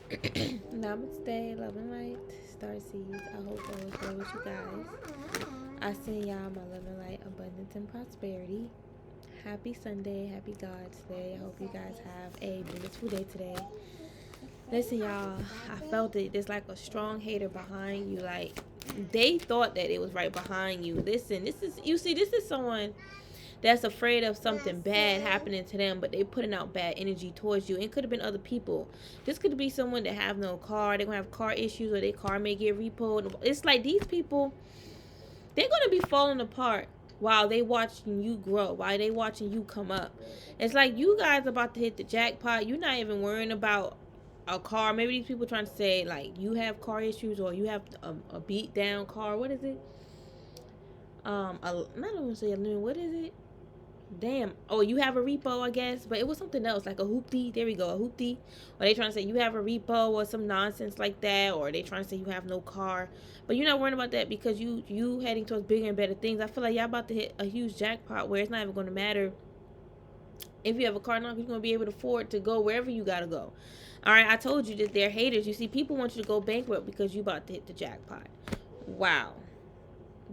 Namaste, love and light, starseeds. I hope all is well with you guys. I send y'all my love and light, abundance, and prosperity. Happy Sunday, happy God's Day. I hope you guys have a beautiful day today. Listen, y'all, I felt it. There's like a strong hater behind you. Like, they thought that it was right behind you. Listen, this is someone that's afraid of something bad happening to them, but they putting out bad energy towards you. It could have been other people. This could be someone that have no car. They're gonna have car issues, or their car may get repoed. It's like these people, they're gonna be falling apart while they watching you grow, while they watching you come up. It's like you guys about to hit the jackpot. You're not even worrying about a car. Maybe these people trying to say like you have car issues, or you have a beat down car. What is it? I don't want to say what is it? Damn. Oh, you have a repo, I guess. But it was something else, like a hoopty. There we go, a hoopty. Or they trying to say you have a repo or some nonsense like that. Or they trying to say you have no car. But you're not worrying about that because you heading towards bigger and better things. I feel like y'all about to hit a huge jackpot where it's not even going to matter if you have a car. Now you're going to be able to afford to go wherever you got to go. All right, I told you that they're haters. You see, people want you to go bankrupt because you about to hit the jackpot. Wow.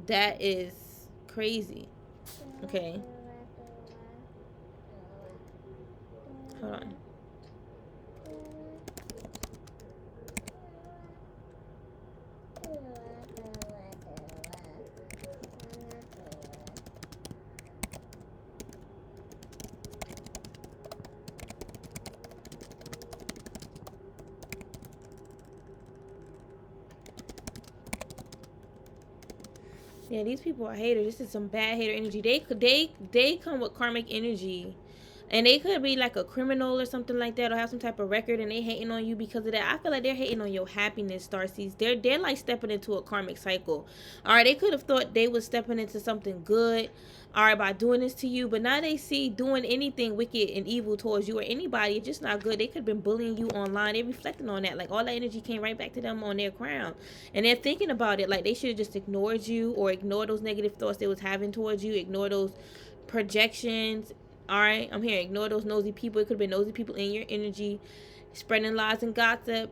That is crazy. Okay. Hold on. Yeah, these people are haters. This is some bad hater energy. They come with karmic energy. And they could be like a criminal or something like that, or have some type of record, and they hating on you because of that. I feel like they're hating on your happiness, Starseeds. They're like stepping into a karmic cycle. All right, they could have thought they was stepping into something good, all right, by doing this to you, but now they see doing anything wicked and evil towards you or anybody, it's just not good. They could have been bullying you online. They're reflecting on that. Like all that energy came right back to them on their crown, and they're thinking about it. Like they should have just ignored you, or ignored those negative thoughts they was having towards you, ignore those projections. All right, I'm here. Ignore those nosy people. It could have been nosy people in your energy, spreading lies and gossip,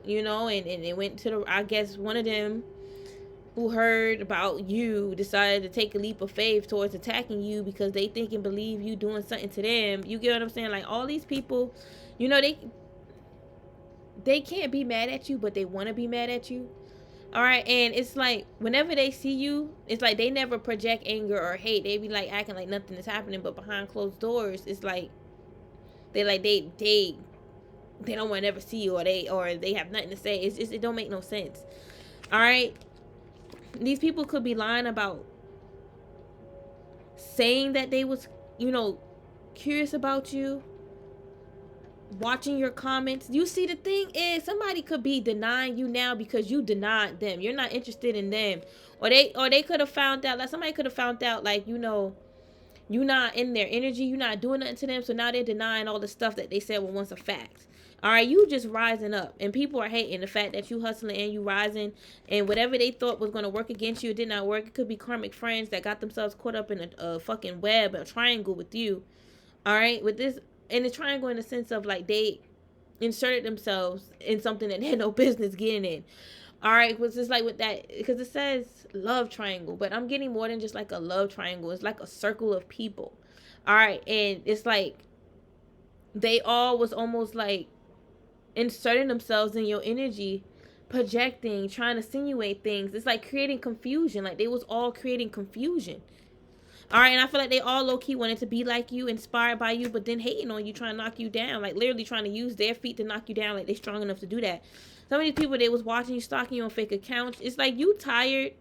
you know, and it went to the, I guess, one of them who heard about you decided to take a leap of faith towards attacking you because they think and believe you doing something to them. You get what I'm saying? Like all these people, you know, they can't be mad at you, but they want to be mad at you. All right, and it's like whenever they see you, it's like they never project anger or hate. They be like acting like nothing is happening, but behind closed doors, it's like they don't want to ever see you, or they have nothing to say. It's just, it don't make no sense. All right, these people could be lying about saying that they was, you know, curious about you, watching your comments. You see, the thing is, somebody could be denying you now because you denied them. You're not interested in them, or they could have found out, like somebody could have found out, like, you know, you're not in their energy, you're not doing nothing to them, so now they're denying all the stuff that they said was once a fact. All right, you just rising up, and people are hating the fact that you hustling and you rising, and whatever they thought was going to work against you, it did not work. It could be karmic friends that got themselves caught up in a fucking web, a triangle with you. All right, with this, and the triangle in the sense of like they inserted themselves in something that they had no business getting in. All right, was just like with that, because it says love triangle, but I'm getting more than just like a love triangle. It's like a circle of people. All right, and it's like they all was almost like inserting themselves in your energy, projecting, trying to insinuate things. It's like creating confusion. Like they was all creating confusion. All right, and I feel like they all low-key wanted to be like you, inspired by you, but then hating on you, trying to knock you down, like literally trying to use their feet to knock you down, like they strong enough to do that. Some of these people, they was watching you, stalking you on fake accounts. It's like you tired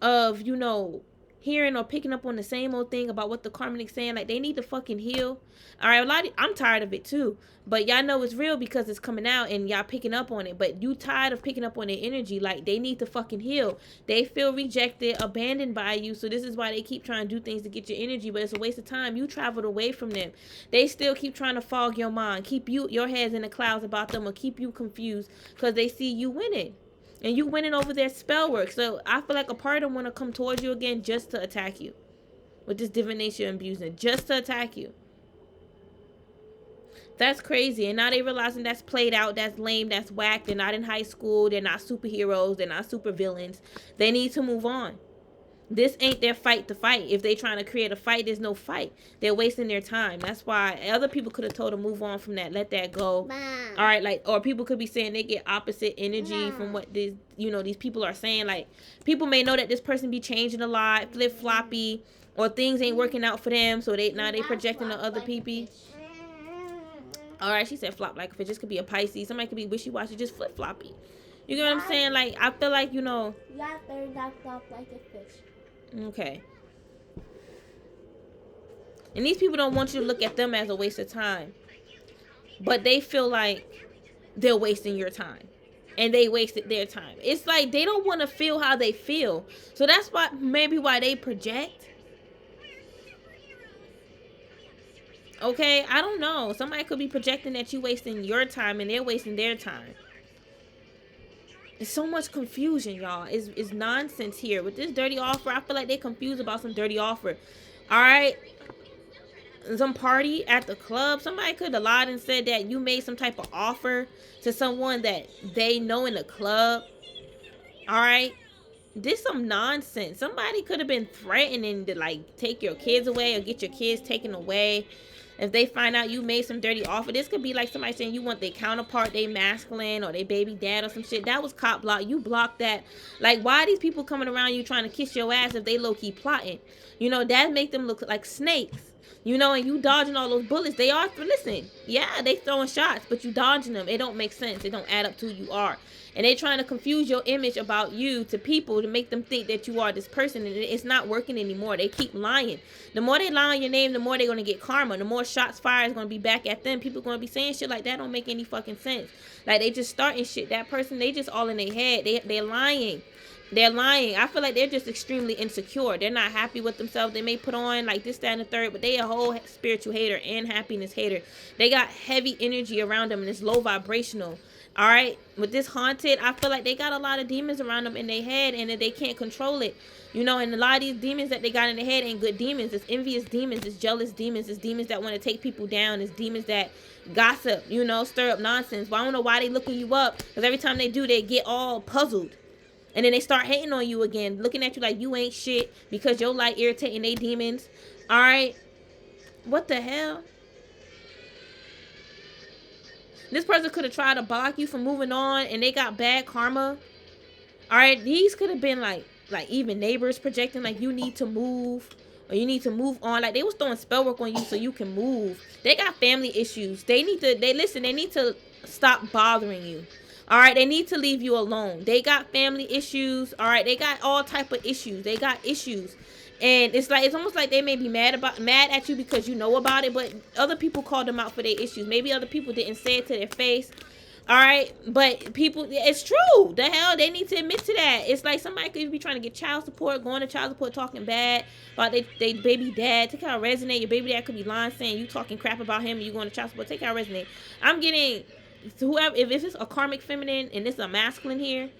of, you know, hearing or picking up on the same old thing about what the karmics saying. Like they need to fucking heal. All right, I'm tired of it too, but y'all know it's real because it's coming out and y'all picking up on it. But you tired of picking up on their energy. Like they need to fucking heal. They feel rejected, abandoned by you, so this is why they keep trying to do things to get your energy, but it's a waste of time. You traveled away from them. They still keep trying to fog your mind, keep your heads in the clouds about them, or keep you confused because they see you winning. And you winning over their spell work. So I feel like a part of them want to come towards you again just to attack you. With this divination abusing. Just to attack you. That's crazy. And now they realizing that's played out, that's lame, that's whack. They're not in high school. They're not superheroes. They're not super villains. They need to move on. This ain't their fight to fight. If they trying to create a fight, there's no fight. They're wasting their time. That's why other people could have told them move on from that, let that go. All right, like, or people could be saying they get opposite energy from what these, you know, these people are saying. Like, people may know that this person be changing a lot, flip floppy, or things ain't working out for them, so they projecting to other people. All right, she said flop like a fish. This could be a Pisces. Somebody could be wishy-washy, just flip floppy. You get what I'm saying? Like, I feel like, you know. Yeah, they're not flop like a fish. Okay. And these people don't want you to look at them as a waste of time. But they feel like they're wasting your time. And they wasted their time. It's like they don't want to feel how they feel. So that's why, maybe why they project. Okay, I don't know. Somebody could be projecting that you wasting your time and they're wasting their time. There's so much confusion, y'all. It's nonsense here. With this dirty offer, I feel like they're confused about some dirty offer. All right? Some party at the club. Somebody could have lied and said that you made some type of offer to someone that they know in the club. All right? This some nonsense. Somebody could have been threatening to, like, take your kids away or get your kids taken away. If they find out you made some dirty offer, this could be like somebody saying you want their counterpart, they masculine, or they baby dad or some shit. That was cop block. You blocked that. Like, why are these people coming around you trying to kiss your ass if they low-key plotting? You know, that make them look like snakes. You know, and you dodging all those bullets. They are, listen, yeah, they throwing shots, but you dodging them. It don't make sense. It don't add up to who you are. And they trying to confuse your image about you to people to make them think that you are this person. And it's not working anymore. They keep lying. The more they lie on your name, the more they're going to get karma. The more shots fired is going to be back at them. People going to be saying shit like that don't make any fucking sense. Like, they just starting shit. That person, they just all in their head. They're lying. They're lying. I feel like they're just extremely insecure. They're not happy with themselves. They may put on like this, that, and the third, but they a whole spiritual hater and happiness hater. They got heavy energy around them and it's low vibrational. All right. With this haunted, I feel like they got a lot of demons around them in their head and that they can't control it. You know, and a lot of these demons that they got in their head ain't good demons. It's envious demons. It's jealous demons. It's demons that want to take people down. It's demons that gossip, you know, stir up nonsense. But I don't know why they looking you up, because every time they do, they get all puzzled. And then they start hating on you again, looking at you like you ain't shit because your light irritating they demons. All right. What the hell? This person could have tried to block you from moving on and they got bad karma. All right. These could have been like even neighbors projecting like you need to move or you need to move on. Like, they was throwing spell work on you so you can move. They got family issues. They need to stop bothering you. All right, they need to leave you alone. They got family issues. All right, they got all type of issues. They got issues. And it's almost like they may be mad at you because you know about it, but other people called them out for their issues. Maybe other people didn't say it to their face. All right, but people, it's true. The hell, they need to admit to that. It's like somebody could be trying to get child support, going to child support, talking bad about they baby dad. Take out resonate. Your baby dad could be lying, saying you talking crap about him and you going to child support. Take out resonate. I'm getting whoever, if it's a karmic feminine and this is a masculine here,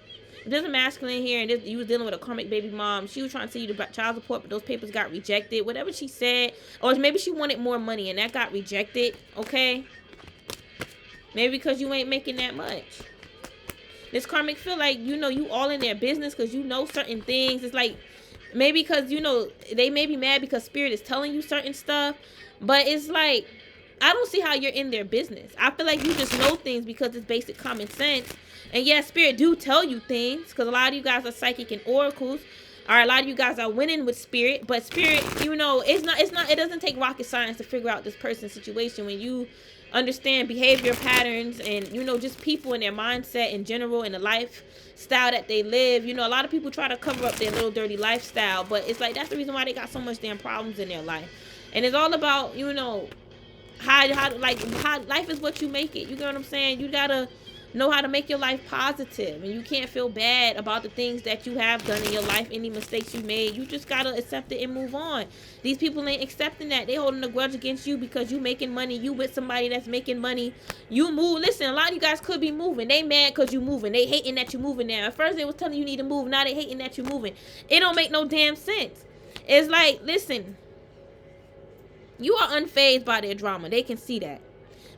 if there's a masculine here and this, you was dealing with a karmic baby mom, she was trying to send you to child support, but those papers got rejected. Whatever she said, or maybe she wanted more money and that got rejected. Okay, maybe because you ain't making that much. This karmic feel like, you know, you all in their business because you know certain things. It's like maybe because, you know, they may be mad because spirit is telling you certain stuff, but it's like, I don't see how you're in their business. I feel like you just know things because it's basic common sense. And yes, spirit do tell you things because a lot of you guys are psychic and oracles. All right, a lot of you guys are winning with spirit, but spirit, you know, it doesn't take rocket science to figure out this person's situation. When you understand behavior patterns and, you know, just people and their mindset in general and the lifestyle that they live. You know, a lot of people try to cover up their little dirty lifestyle, but it's like that's the reason why they got so much damn problems in their life. And it's all about, you know, how life is what you make it. You get what I'm saying? You gotta know how to make your life positive, and you can't feel bad about the things that you have done in your life, any mistakes you made. You just gotta accept it and move on. These people ain't accepting that. They holding a grudge against you because you making money. You with somebody that's making money. You move. Listen, a lot of you guys could be moving. They mad because you moving. They hating that you moving now. At first they was telling you need to move. Now they hating that you moving. It don't make no damn sense. It's like, listen, you are unfazed by their drama. They can see that.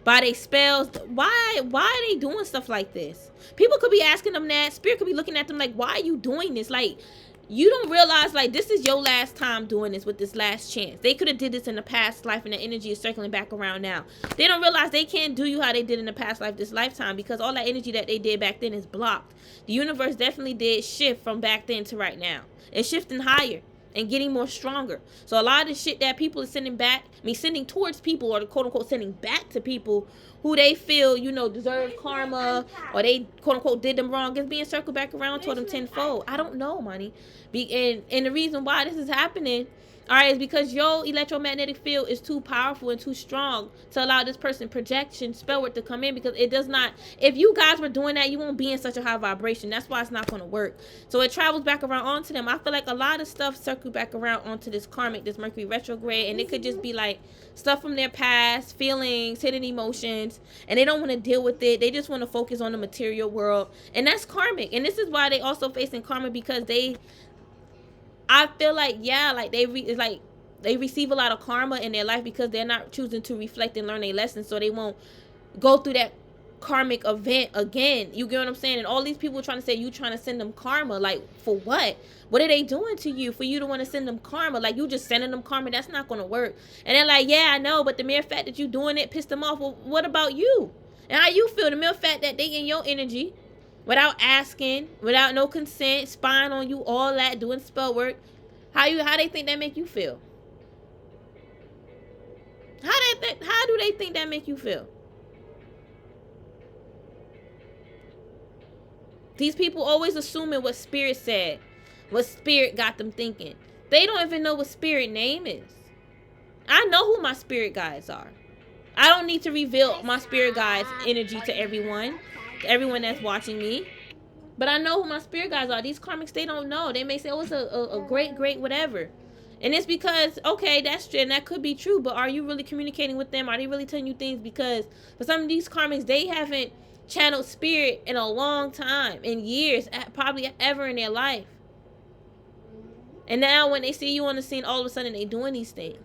by their spells. Why are they doing stuff like this? People could be asking them that. Spirit could be looking at them like, why are you doing this? Like, you don't realize, like, this is your last time doing this with this last chance. They could have did this in the past life, and the energy is circling back around now. They don't realize they can't do you how they did in the past life this lifetime, because all that energy that they did back then is blocked. The universe definitely did shift from back then to right now. It's shifting higher and getting more stronger. So a lot of the shit that people are sending back, sending towards people, or quote unquote sending back to people who they feel, you know, deserve karma, or they quote unquote did them wrong, is being circled back around toward them tenfold. I don't know, money. And the reason why this is happening, all right, is because your electromagnetic field is too powerful and too strong to allow this person projection spell work to come in, because it does not. If you guys were doing that, you won't be in such a high vibration. That's why it's not going to work. So it travels back around onto them. I feel like a lot of stuff circle back around onto this karmic, this Mercury retrograde, and it could just be like stuff from their past, feelings, hidden emotions, and they don't want to deal with it. They just want to focus on the material world, and that's karmic. And this is why they also facing karma, because I feel like, yeah, like they receive a lot of karma in their life because they're not choosing to reflect and learn their lessons, so they won't go through that karmic event again. You get what I'm saying? And all these people trying to say you trying to send them karma, like, for what? What are they doing to you for you to want to send them karma? Like, you just sending them karma? That's not going to work. And they're like, yeah, I know, but the mere fact that you doing it pissed them off. Well, what about you? And how you feel? The mere fact that they in your energy, without asking, without no consent, spying on you, all that, doing spell work, how they think that make you feel? How do they think that make you feel? These people always assuming what spirit said, what spirit got them thinking. They don't even know what spirit name is. I know who my spirit guides are. I don't need to reveal my spirit guides energy to everyone that's watching me. But I know who my spirit guides are. These karmics, they don't know. They may say, oh, it's a great whatever. And it's because, okay, that's true, and that could be true, but are you really communicating with them? Are they really telling you things? Because for some of these karmics, they haven't channeled spirit in a long time, in years, probably ever in their life. And now when they see you on the scene, all of a sudden they doing these things.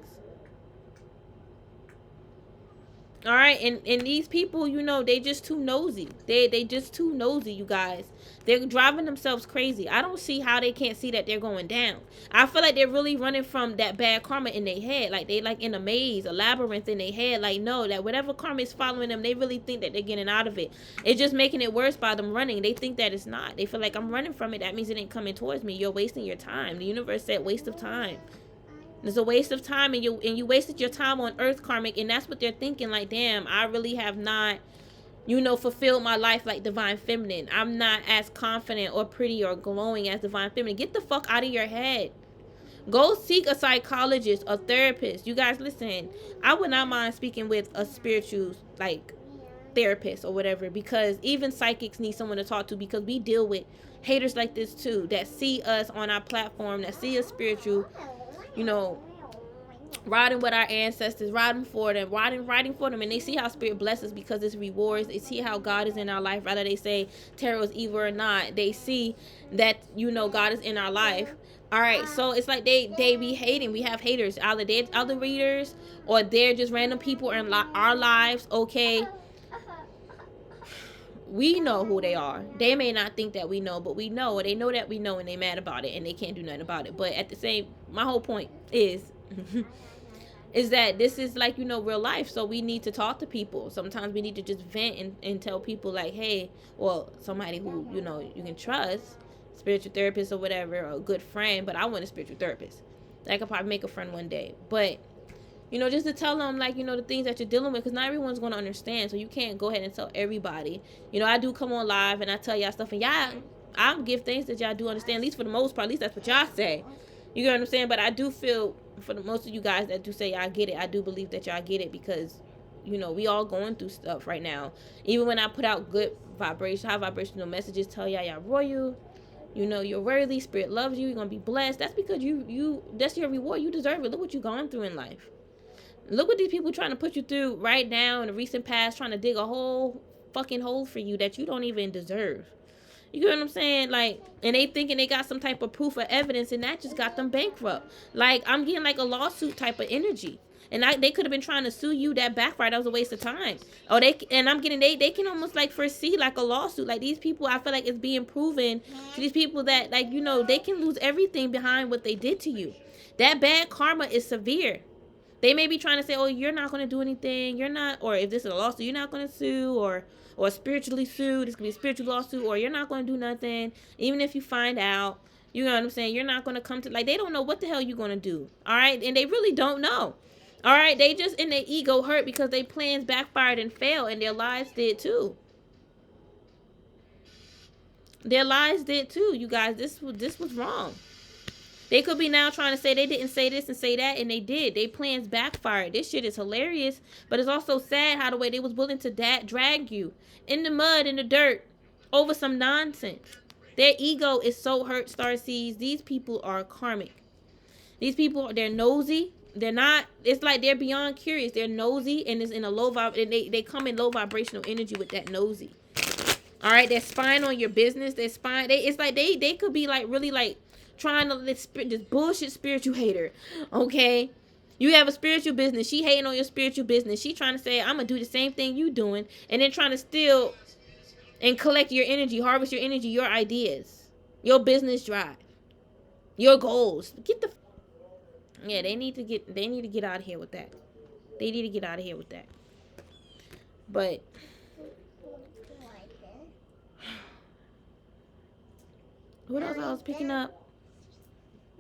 All right, and these people, you know, they just too nosy. They just too nosy, you guys. They're driving themselves crazy. I don't see how they can't see that they're going down. I feel like they're really running from that bad karma in their head. Like they like in a maze, a labyrinth in their head. Like, no, that whatever karma is following them, they really think that they're getting out of it. It's just making it worse by them running. They think that it's not. They feel like, I'm running from it. That means it ain't coming towards me. You're wasting your time. The universe said waste of time. It's a waste of time, and you wasted your time on earth, karmic, and that's what they're thinking. Like, damn, I really have not, you know, fulfilled my life like divine feminine. I'm not as confident or pretty or glowing as divine feminine. Get the fuck out of your head. Go seek a psychologist, a therapist. You guys, listen, I would not mind speaking with a spiritual, like, therapist or whatever, because even psychics need someone to talk to, because we deal with haters like this too, that see us on our platform, that see us spiritual, you know, riding with our ancestors, riding for them, riding for them, and they see how spirit blesses because it's rewards. They see how God is in our life, whether they say tarot is evil or not. They see that, you know, God is in our life. All right, so it's like they be hating. We have haters, either they're other readers or they're just random people in our lives. Okay, we know who they are. They may not think that we know, but we know, or they know that we know, and they mad about it and they can't do nothing about it. But at the same, my whole point is is that this is, like, you know, real life. So we need to talk to people. Sometimes we need to just vent and tell people, like, hey, well, somebody who, you know, you can trust, spiritual therapist or whatever, or a good friend. But I want a spiritual therapist. I could probably make a friend one day, but, you know, just to tell them, like, you know, the things that you're dealing with, because not everyone's going to understand. So you can't go ahead and tell everybody. You know, I do come on live and I tell y'all stuff, and y'all, I give things that y'all do understand, at least for the most part. At least that's what y'all say. You get what I'm saying? But I do feel, for the most of you guys that do say I get it, I do believe that y'all get it, because, you know, we all going through stuff right now. Even when I put out good vibration, high vibrational messages, tell y'all royal, you know, you're worthy, spirit loves you, you're gonna be blessed. That's because you that's your reward. You deserve it. Look what you've gone through in life. Look what these people trying to put you through right now in the recent past, trying to dig a whole fucking hole for you that you don't even deserve. You get what I'm saying? Like, and they thinking they got some type of proof or evidence, and that just got them bankrupt. Like, I'm getting like a lawsuit type of energy. And they could have been trying to sue you. That backfired. That was a waste of time. Oh, they can almost like foresee like a lawsuit. Like these people, I feel like it's being proven to these people that, like, you know, they can lose everything behind what they did to you. That bad karma is severe. They may be trying to say, oh, you're not going to do anything. You're not, or if this is a lawsuit, you're not going to sue, or spiritually sue. This could be a spiritual lawsuit, or you're not going to do nothing. Even if you find out, you know what I'm saying? You're not going to come to, like, they don't know what the hell you're going to do. All right. And they really don't know. All right. They just in their ego hurt because their plans backfired and failed, and their lives did too. Their lives did too, you guys. This was wrong. They could be now trying to say they didn't say this and say that, and they did. Their plans backfired. This shit is hilarious, but it's also sad how the way they was willing to drag you in the mud, in the dirt, over some nonsense. Their ego is so hurt, Starseeds. These people are karmic. These people, they're nosy. They're not, it's like they're beyond curious. They're nosy, and it's in a low vibe, and they come in low vibrational energy with that nosy. All right, they're spying on your business. They're spying. It's like they could be like really like trying to this bullshit spiritual hater. Okay, you have a spiritual business. She hating on your spiritual business. She trying to say, I'm gonna do the same thing you doing, and then trying to steal and collect your energy, harvest your energy, your ideas, your business drive, your goals. Get the yeah. They need to get out of here with that. They need to get out of here with that. But what else I was picking up?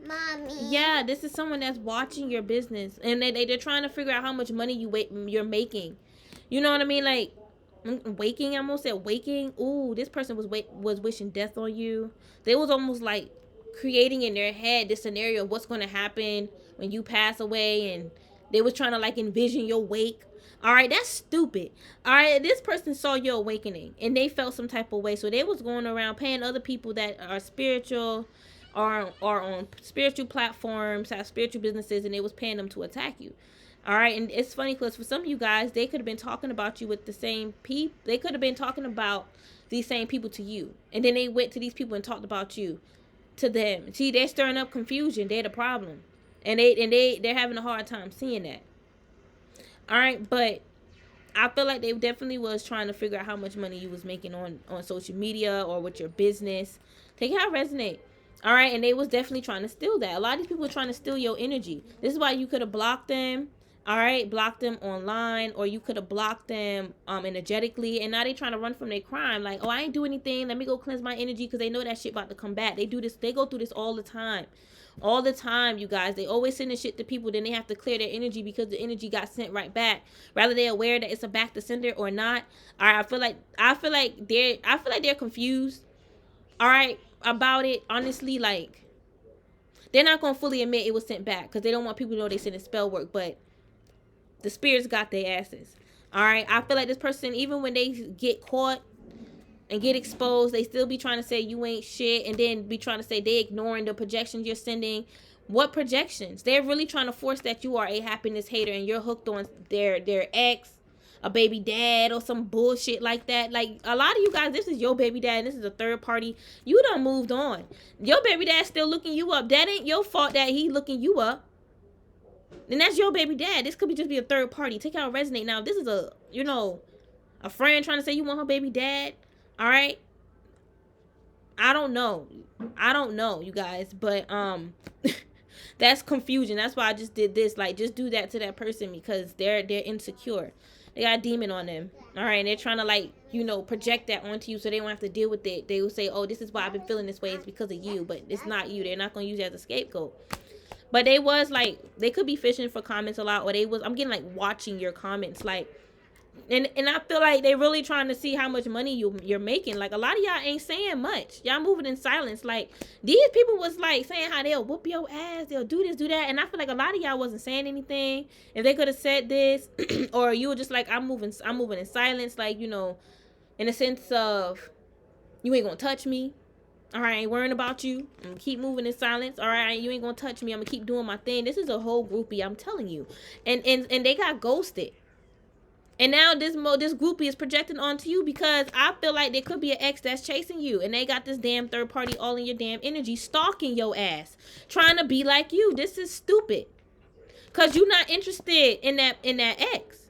Mommy. Yeah, this is someone that's watching your business, and they're trying to figure out how much money you're making. You know what I mean? Like waking. I almost said waking. Ooh, this person was wishing death on you. They was almost like creating in their head this scenario of what's going to happen when you pass away, and they was trying to like envision your wake. All right, that's stupid. All right, this person saw your awakening and they felt some type of way, so they was going around paying other people that are spiritual or on spiritual platforms, have spiritual businesses, and they was paying them to attack you. All right, and it's funny because for some of you guys, they could have been talking about you with the same people. They could have been talking about these same people to you, and then they went to these people and talked about you to them. See, they're stirring up confusion. They're the problem, and they're having a hard time seeing that. All right, but I feel like they definitely was trying to figure out how much money you was making on social media or with your business. Take it how it resonate. All right, and they was definitely trying to steal that. A lot of these people are trying to steal your energy. This is why you could have blocked them. All right, blocked them online, or you could have blocked them energetically, and now they trying to run from their crime. Like, oh, I ain't do anything. Let me go cleanse my energy, because they know that shit about to come back. They do this. They go through this all the time. All the time, you guys. They always send this shit to people, then they have to clear their energy because the energy got sent right back. Rather they're aware that it's a back to sender or not. All right, I feel like they're confused. All right, about it. Honestly, like they're not gonna fully admit it was sent back because they don't want people to know they sent a spell work, but the spirits got their asses. All right, I feel like this person, even when they get caught and get exposed, they still be trying to say you ain't shit, and then be trying to say they ignoring the projections you're sending. What projections? They're really trying to force that you are a happiness hater and you're hooked on their ex, a baby dad, or some bullshit like that. Like, a lot of you guys, this is your baby dad, and this is a third party. You done moved on. Your baby dad's still looking you up. That ain't your fault that he looking you up. And that's your baby dad. This could just be a third party. Take out resonate. Now, if this is a friend trying to say you want her baby dad, all right, I don't know, you guys, but that's confusion. That's why I just did this. Like, just do that to that person because they're insecure. They got a demon on them. All right, and they're trying to, like, project that onto you so they don't have to deal with it. They will say, oh, this is why I've been feeling this way. It's because of you, but it's not you. They're not gonna use it as a scapegoat. But they was like, they could be fishing for comments a lot, or I'm getting like watching your comments, like. And I feel like they really trying to see how much money you're making. Like, a lot of y'all ain't saying much. Y'all moving in silence. Like, these people was like saying how they'll whoop your ass, they'll do this, do that. And I feel like a lot of y'all wasn't saying anything. If they could have said this, or you were just like, I'm moving in silence. Like, in a sense of, you ain't gonna touch me. All right, I ain't worrying about you. I'm gonna keep moving in silence. All right, you ain't gonna touch me. I'm gonna keep doing my thing. This is a whole groupie, I'm telling you. And they got ghosted. And now this groupie is projecting onto you because I feel like there could be an ex that's chasing you. And they got this damn third party all in your damn energy, stalking your ass, trying to be like you. This is stupid. Because you're not interested in that ex.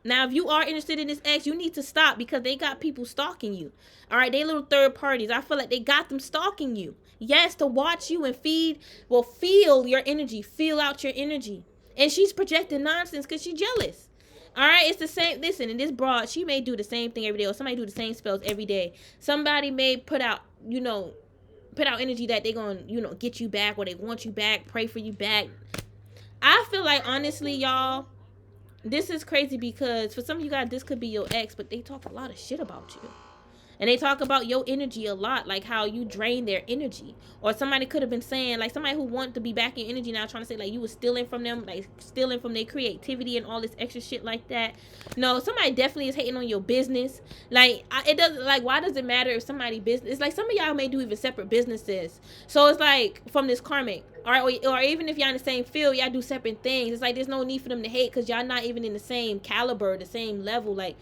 Now, if you are interested in this ex, you need to stop, because they got people stalking you. All right, they little third parties. I feel like they got them stalking you. Yes, to watch you and feel your energy, feel out your energy. And she's projecting nonsense because she's jealous. All right, it's the same. Listen, and this broad, she may do the same thing every day, or somebody do the same spells every day. Somebody may put out energy that they're going to, get you back, or they want you back, pray for you back. I feel like, honestly, y'all, this is crazy, because for some of you guys, this could be your ex, but they talk a lot of shit about you. And they talk about your energy a lot, like how you drain their energy. Or somebody could have been saying, like somebody who wanted to be back in energy now, trying to say like you were stealing from them, like stealing from their creativity and all this extra shit like that. No, somebody definitely is hating on your business. Like, it doesn't, like, why does it matter if somebody business? It's like some of y'all may do even separate businesses. So it's like from this karmic. All right, or even if y'all in the same field, y'all do separate things. It's like there's no need for them to hate, because y'all not even in the same caliber, the same level. Like,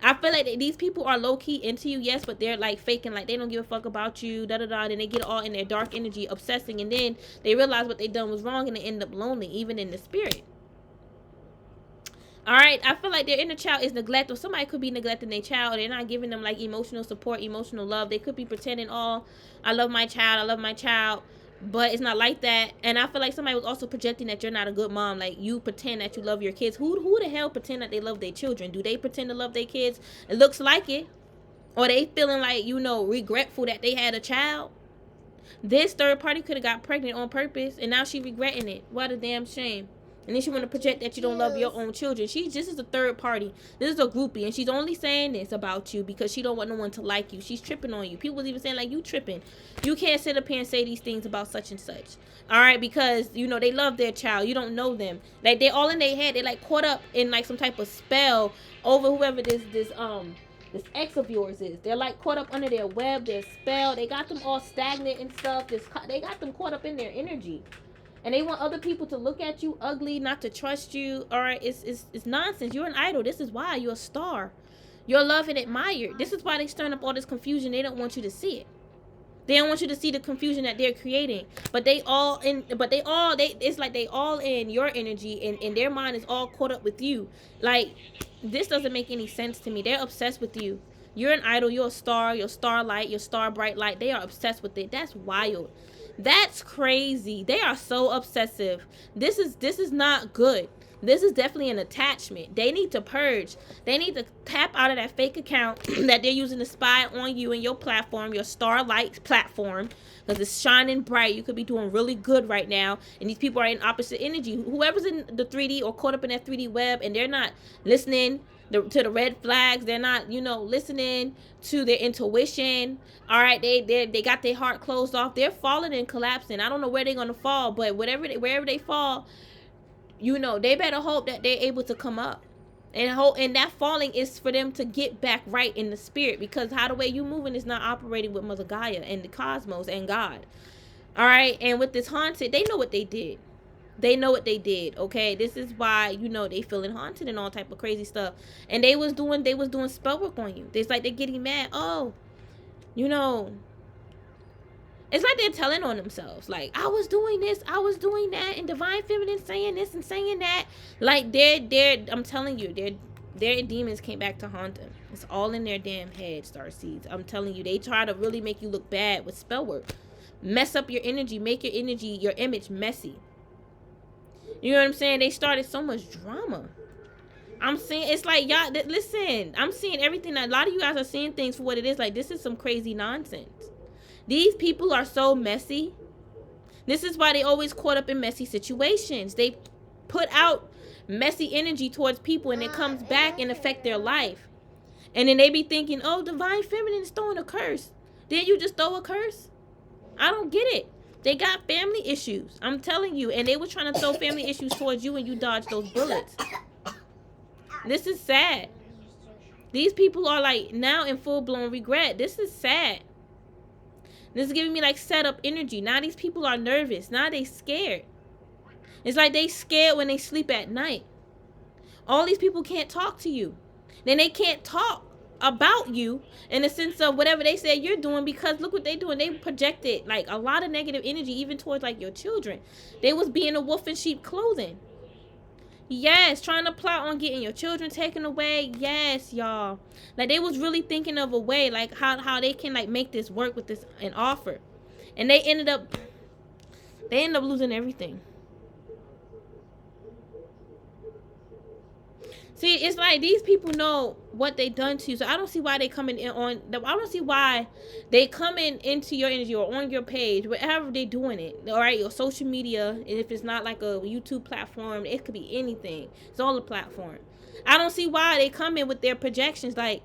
I feel like these people are low-key into you, yes, but they're like faking, like they don't give a fuck about you, da-da-da, and they get all in their dark energy, obsessing, and then they realize what they done was wrong, and they end up lonely, even in the spirit. All right, I feel like their inner child is neglect, or somebody could be neglecting their child, or they're not giving them like emotional support, emotional love. They could be pretending, oh, I love my child, but it's not like that. And I feel like somebody was also projecting that you're not a good mom. Like, you pretend that you love your kids. Who the hell pretend that they love their children? Do they pretend to love their kids? It looks like it. Or they feeling like, regretful that they had a child. This third party could have got pregnant on purpose, and now she regretting it. What a damn shame. And then she want to project that you don't love your own children. This is a third party. This is a groupie. And she's only saying this about you because she don't want no one to like you. She's tripping on you. People was even saying, like, you tripping. You can't sit up here and say these things about such and such. All right? Because, they love their child. You don't know them. Like, they all in their head. They, like, caught up in, like, some type of spell over whoever this ex of yours is. They're, like, caught up under their web, their spell. They got them all stagnant and stuff. They got them caught up in their energy. And they want other people to look at you ugly, not to trust you. All right, it's nonsense. You're an idol. This is why you're a star. You're loved and admired. This is why they stirring up all this confusion. They don't want you to see it. They don't want you to see the confusion that they're creating. It's like they all in your energy, and their mind is all caught up with you. Like, this doesn't make any sense to me. They're obsessed with you. You're an idol. You're a star. You're starlight. You're star bright light. They are obsessed with it. That's wild. That's crazy. They are so obsessive. This is not good. This is definitely an attachment. They need to purge. They need to tap out of that fake account that they're using to spy on you and your platform, your starlight platform, because it's shining bright. You could be doing really good right now, and these people are in opposite energy. Whoever's in the 3D or caught up in that 3D web, and they're not listening to the red flags, they're not listening to their intuition. All right, they got their heart closed off. They're falling and collapsing. I don't know where they're gonna fall, but wherever they fall, they better hope that they're able to come up, and that falling is for them to get back right in the spirit, because how the way you moving is not operating with Mother Gaia and the cosmos and God. All right, and with this haunted, they know what they did. They know what they did, okay? This is why, they feeling haunted and all type of crazy stuff. And they was doing spell work on you. It's like they're getting mad. Oh, it's like they're telling on themselves. Like, I was doing this, I was doing that, and Divine Feminine saying this and saying that. Like, I'm telling you, their demons came back to haunt them. It's all in their damn head, starseeds. I'm telling you, they try to really make you look bad with spell work. Mess up your energy, make your image messy. You know what I'm saying? They started so much drama. I'm saying, it's like, y'all, listen, I'm seeing everything. A lot of you guys are seeing things for what it is. Like, this is some crazy nonsense. These people are so messy. This is why they always caught up in messy situations. They put out messy energy towards people, and it comes back and affect their life. And then they be thinking, oh, Divine Feminine is throwing a curse. Did you just throw a curse? I don't get it. They got family issues. I'm telling you. And they were trying to throw family issues towards you, and you dodged those bullets. This is sad. These people are like now in full-blown regret. This is sad. This is giving me like setup energy. Now these people are nervous. Now they scared. It's like they scared when they sleep at night. All these people can't talk to you. Then they can't talk about you in the sense of whatever they say you're doing, because look what they doing. They projected like a lot of negative energy even towards like your children. They was being a wolf in sheep clothing. Yes, trying to plot on getting your children taken away. Yes, y'all. Like they was really thinking of a way, like how they can like make this work with this an offer, and they ended up losing everything. See, it's like these people know what they done to you, so I don't see why they coming in on. I don't see why they coming into your energy or on your page, wherever they doing it. All right, your social media, and if it's not like a YouTube platform, it could be anything. It's all a platform. I don't see why they come in with their projections. Like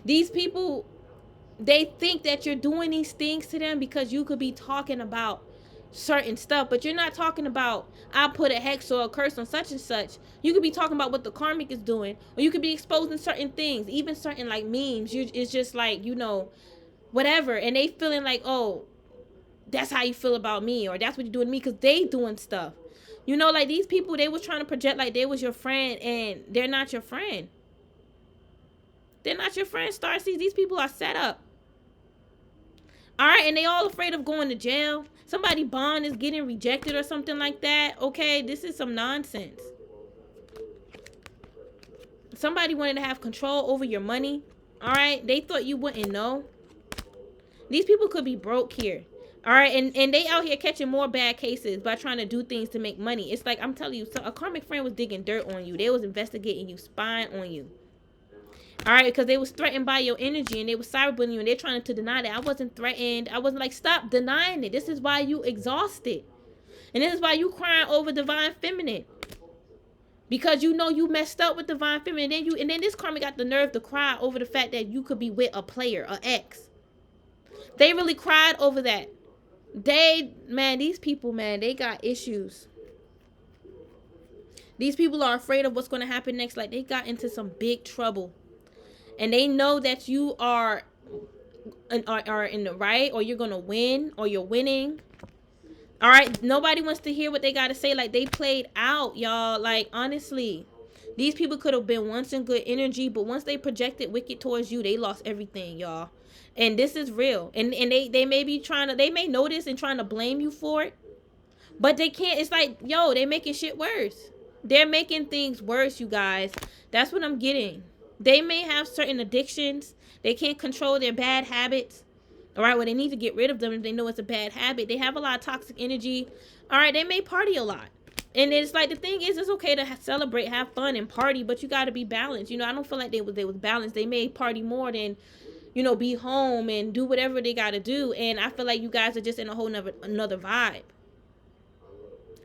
these people, they think that you're doing these things to them because you could be talking about certain stuff, but you're not talking about I put a hex or a curse on such and such. You could be talking about what the karmic is doing, or you could be exposing certain things, even certain like memes. It's just like, you know, whatever, and they feeling like, oh, that's how you feel about me, or that's what you're doing to me, because they doing stuff. You know, like these people, they was trying to project like they was your friend, and they're not your friend. They're not your friend, Starseeds. These people are set up. All right, and they all afraid of going to jail. Somebody bond is getting rejected or something like that. Okay, this is some nonsense. Somebody wanted to have control over your money. All right, they thought you wouldn't know. These people could be broke here. All right, and they out here catching more bad cases by trying to do things to make money. It's like, I'm telling you, so a karmic friend was digging dirt on you. They was investigating you, spying on you. All right, because they was threatened by your energy, and they was cyberbullying you, and they're trying to deny that. I wasn't threatened. I wasn't like, stop denying it. This is why you exhausted. And this is why you crying over divine feminine. Because you know you messed up with divine feminine. And then this karma got the nerve to cry over the fact that you could be with a player, an ex. They really cried over that. These people, man, they got issues. These people are afraid of what's going to happen next. Like, they got into some big trouble. And they know that you are in the right, or you're going to win, or you're winning. All right, nobody wants to hear what they got to say. Like, they played out, y'all. Like, honestly, these people could have been once in good energy, but once they projected wicked towards you, they lost everything, y'all. And this is real. And they may be they may know this and trying to blame you for it, but they can't. It's like, yo, they making shit worse. They're making things worse, you guys. That's what I'm getting. They may have certain addictions. They can't control their bad habits. All right, well, they need to get rid of them if they know it's a bad habit. They have a lot of toxic energy. All right, they may party a lot. And it's like, the thing is, it's okay to celebrate, have fun, and party, but you got to be balanced. You know, I don't feel like they was balanced. They may party more than, you know, be home and do whatever they got to do. And I feel like you guys are just in a whole another vibe.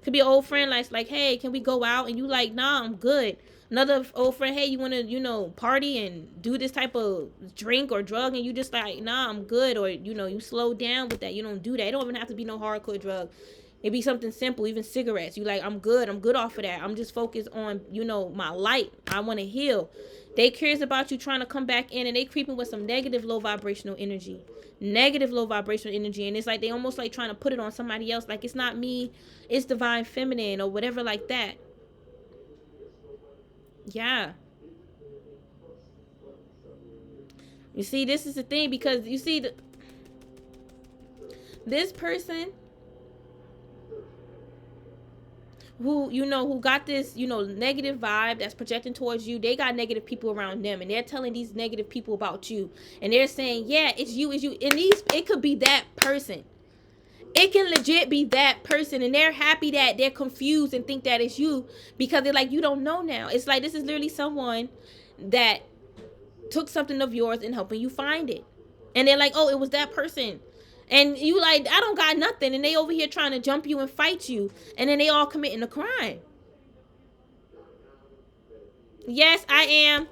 Could be an old friend like, hey, can we go out? And you like, nah, I'm good. Another old friend, hey, you want to, you know, party and do this type of drink or drug, and you just like, nah, I'm good. Or, you know, you slow down with that. You don't do that. It don't even have to be no hardcore drug. It be something simple, even cigarettes. You like, I'm good off of that. I'm just focused on, you know, my light. I want to heal. They curious about you trying to come back in, and they creeping with some negative low vibrational energy. And it's like they almost like trying to put it on somebody else. Like, it's not me, it's divine feminine or whatever like that. Yeah. You see, this is the thing, because you see this person who got this, you know, negative vibe that's projecting towards you, they got negative people around them, and they're telling these negative people about you, and they're saying, yeah, it's you. And it could be that person. It can legit be that person, and they're happy that they're confused and think that it's you, because they're like, you don't know now. It's like, this is literally someone that took something of yours and helping you find it. And they're like, oh, it was that person. And you like, I don't got nothing. And they over here trying to jump you and fight you. And then they all committing a crime. Yes, I am.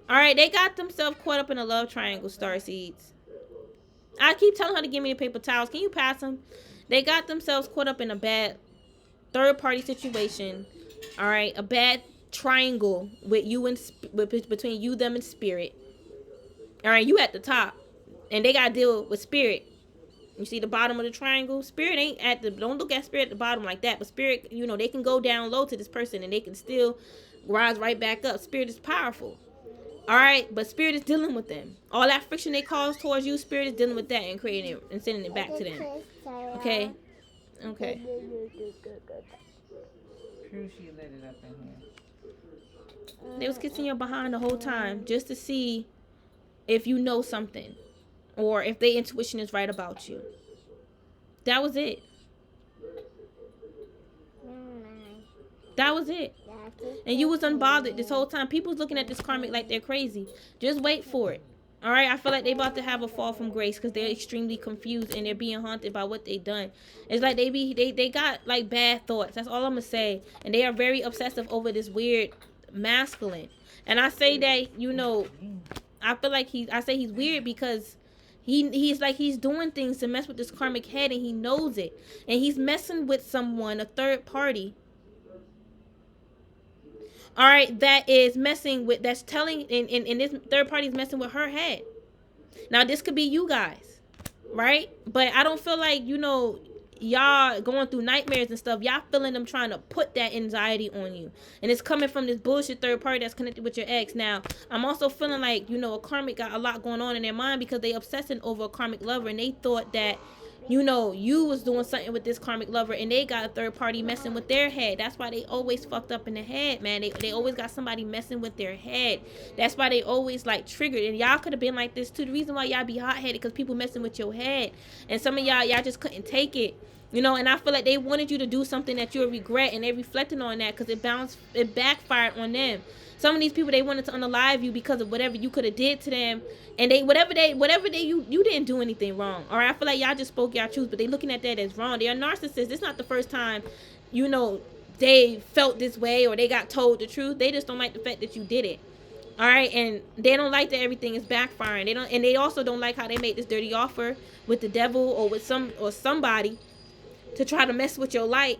All right, they got themselves caught up in a love triangle, Starseeds. I keep telling her to give me the paper towels. Can you pass them? They got themselves caught up in a bad third-party situation. All right, a bad triangle with you and between you, them, and spirit. All right, you at the top, and they gotta deal with spirit. You see the bottom of the triangle? Spirit ain't at the. Don't look at spirit at the bottom like that. But spirit, you know, they can go down low to this person, and they can still rise right back up. Spirit is powerful. All right, but spirit is dealing with them. All that friction they cause towards you, spirit is dealing with that and creating it and sending it back to them. Okay. True, she lit it up in here. They was kissing your behind the whole time just to see if you know something or if their intuition is right about you. That was it. That was it. And you was unbothered this whole time. People's looking at this karmic like they're crazy. Just wait for it. All right, I feel like they about to have a fall from grace because they're extremely confused and they're being haunted by what they done. It's like they got like bad thoughts. That's all I'm gonna say. And they are very obsessive over this weird masculine. And I say that, you know, I feel like I say he's weird because he's like he's doing things to mess with this karmic head and he knows it. And he's messing with someone, a third party. All right, that is messing with, that's telling, and this third party is messing with her head. Now, this could be you guys, right? But I don't feel like, you know, y'all going through nightmares and stuff. Y'all feeling them trying to put that anxiety on you. And it's coming from this bullshit third party that's connected with your ex. Now, I'm also feeling like, you know, a karmic got a lot going on in their mind because they obsessing over a karmic lover. And they thought that, you know, you was doing something with this karmic lover and they got a third party messing with their head. That's why they always fucked up in the head, man. They always got somebody messing with their head. That's why they always like triggered. And y'all could have been like this too. The reason why y'all be hot-headed because people messing with your head. And some of y'all just couldn't take it. You know, and I feel like they wanted you to do something that you'll regret, and they reflecting on that because it backfired on them. Some of these people, they wanted to unalive you because of whatever you could have did to them, and you didn't do anything wrong. All right, I feel like y'all just spoke y'all truth, but they looking at that as wrong. They are narcissists. It's not the first time, you know, they felt this way or they got told the truth. They just don't like the fact that you did it. All right, and they don't like that everything is backfiring. They also don't like how they made this dirty offer with the devil or with somebody to try to mess with your light.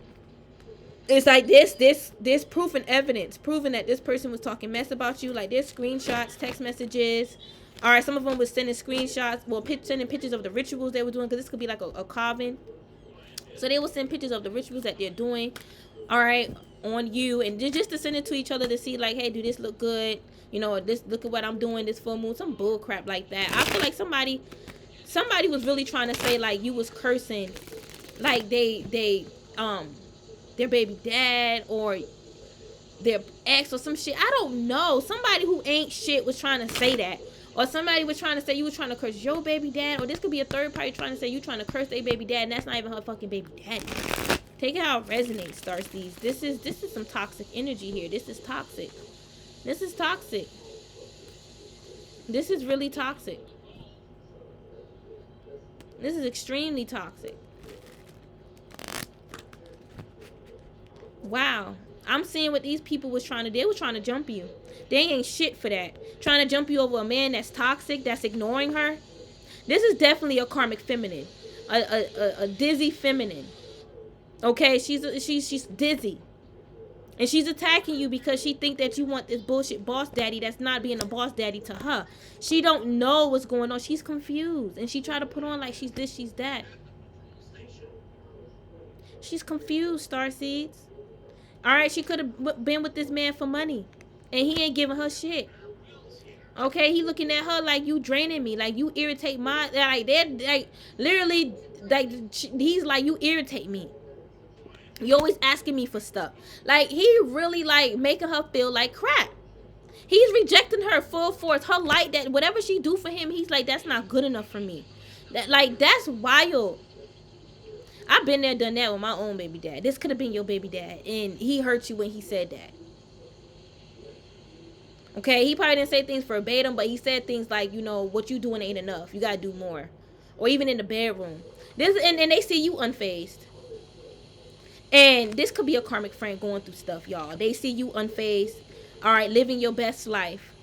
It's like this proof and evidence proving that this person was talking mess about you. Like there's screenshots, text messages. All right, some of them was sending screenshots, sending pictures of the rituals they were doing, because this could be like a coven. So they will send pictures of the rituals that they're doing, all right, on you, and just to send it to each other to see like, hey, do this look good? You know, look at what I'm doing this full moon, some bull crap like that. I feel like somebody was really trying to say like you was cursing, like their baby dad or their ex or some shit. I don't know. Somebody who ain't shit was trying to say that. Or somebody was trying to say you was trying to curse your baby dad. Or this could be a third party trying to say you trying to curse their baby dad, and that's not even her fucking baby daddy. Take it how it resonates, Starseeds. This is some toxic energy here. This is toxic. This is toxic. This is really toxic. This is extremely toxic. Wow. I'm seeing what these people was trying to do. They were trying to jump you. They ain't shit for that. Trying to jump you over a man that's toxic, that's ignoring her. This is definitely a karmic feminine. A dizzy feminine. Okay? She's dizzy. And she's attacking you because she think that you want this bullshit boss daddy that's not being a boss daddy to her. She don't know what's going on. She's confused. And she try to put on like she's this, she's that. She's confused, Starseeds. Alright, she could have been with this man for money. And he ain't giving her shit. Okay, he looking at her like you draining me. Like you irritate my... Like, they're like... Literally, like, he's like, you irritate me. You always asking me for stuff. Like, he really, like, making her feel like crap. He's rejecting her full force. Her light, that whatever she do for him, he's like, that's not good enough for me. That's wild. I've been there, done that with my own baby dad. This could have been your baby dad, and he hurt you when he said that. Okay, he probably didn't say things verbatim, but he said things like, you know, what you doing ain't enough. You gotta do more. Or even in the bedroom. And they see you unfazed. And this could be a karmic friend going through stuff, y'all. They see you unfazed. All right, living your best life.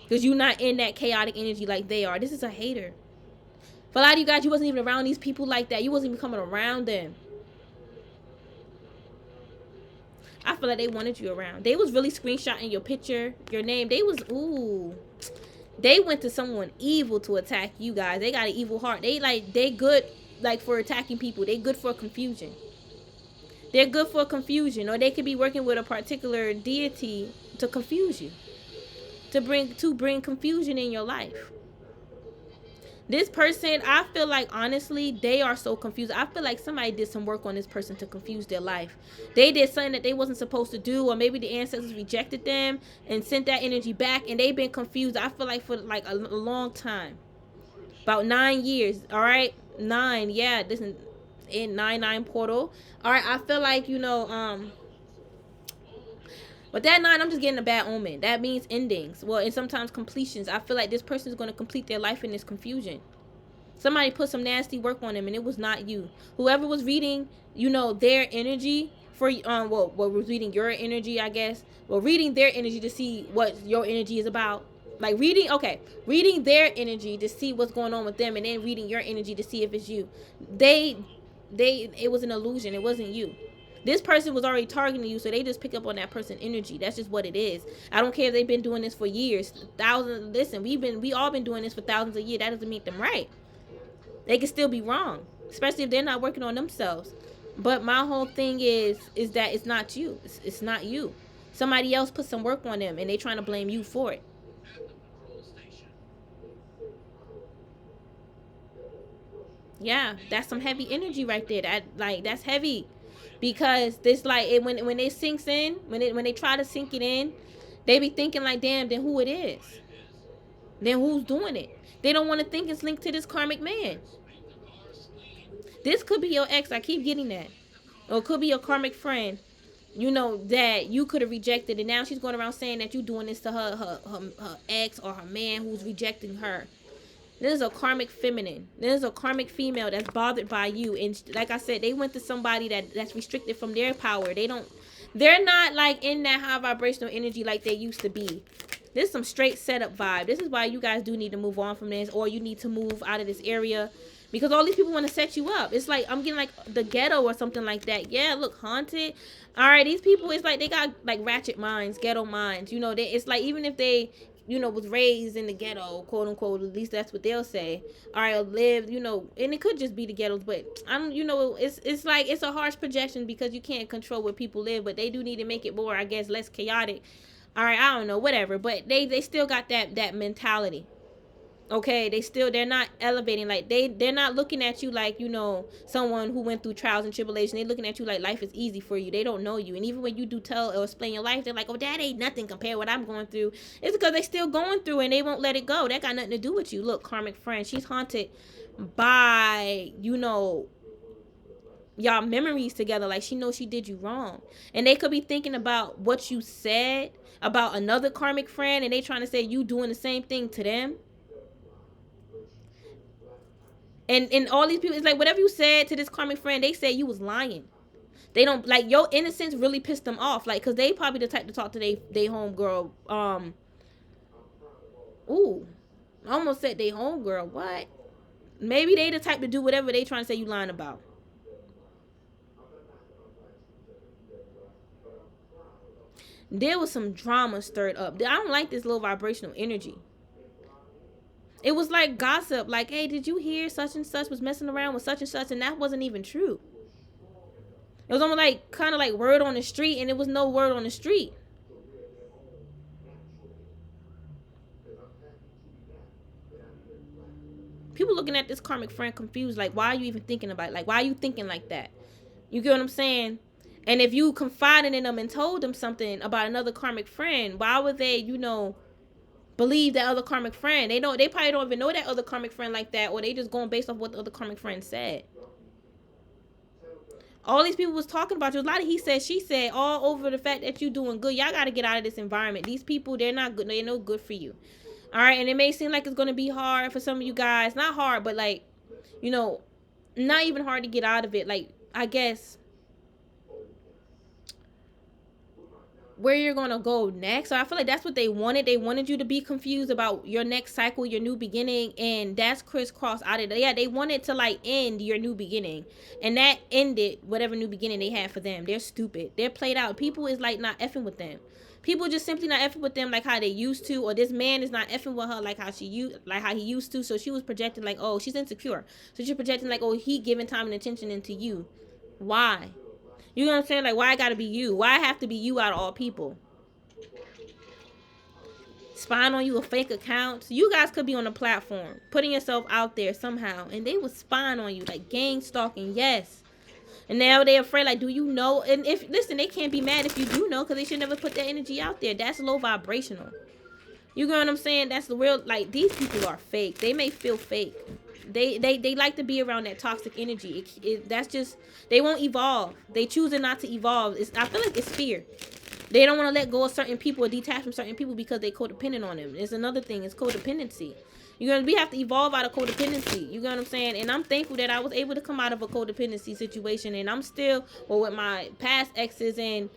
Because you're not in that chaotic energy like they are. This is a hater. For a lot of you guys, you wasn't even around these people like that. You wasn't even coming around them. I feel like they wanted you around. They was really screenshotting your picture, your name. They was, ooh. They went to someone evil to attack you guys. They got an evil heart. They good, like, for attacking people. They good for confusion. They're good for confusion. Or they could be working with a particular deity to confuse you. To bring confusion in your life. This person, I feel like, honestly, they are so confused. I feel like somebody did some work on this person to confuse their life. They did something that they wasn't supposed to do, or maybe the ancestors rejected them and sent that energy back, and they've been confused, I feel like, for like a long time. About 9 years, all right? 9, yeah, this is in 9-9 portal. All right, I feel like, you know, but that 9, I'm just getting a bad omen. That means endings. Well, and sometimes completions. I feel like this person is going to complete their life in this confusion. Somebody put some nasty work on them, and it was not you. Whoever was reading, you know, their energy for well, was reading your energy, I guess. Well, reading their energy to see what your energy is about. Like reading, okay, reading their energy to see what's going on with them, and then reading your energy to see if it's you. It was an illusion. It wasn't you. This person was already targeting you, so they just pick up on that person's energy. That's just what it is. I don't care if they've been doing this for years, thousands. Listen, we all been doing this for thousands of years. That doesn't make them right. They can still be wrong, especially if they're not working on themselves. But my whole thing is that it's not you. It's not you. Somebody else put some work on them, and they trying to blame you for it. Yeah, that's some heavy energy right there. That's heavy, because this like it when it sinks in, when they try to sink it in, they be thinking like, damn, then who it is? Then who's doing it? They don't want to think it's linked to this karmic man. This could be your ex. I keep getting that. Or it could be your karmic friend, you know, that you could have rejected, and now she's going around saying that you're doing this to her ex or her man who's rejecting her. This is a karmic feminine. This is a karmic female that's bothered by you. And like I said, they went to somebody that's restricted from their power. They're not like in that high vibrational energy like they used to be. This is some straight setup vibe. This is why you guys do need to move on from this, or you need to move out of this area, because all these people want to set you up. It's like I'm getting like the ghetto or something like that. Yeah, look, haunted. All right, these people, it's like they got like ratchet minds, ghetto minds. You know, it's like even if they, you know, was raised in the ghetto, quote unquote, at least that's what they'll say. All right, lived, you know, and it could just be the ghettos, but you know, it's like it's a harsh projection because you can't control where people live, but they do need to make it more, I guess, less chaotic. All right, I don't know, whatever, but they still got that mentality. Okay, they're not elevating, like they're not looking at you like, you know, someone who went through trials and tribulation. They're looking at you like life is easy for you. They don't know you, and even when you do tell or explain your life, they're like, oh, that ain't nothing compared to what I'm going through. It's because they still going through and they won't let it go. That got nothing to do with you. Look, karmic friend, she's haunted by, you know, y'all memories together. Like she knows she did you wrong, and they could be thinking about what you said about another karmic friend, and they trying to say you doing the same thing to them. And all these people, it's like whatever you said to this karmic friend, they said you was lying. They don't like your innocence really pissed them off, like, because they probably the type to talk to they homegirl. Ooh, I almost said they homegirl. What? Maybe they the type to do whatever they trying to say you lying about. There was some drama stirred up. I don't like this low vibrational energy. It was like gossip, like, hey, did you hear such and such was messing around with such and such, and that wasn't even true. It was almost like kind of like word on the street, and it was no word on the street. People looking at this karmic friend confused, like, why are you even thinking about it? Like, why are you thinking like that? You get what I'm saying? And if you confided in them and told them something about another karmic friend, why would they, you know, believe that other karmic friend? They probably don't even know that other karmic friend like that, or they just going based off what the other karmic friend said. All these people was talking about you. A lot of he said, she said, all over the fact that you doing good. Y'all got to get out of this environment. These people, they're not good. They're no good for you. All right, and it may seem like it's going to be hard for some of you guys. Not hard, but like, you know, not even hard to get out of it. Like, I guess where you're gonna go next. So I feel like that's what they wanted. They wanted you to be confused about your next cycle, your new beginning, and that's crisscross out of it. Yeah, they wanted to like end your new beginning, and that ended whatever new beginning they had for them. They're stupid. They're played out. People is like not effing with them. People just simply not effing with them like how they used to, or this man is not effing with her like how he used to. So she was projecting like, oh, she's insecure. So she's projecting like, oh, he giving time and attention into you. Why? You know what I'm saying? Like, why I gotta be you? Why I have to be you out of all people? spying on you with fake accounts. You guys could be on a platform, putting yourself out there somehow, and they was spying on you, like gang stalking, yes. And now they're afraid, like, do you know? And if, listen, they can't be mad if you do know, because they should never put that energy out there. That's low vibrational. You get what I'm saying? That's the real, like, these people are fake. They may feel fake. They like to be around that toxic energy. That's just, they won't evolve. They choosing not to evolve. I feel like it's fear. They don't want to let go of certain people or detach from certain people because they codependent on them. It's another thing. It's codependency. We have to evolve out of codependency. You get what I'm saying? And I'm thankful that I was able to come out of a codependency situation. And I'm still, well, with my past exes, and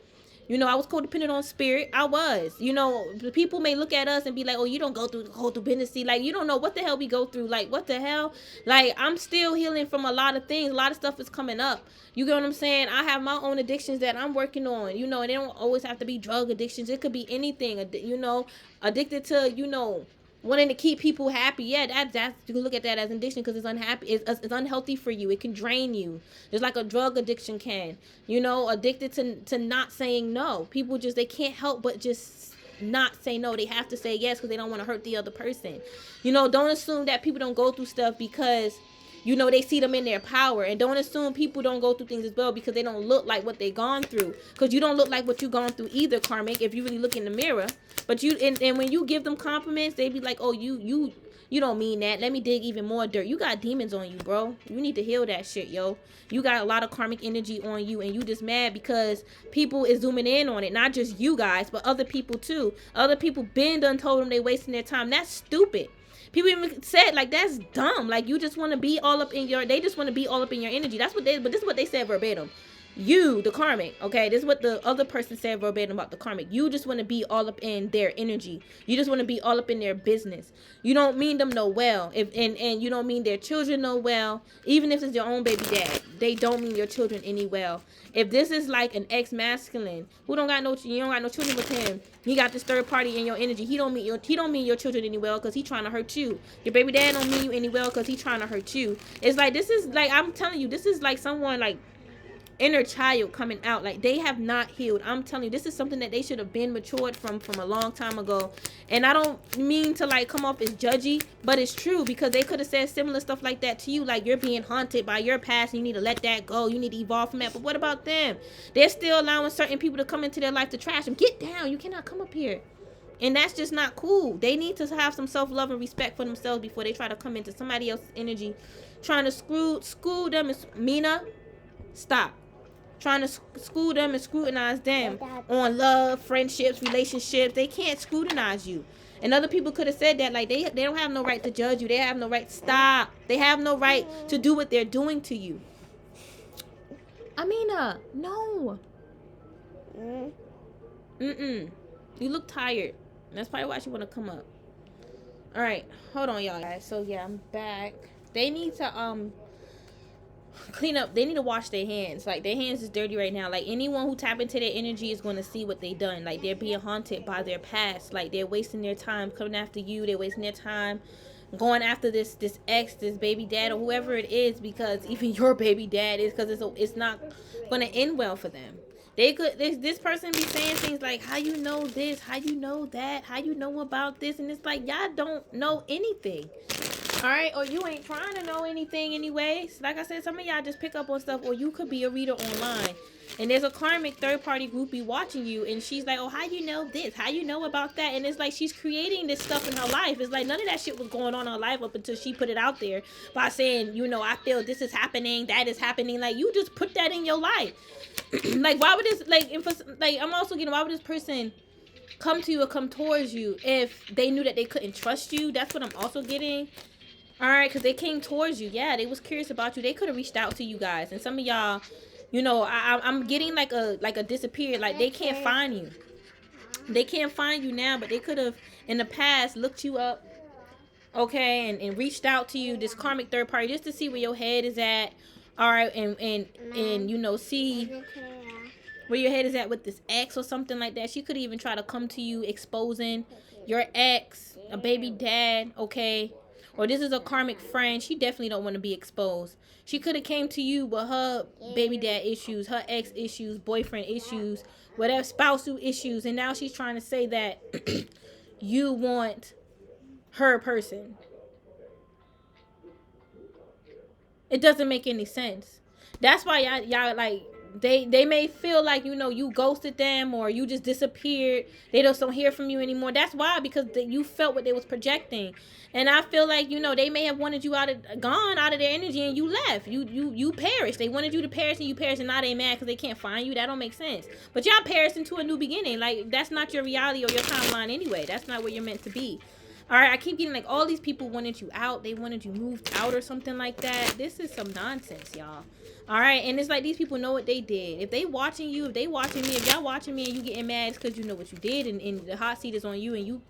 you know, I was codependent on spirit. I was. You know, people may look at us and be like, oh, you don't go through codependency. Like, you don't know what the hell we go through. Like, what the hell? Like, I'm still healing from a lot of things. A lot of stuff is coming up. You get what I'm saying? I have my own addictions that I'm working on. You know, and they don't always have to be drug addictions. It could be anything. You know, addicted to, you know, wanting to keep people happy. Yeah, that's you can look at that as addiction, because it's unhappy. It's unhealthy for you. It can drain you, just like a drug addiction can. You know, addicted to not saying no. People just, they can't help but just not say no. They have to say yes because they don't want to hurt the other person. You know, don't assume that people don't go through stuff because, you know, they see them in their power. And don't assume people don't go through things as well because they don't look like what they gone through. Because you don't look like what you gone through either, karmic, if you really look in the mirror. But you, and when you give them compliments, they be like, oh, you don't mean that. Let me dig even more dirt. You got demons on you, bro. You need to heal that shit, yo. You got a lot of karmic energy on you, and you just mad because people is zooming in on it. Not just you guys, but other people too. Other people been done told them they wasting their time. That's stupid. People even said, like, that's dumb. Like, you just want to be all up in your, they just want to be all up in your energy. That's what they, but this is what they said verbatim. You, the karmic, okay, this is what the other person said verbatim about the karmic. You just want to be all up in their energy. You just want to be all up in their business. You don't mean them no well. And you don't mean their children no well. Even if it's your own baby dad, they don't mean your children any well. If this is like an ex-masculine who don't got no, you don't got no children with him, he got this third party in your energy. He don't mean your children any well because he trying to hurt you. Your baby dad don't mean you any well because he trying to hurt you. It's like, this is like, I'm telling you, this is like someone like inner child coming out. Like, they have not healed. I'm telling you, this is something that they should have been matured from a long time ago. And I don't mean to like come off as judgy, but it's true, because they could have said similar stuff like that to you, like you're being haunted by your past and you need to let that go, you need to evolve from that. But what about them? They're still allowing certain people to come into their life to trash them. Get down, you cannot come up here. And that's just not cool. They need to have some self-love and respect for themselves before they try to come into somebody else's energy trying to school them. Mina, stop trying to school them and scrutinize them on love, friendships, relationships. They can't scrutinize you. And other people could have said that, like, they don't have no right to judge you. They have no right. Stop. They have no right to do what they're doing to you. Amina, no. You look tired. That's probably why she want to come up. All right, hold on, y'all guys. So yeah, I'm back. They need to clean up. They need to wash their hands. Like, their hands is dirty right now. Like, anyone who tap into their energy is going to see what they done. Like, they're being haunted by their past. Like, they're wasting their time coming after you. They're wasting their time going after this ex, this baby dad, or whoever it is, because even your baby dad is, because it's not going to end well for them. They could, this person be saying things like, how you know this, how you know that, how you know about this, and it's like, y'all don't know anything. All right, or you ain't trying to know anything anyways. Like I said, some of y'all just pick up on stuff, or you could be a reader online, and there's a karmic third-party groupie watching you, and she's like, oh, how you know this? How you know about that? And it's like, she's creating this stuff in her life. It's like, none of that shit was going on in her life up until she put it out there by saying, you know, I feel this is happening, that is happening. Like, you just put that in your life. Like, why would this, like, I'm also getting, why would this person come to you or come towards you if they knew that they couldn't trust you? That's what I'm also getting. All right, because they came towards you. Yeah, they was curious about you. They could have reached out to you guys. And some of y'all, you know, I'm getting like a disappeared. Like, they can't find you. They can't find you now, but they could have in the past looked you up, okay, and reached out to you, this karmic third party, just to see where your head is at. All right, and you know, see where your head is at with this ex or something like that. She could even try to come to you exposing your ex, a baby dad, okay? Or this is a karmic friend. She definitely don't want to be exposed. She could have came to you with her baby dad issues, her ex issues, boyfriend issues, whatever, spousal issues. And now she's trying to say that, you want her person. It doesn't make any sense. That's why y'all like, they may feel like, you know, you ghosted them or you just disappeared. They just don't hear from you anymore. That's why, because you felt what they was projecting. And I feel like, you know, they may have wanted you gone out of their energy, and you left. You perished. They wanted you to perish, and you perished, and now they mad because they can't find you. That don't make sense. But y'all perished into a new beginning. Like, that's not your reality or your timeline anyway. That's not where you're meant to be. All right, I keep getting like all these people wanted you out. They wanted you moved out or something like that. This is some nonsense, y'all. All right, and it's like these people know what they did. If they watching you, if they watching me, if y'all watching me and you getting mad, it's because you know what you did, and the hot seat is on you, and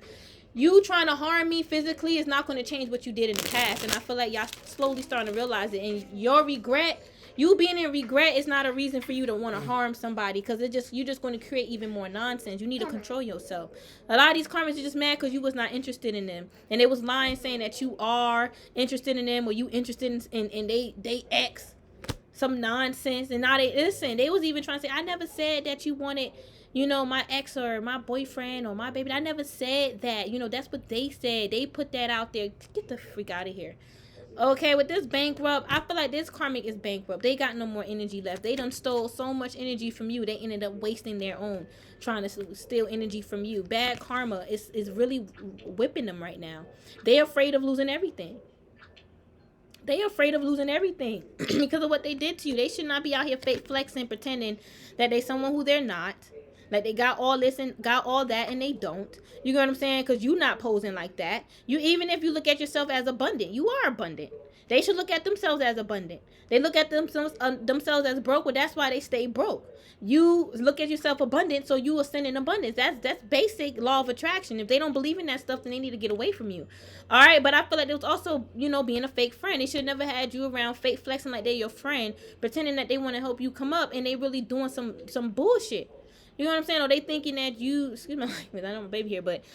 you trying to harm me physically is not going to change what you did in the past. And I feel like y'all slowly starting to realize it. And your regret, you being in regret, is not a reason for you to want to harm somebody, because you're just going to create even more nonsense. You need to control yourself. A lot of these karmics are just mad because you was not interested in them, and they was lying saying that you are interested in them, or you interested in they ex some nonsense. And now they was even trying to say, I never said that you wanted, you know, my ex or my boyfriend or my baby. I never said that. You know, that's what they said. They put that out there. Get the freak out of here. Okay, with this bankrupt, I feel like this karmic is bankrupt. They got no more energy left. They done stole so much energy from you. They ended up wasting their own, trying to steal energy from you. Bad karma is really whipping them right now. They're afraid of losing everything. They're afraid of losing everything because of what they did to you. They should not be out here fake flexing, pretending that they someone who they're not. Like they got all this and got all that, and they don't. You know what I'm saying? Because you not posing like that. You, even if you look at yourself as abundant, you are abundant. They should look at themselves as abundant. They look at themselves as broke. Well, that's why they stay broke. You look at yourself abundant, so you ascend in abundance. That's basic law of attraction. If they don't believe in that stuff, then they need to get away from you. All right, but I feel like it was also, you know, being a fake friend. They should never had you around, fake flexing like they're your friend, pretending that they want to help you come up, and they really doing some bullshit. You know what I'm saying? Or they thinking that you, excuse my language, I know my baby here, but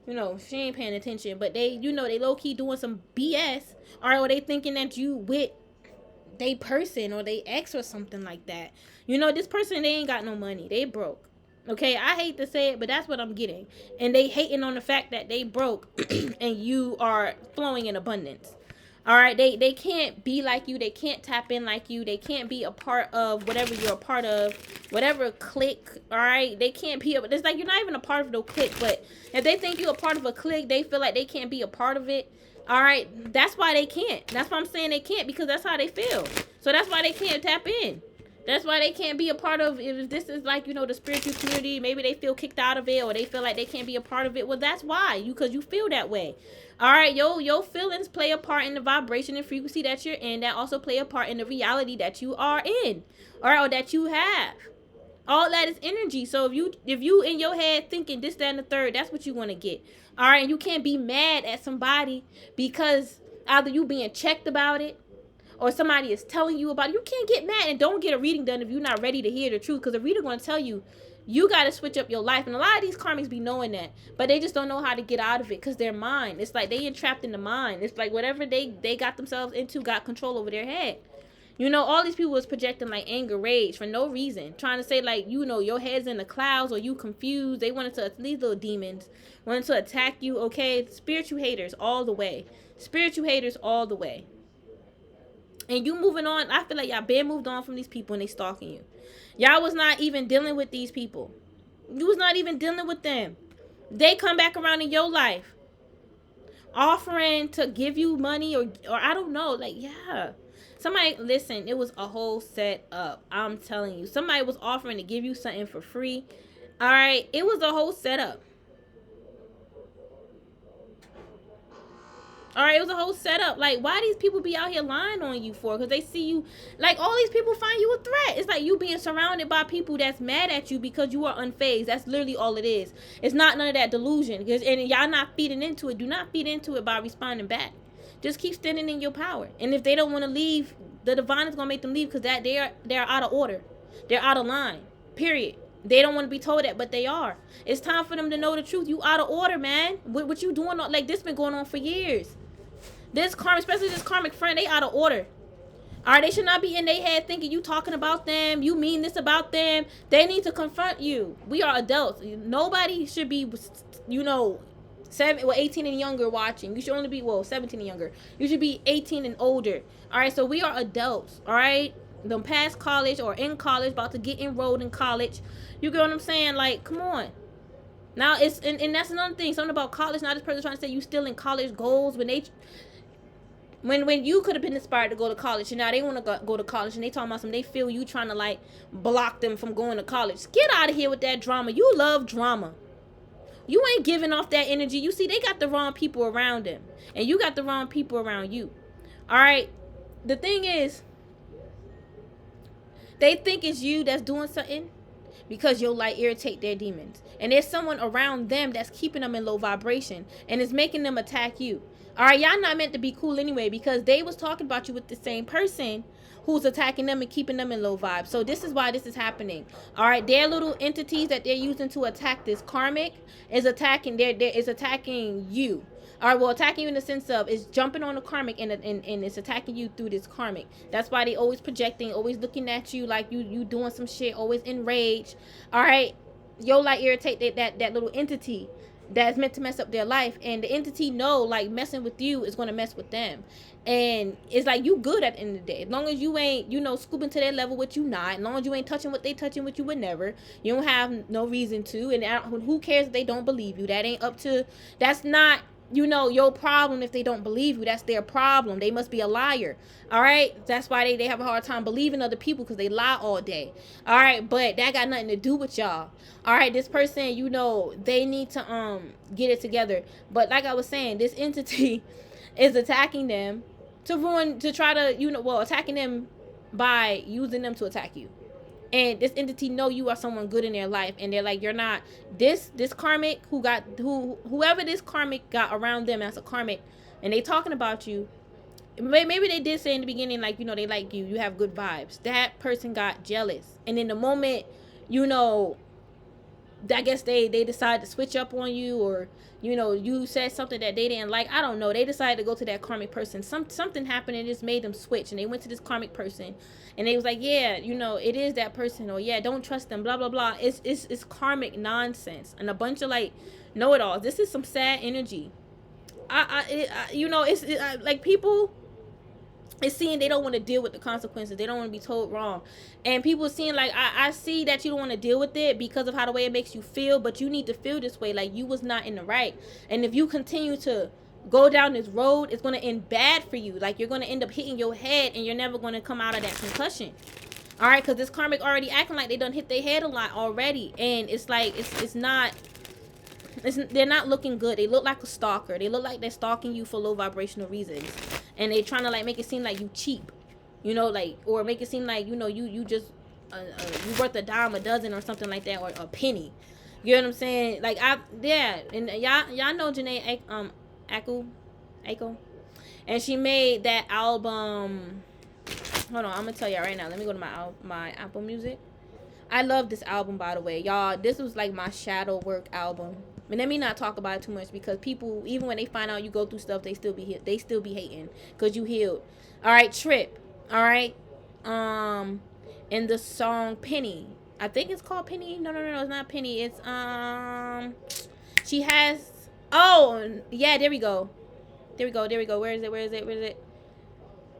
you know, she ain't paying attention. But they, you know, they low key doing some BS. Or they thinking that you with they person or they ex or something like that. You know, this person, they ain't got no money. They broke. Okay, I hate to say it, but that's what I'm getting. And they hating on the fact that they broke and you are flowing in abundance. All right, they can't be like you. They can't tap in like you. They can't be a part of whatever you're a part of, whatever clique. All right, they can't be. It's like you're not even a part of no clique. But if they think you're a part of a clique, they feel like they can't be a part of it. All right, that's why they can't. That's why I'm saying they can't, because that's how they feel. So that's why they can't tap in. That's why they can't be a part of, if this is like, you know, the spiritual community, maybe they feel kicked out of it, or they feel like they can't be a part of it. Well, that's why, because you feel that way. All right, your feelings play a part in the vibration and frequency that you're in. That also play a part in the reality that you are in, all right, or that you have. All that is energy. So if you in your head thinking this, that, and the third, that's what you want to get. All right, and you can't be mad at somebody because either you being checked about it, or somebody is telling you about it. You can't get mad, and don't get a reading done if you're not ready to hear the truth, because the reader going to tell you, you got to switch up your life. And a lot of these karmics be knowing that, but they just don't know how to get out of it, because their mind, it's like they entrapped in the mind. It's like whatever they got themselves into got control over their head. You know, all these people was projecting like anger, rage for no reason, trying to say like, you know, your head's in the clouds, or you confused. They wanted to, these little demons wanted to attack you. Okay, spiritual haters all the way. Spiritual haters all the way. And you moving on. I feel like y'all been moved on from these people, and they stalking you. Y'all was not even dealing with these people. You was not even dealing with them. They come back around in your life, offering to give you money, or I don't know. Like, yeah. Somebody, listen, it was a whole set up. I'm telling you. Somebody was offering to give you something for free. All right. It was a whole setup. All right, it was a whole setup. Like, why these people be out here lying on you for? Because they see you, like, all these people find you a threat. It's like you being surrounded by people that's mad at you because you are unfazed. That's literally all it is. It's not none of that delusion. And y'all not feeding into it. Do not feed into it by responding back. Just keep standing in your power. And if they don't want to leave, the divine is going to make them leave, because that they're out of order. They're out of line. Period. They don't want to be told that, but they are. It's time for them to know the truth. You out of order, man. What you doing? Like, this been going on for years. This karmic, especially this karmic friend, they out of order. All right, they should not be in their head thinking you talking about them, you mean this about them. They need to confront you. We are adults. Nobody should be, you know, 18 and younger watching. You should only be, 17 and younger. You should be 18 and older. All right, so we are adults. All right, them past college or in college, about to get enrolled in college. You get what I'm saying? Like, come on. Now it's and that's another thing. Something about college. Now this person trying to say you still in college goals when you could have been inspired to go to college, and now they want to go to college, and they talking about they feel you trying to like block them from going to college. Get out of here with that drama. You love drama. You ain't giving off that energy. You see, they got the wrong people around them, and you got the wrong people around you. All right. The thing is, they think it's you that's doing something because you'll like irritate their demons, and there's someone around them that's keeping them in low vibration and is making them attack you. All right, y'all not meant to be cool anyway, because they was talking about you with the same person who's attacking them and keeping them in low vibes. So this is why this is happening. All right, their little entities that they're using to attack this karmic is attacking is attacking you. All right, well, attacking you in the sense of is jumping on the karmic and it's attacking you through this karmic. That's why they always projecting, always looking at you like you doing some shit, always enraged. All right, you'll like irritate that little entity that's meant to mess up their life, and the entity know like messing with you is going to mess with them, and it's like you good at the end of the day, as long as you ain't scooping to their level, which you not, as long as you ain't touching what they touching, which you would never, you don't have no reason to, and who cares if they don't believe you? That ain't up to, that's not your problem. If they don't believe you, that's their problem. They must be a liar. All right, that's why they have a hard time believing other people, because they lie all day. All right, but that got nothing to do with y'all. All right, this person, they need to get it together. But like I was saying, this entity is attacking them to try to attacking them by using them to attack you. And this entity know you are someone good in their life, and they're like, you're not. This karmic whoever this karmic got around them as a karmic, and they talking about you. Maybe they did say in the beginning, like, they like you have good vibes. That person got jealous, and in the moment, I guess they decided to switch up on you, or you said something that they didn't like. I don't know. They decided to go to that karmic person. Something happened and just made them switch, and they went to this karmic person, and they was like, yeah, it is that person, or yeah, don't trust them, blah blah blah. It's karmic nonsense and a bunch of like know-it-alls. This is some sad energy. Like people. It's seeing they don't want to deal with the consequences. They don't want to be told wrong. And people seeing like, I see that you don't want to deal with it because of how the way it makes you feel, but you need to feel this way, like you was not in the right. And if you continue to go down this road, it's going to end bad for you. Like you're going to end up hitting your head, and you're never going to come out of that concussion. All right, because this karmic already acting like they done hit their head a lot already. And it's like, they're not looking good. They look like a stalker. They look like they're stalking you for low vibrational reasons. And they trying to like make it seem like you cheap, or make it seem like you just you worth a dime a dozen or something like that, or a penny. You know what I'm saying? Like and y'all know Janae Aiko, and she made that album. Hold on, I'm gonna tell y'all right now. Let me go to my Apple Music. I love this album, by the way, y'all. This was like my shadow work album. And let me not talk about it too much, because people, even when they find out you go through stuff, they still be hating because you healed. All right, Trip. All right. In the song Penny, I think it's called Penny. No, it's not Penny. It's she has. Oh yeah, there we go. Where is it?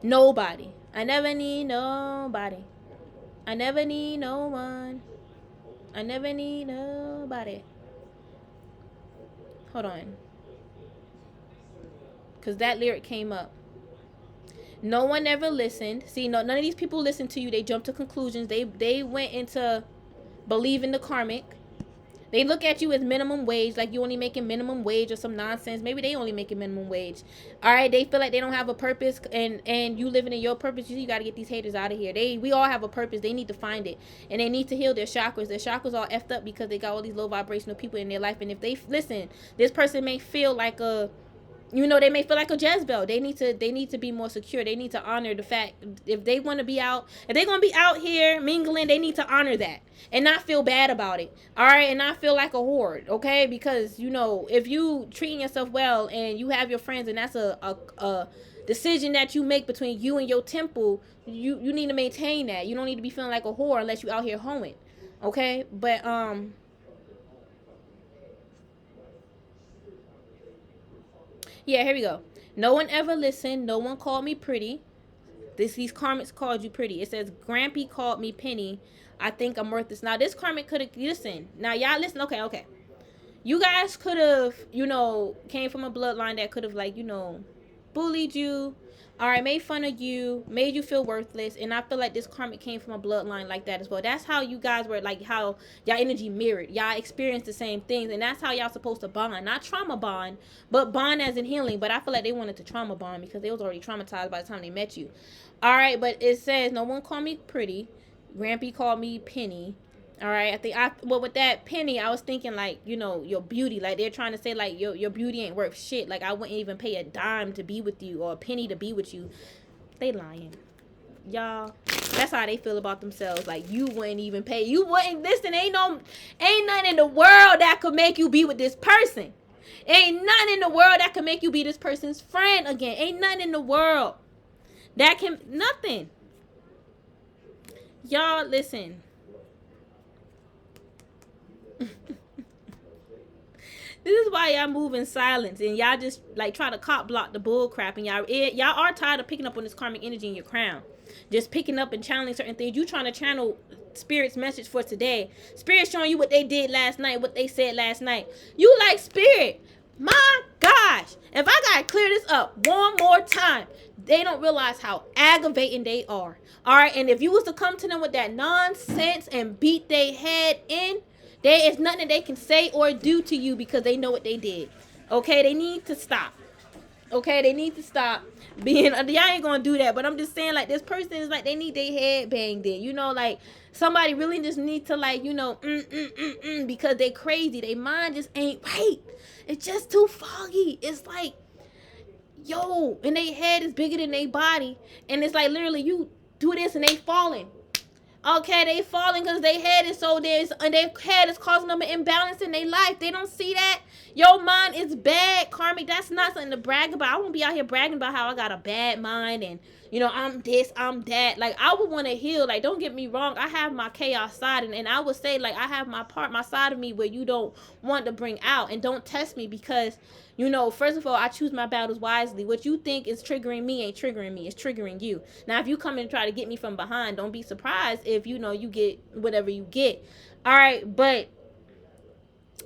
Nobody. I never need nobody. I never need no one. I never need nobody. Hold on. Because that lyric came up. No one ever listened. See, none of these people listened to you. They jumped to conclusions. They went into believing the karmic. They look at you as minimum wage, like you only making minimum wage or some nonsense. Maybe they only making minimum wage. All right, they feel like they don't have a purpose, and you living in your purpose. You got to get these haters out of here. We all have a purpose. They need to find it, and they need to heal their chakras. Their chakras all effed up because they got all these low vibrational people in their life. And if they listen, this person may feel like a they may feel like a Jezebel. They need to be more secure. They need to honor the fact, if they want to be out, if they're going to be out here mingling, they need to honor that and not feel bad about it. All right. And not feel like a whore. Okay. Because, if you treating yourself well and you have your friends, and that's a decision that you make between you and your temple, you need to maintain that. You don't need to be feeling like a whore unless you out here hoeing. Okay. But, Yeah, here we go. No one ever listened. No one called me pretty. These karmics called you pretty. It says Grampy called me penny. I think I'm worth this. Now this karmic could have listen. Now y'all listen. Okay. You guys could have, came from a bloodline that could have bullied you. All right, made fun of you, made you feel worthless, and I feel like this karmic came from a bloodline like that as well. That's how you guys were, like, how y'all energy mirrored. Y'all experienced the same things, and that's how y'all supposed to bond. Not trauma bond, but bond as in healing. But I feel like they wanted to trauma bond because they was already traumatized by the time they met you. All right, but it says no one called me pretty. Grampy called me penny. All right, with that penny, I was thinking like, your beauty. Like they're trying to say like your beauty ain't worth shit. Like I wouldn't even pay a dime to be with you or a penny to be with you. They lying, y'all. That's how they feel about themselves. Like you wouldn't even pay. You wouldn't listen. Ain't nothing in the world that could make you be with this person. Ain't nothing in the world that could make you be this person's friend again. Ain't nothing in the world that can nothing. Y'all listen. This is why y'all move in silence and y'all just like try to cop block the bull crap, and y'all are tired of picking up on this karmic energy in your crown, just picking up and channeling certain things. You trying to channel spirit's message for today. Spirit showing you what they did last night, what they said last night. You like spirit, my gosh, if I gotta clear this up one more time, they don't realize how aggravating they are. All right, and if you was to come to them with that nonsense and beat their head in, there is nothing that they can say or do to you because they know what they did. Okay, they need to stop. Okay, they need to stop being. Y'all ain't gonna do that, but I'm just saying, like, this person is like they need their head banged in. Like somebody really just need to like because they crazy. Their mind just ain't right. It's just too foggy. It's like, yo, and their head is bigger than their body, and it's like literally you do this and they falling. Okay, they falling because their head is so dense and their head is causing them an imbalance in their life. They don't see that. Your mind is bad, karmic. That's not something to brag about. I won't be out here bragging about how I got a bad mind and, I'm this, I'm that. Like, I would want to heal. Like, don't get me wrong. I have my chaos side. And I would say, like, I have my side of me where you don't want to bring out. And don't test me because, first of all, I choose my battles wisely. What you think is triggering me ain't triggering me. It's triggering you. Now, if you come and try to get me from behind, don't be surprised if, you get whatever you get. All right, but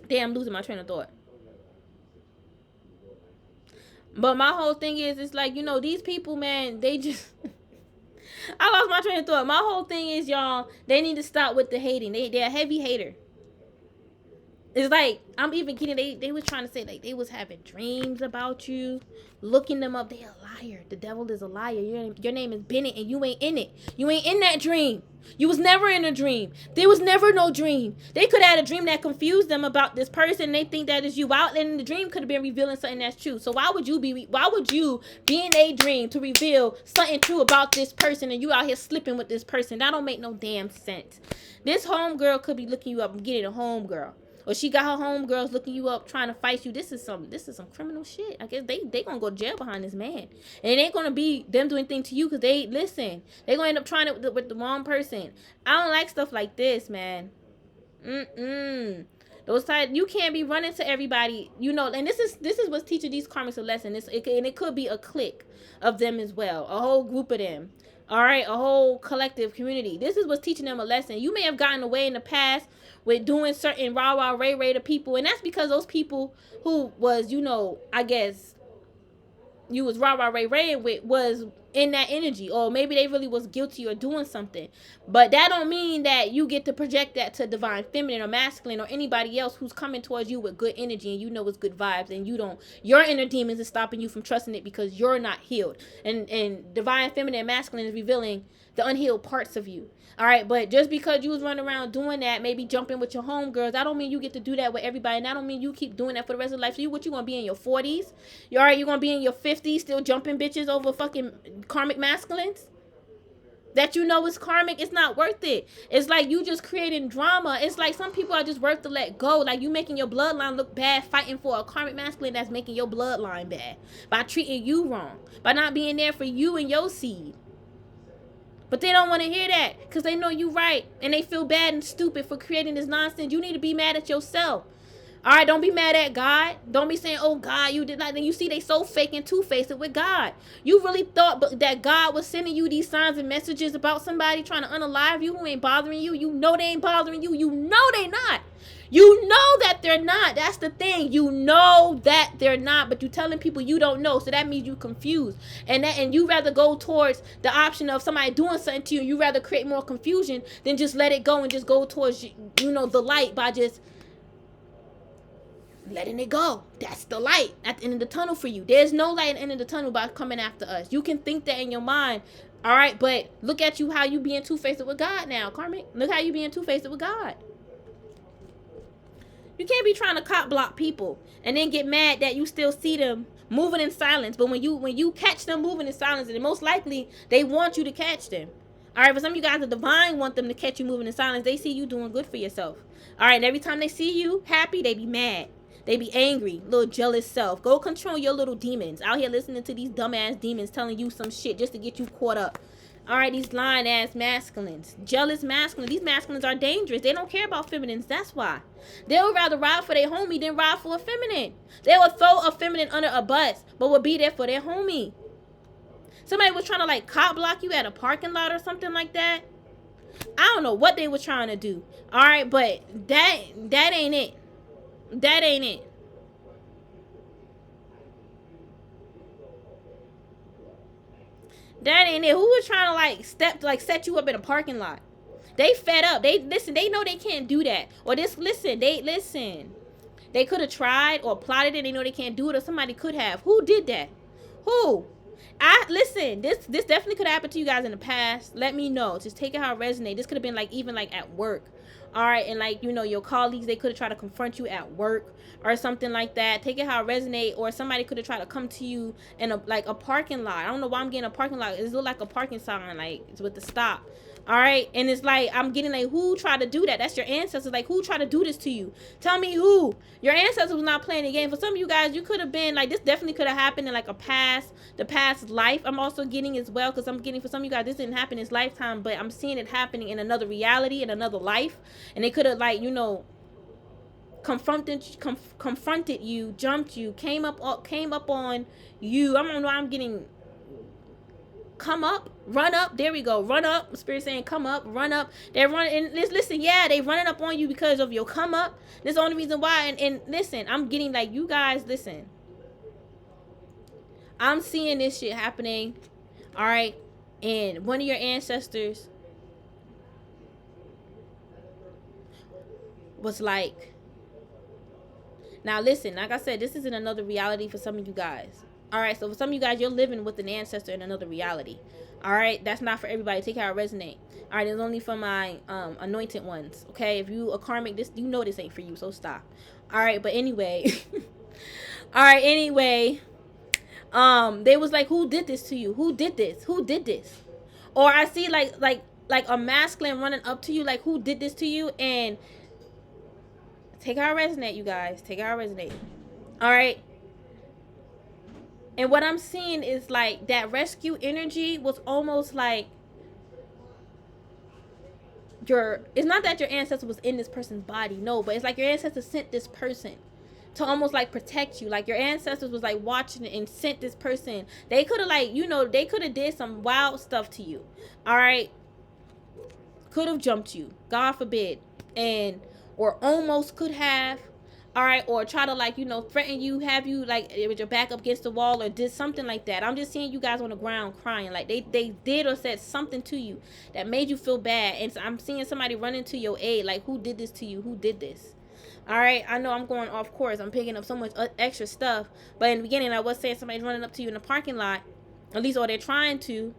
damn, I'm losing my train of thought. But my whole thing is, it's like, these people, man, they just... I lost my train of thought. My whole thing is, y'all, they need to stop with the hating. They're a heavy hater. It's like, I'm even getting, they was trying to say, like, they was having dreams about you, looking them up. They a liar. The devil is a liar. Your name is Bennett, and you ain't in it. You ain't in that dream. You was never in a dream. There was never no dream. They could have had a dream that confused them about this person, and they think that is you out, and the dream could have been revealing something that's true. So why would you be in a dream to reveal something true about this person, and you out here slipping with this person? That don't make no damn sense. This homegirl could be looking you up and getting a homegirl. Or she got her homegirls looking you up, trying to fight you. This is some criminal shit. I guess they gonna go to jail behind this man. And it ain't gonna be them doing things to you because they gonna end up trying it with the wrong person. I don't like stuff like this, man. Those type, you can't be running to everybody, and this is what's teaching these karmics a lesson. And it could be a clique of them as well, a whole group of them. All right, a whole collective community. This is what's teaching them a lesson. You may have gotten away in the past with doing certain rah-rah ray-ray to people, and that's because those people who was, I guess you was rah-rah ray-ray with was in that energy, or maybe they really was guilty or doing something. But that don't mean that you get to project that to divine feminine or masculine or anybody else who's coming towards you with good energy and it's good vibes, and your inner demons is stopping you from trusting it because you're not healed. And divine feminine and masculine is revealing the unhealed parts of you. All right, but just because you was running around doing that, maybe jumping with your homegirls, that don't mean you get to do that with everybody. And that don't mean you keep doing that for the rest of life. So you gonna be in your 40s? You're gonna be in your 50s still jumping bitches over fucking karmic masculines? That is karmic? It's not worth it. It's like you just creating drama. It's like some people are just worth to let go. Like you making your bloodline look bad fighting for a karmic masculine that's making your bloodline bad. By treating you wrong. By not being there for you and your seed. But they don't want to hear that because they know you right. And they feel bad and stupid for creating this nonsense. You need to be mad at yourself. All right, don't be mad at God. Don't be saying, oh, God, you did not. Then you see they so fake and two-faced with God. You really thought that God was sending you these signs and messages about somebody trying to unalive you who ain't bothering you. You know they ain't bothering you. You know they not. You know that they're not. That's the thing. You know that they're not, but you telling people you don't know. So that means you confused. And you rather go towards the option of somebody doing something to you. You rather create more confusion than just let it go and just go towards, the light by just letting it go. That's the light at the end of the tunnel for you. There's no light at the end of the tunnel by coming after us. You can think that in your mind. All right, but look at you, how you being two-faced with God now, Karmic. Look how you being two-faced with God. You can't be trying to cop block people and then get mad that you still see them moving in silence. But when you catch them moving in silence, and most likely they want you to catch them. All right, but some of you guys, the divine want them to catch you moving in silence. They see you doing good for yourself. All right, and every time they see you happy, they be mad. They be angry, little jealous self. Go control your little demons. Out here listening to these dumbass demons telling you some shit just to get you caught up. All right, these lying ass masculines, jealous masculines. These masculines are dangerous. They don't care about feminines. That's why. They'll rather ride for their homie than ride for a feminine. They will throw a feminine under a bus, but will be there for their homie. Somebody was trying to like cop block you at a parking lot or something like that. I don't know what they were trying to do. All right, but that ain't it. That ain't it. That ain't it. Who was trying to set you up in a parking lot? They fed up. They know they can't do that. Or they could have tried or plotted it. They know they can't do it, or somebody could have. Who did that? Who? This definitely could have happened to you guys in the past. Let me know. Just take it how it resonates. This could have been even at work. All right, and your colleagues, they could have tried to confront you at work or something like that. Take it how it resonates. Or somebody could have tried to come to you in a parking lot. I don't know why I'm getting a parking lot. It look like a parking sign, it's with the stop. All right, and it's I'm getting who tried to do that? That's your ancestors. Who tried to do this to you? Tell me who. Your ancestors was not playing the game. For some of you guys, you could have been this definitely could have happened in the past life. I'm also getting as well, because I'm getting for some of you guys, this didn't happen in this lifetime, but I'm seeing it happening in another reality, in another life. And they could have confronted you, jumped you, came up on you. I don't know. I'm getting come up, run up. There we go. Run up. Spirit saying come up, run up. They're running. And listen, yeah, they running up on you because of your come up. That's the only reason why. And listen, I'm getting you guys, listen. I'm seeing this shit happening. All right. And one of your ancestors was now listen, like I said, this is in another reality for some of you guys. All right, so for some of you guys, you're living with an ancestor in another reality. All right, that's not for everybody. Take how it resonate. All right, it's only for my anointed ones. Okay, if you a karmic, this this ain't for you, so stop. All right, but anyway, all right, anyway, they was who did this to you? Who did this? Who did this? Or I see like a masculine running up to you, who did this to you? And take how it resonate, you guys. Take how it resonate. All right. And what I'm seeing is that rescue energy was almost it's not that your ancestor was in this person's body, no, but it's your ancestor sent this person to almost protect you. Your ancestors was watching it and sent this person. They could have they could have did some wild stuff to you. All right. Could have jumped you, God forbid, or almost could have. All right, or try to threaten you, have you with your back up against the wall, or did something like that. I'm just seeing you guys on the ground crying, they did or said something to you that made you feel bad. And so I'm seeing somebody running to your aid, who did this to you? Who did this? All right, I know I'm going off course. I'm picking up so much extra stuff, but in the beginning I was saying somebody's running up to you in the parking lot, at least, or they're trying to.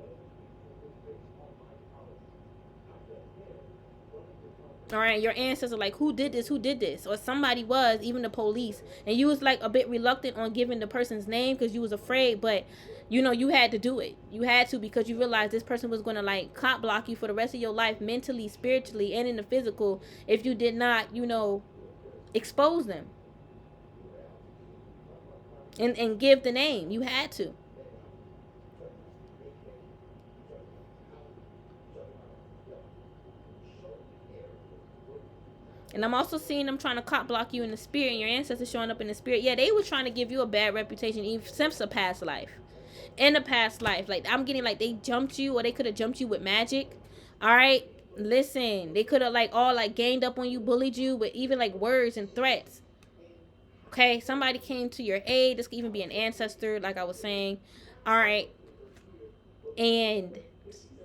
All right, your ancestors who did this? Who did this? Or somebody was, even the police. And you was a bit reluctant on giving the person's name because you was afraid, but you had to do it. You had to, because you realized this person was going to cop block you for the rest of your life, mentally, spiritually, and in the physical, if you did not, expose them and give the name. You had to. And I'm also seeing them trying to cop block you in the spirit, and your ancestors showing up in the spirit. Yeah, they were trying to give you a bad reputation even since a past life. In a past life. Like, I'm getting like they jumped you, or they could have jumped you with magic. Alright? Listen. They could have like all like ganged up on you, bullied you with even like words and threats. Okay? Somebody came to your aid. This could even be an ancestor, like I was saying. Alright? And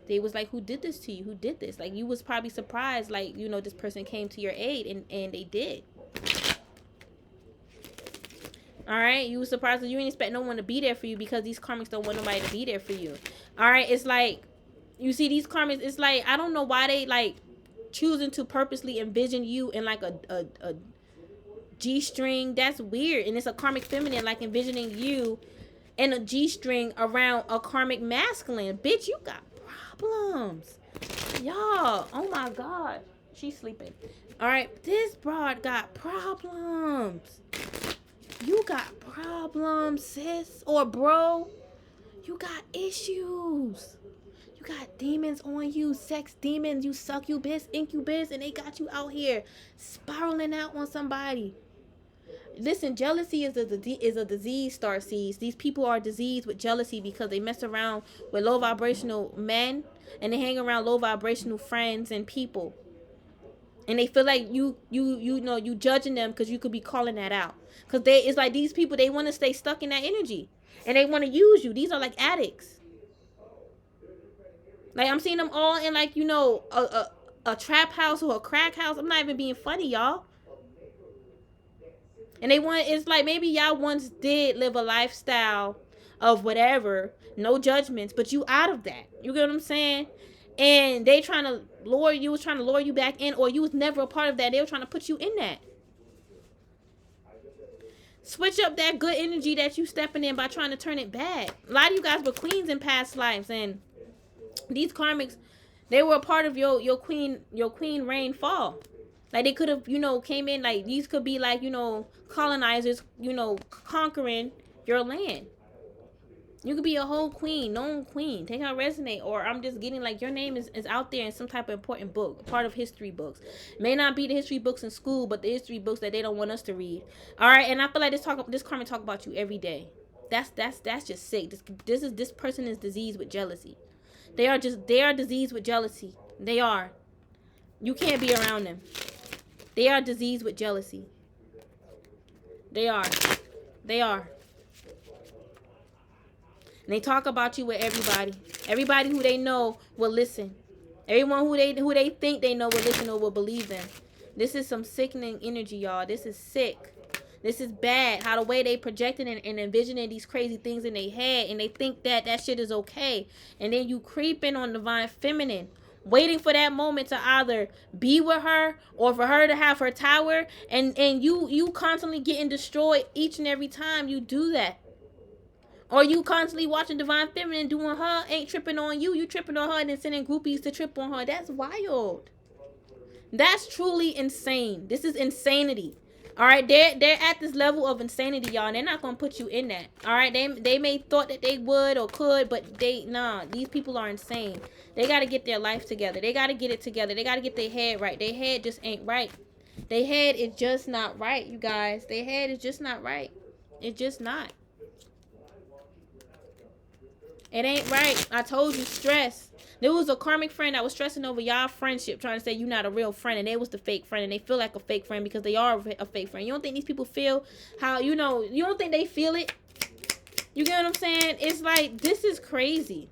they was like, who did this to you? Who did this? Like, you was probably surprised, like, you know, this person came to your aid, and they did. Alright? You was surprised that you didn't expect no one to be there for you, because these karmics don't want nobody to be there for you. Alright? It's like, you see these karmics, it's like, I don't know why they, like, choosing to purposely envision you in, like, a G-string. That's weird. And it's a karmic feminine, like, envisioning you in a G-string around a karmic masculine. Bitch, you got problems. Y'all, oh my God. She's sleeping. Alright, this broad got problems. You got problems, sis. Or bro. You got issues. You got demons on you. Sex demons. You succubus, incubus. And they got you out here spiraling out on somebody. Listen, jealousy is a disease, starseeds. These people are diseased with jealousy because they mess around with low vibrational men, and they hang around low vibrational friends and people. And they feel like you know, you judging them because you could be calling that out. Because it's like these people, they want to stay stuck in that energy. And they want to use you. These are like addicts. Like, I'm seeing them all in, like, you know, a trap house or a crack house. I'm not even being funny, y'all. And they want, it's like maybe y'all once did live a lifestyle of whatever, no judgments, but you out of that. You get what I'm saying? And they trying to lure you back in, or you was never a part of that. They were trying to put you in that. Switch up that good energy that you stepping in by trying to turn it bad. A lot of you guys were queens in past lives, and these karmics, they were a part of your queen reign fall. Like, they could have, you know, came in, like, these could be, like, you know, colonizers, you know, conquering your land. You could be a whole queen, known queen. Take how resonate. Or I'm just getting, like, your name is out there in some type of important book, part of history books. May not be the history books in school, but the history books that they don't want us to read. All right, and I feel like this karmic talk about you every day. That's just sick. This person is diseased with jealousy. They are diseased with jealousy. They are. You can't be around them. They are diseased with jealousy. They are. They are. And they talk about you with everybody. Everybody who they know will listen. Everyone who they think they know will listen or will believe them. This is some sickening energy, y'all. This is sick. This is bad. How the way they projecting and envisioning these crazy things in their head, and they think that shit is okay. And then you creeping on divine feminine, waiting for that moment to either be with her or for her to have her tower, and you constantly getting destroyed each and every time you do that. Or you constantly watching divine feminine doing her, ain't tripping on you, you tripping on her, and then sending groupies to trip on her. That's wild. That's truly insane. This is insanity. All right, they're at this level of insanity, y'all, and they're not gonna put you in that. All right, they may thought that they would or could, but these people are insane. They gotta get their life together. They gotta get it together. They gotta get their head right. Their head just ain't right. Their head is just not right, you guys. Their head is just not right. It's just not. It ain't right. I told you, stress. There was a karmic friend that was stressing over y'all friendship, trying to say you're not a real friend, and they was the fake friend, and they feel like a fake friend because they are a fake friend. You don't think these people feel how, you know, you don't think they feel it? You get what I'm saying? It's like, this is crazy.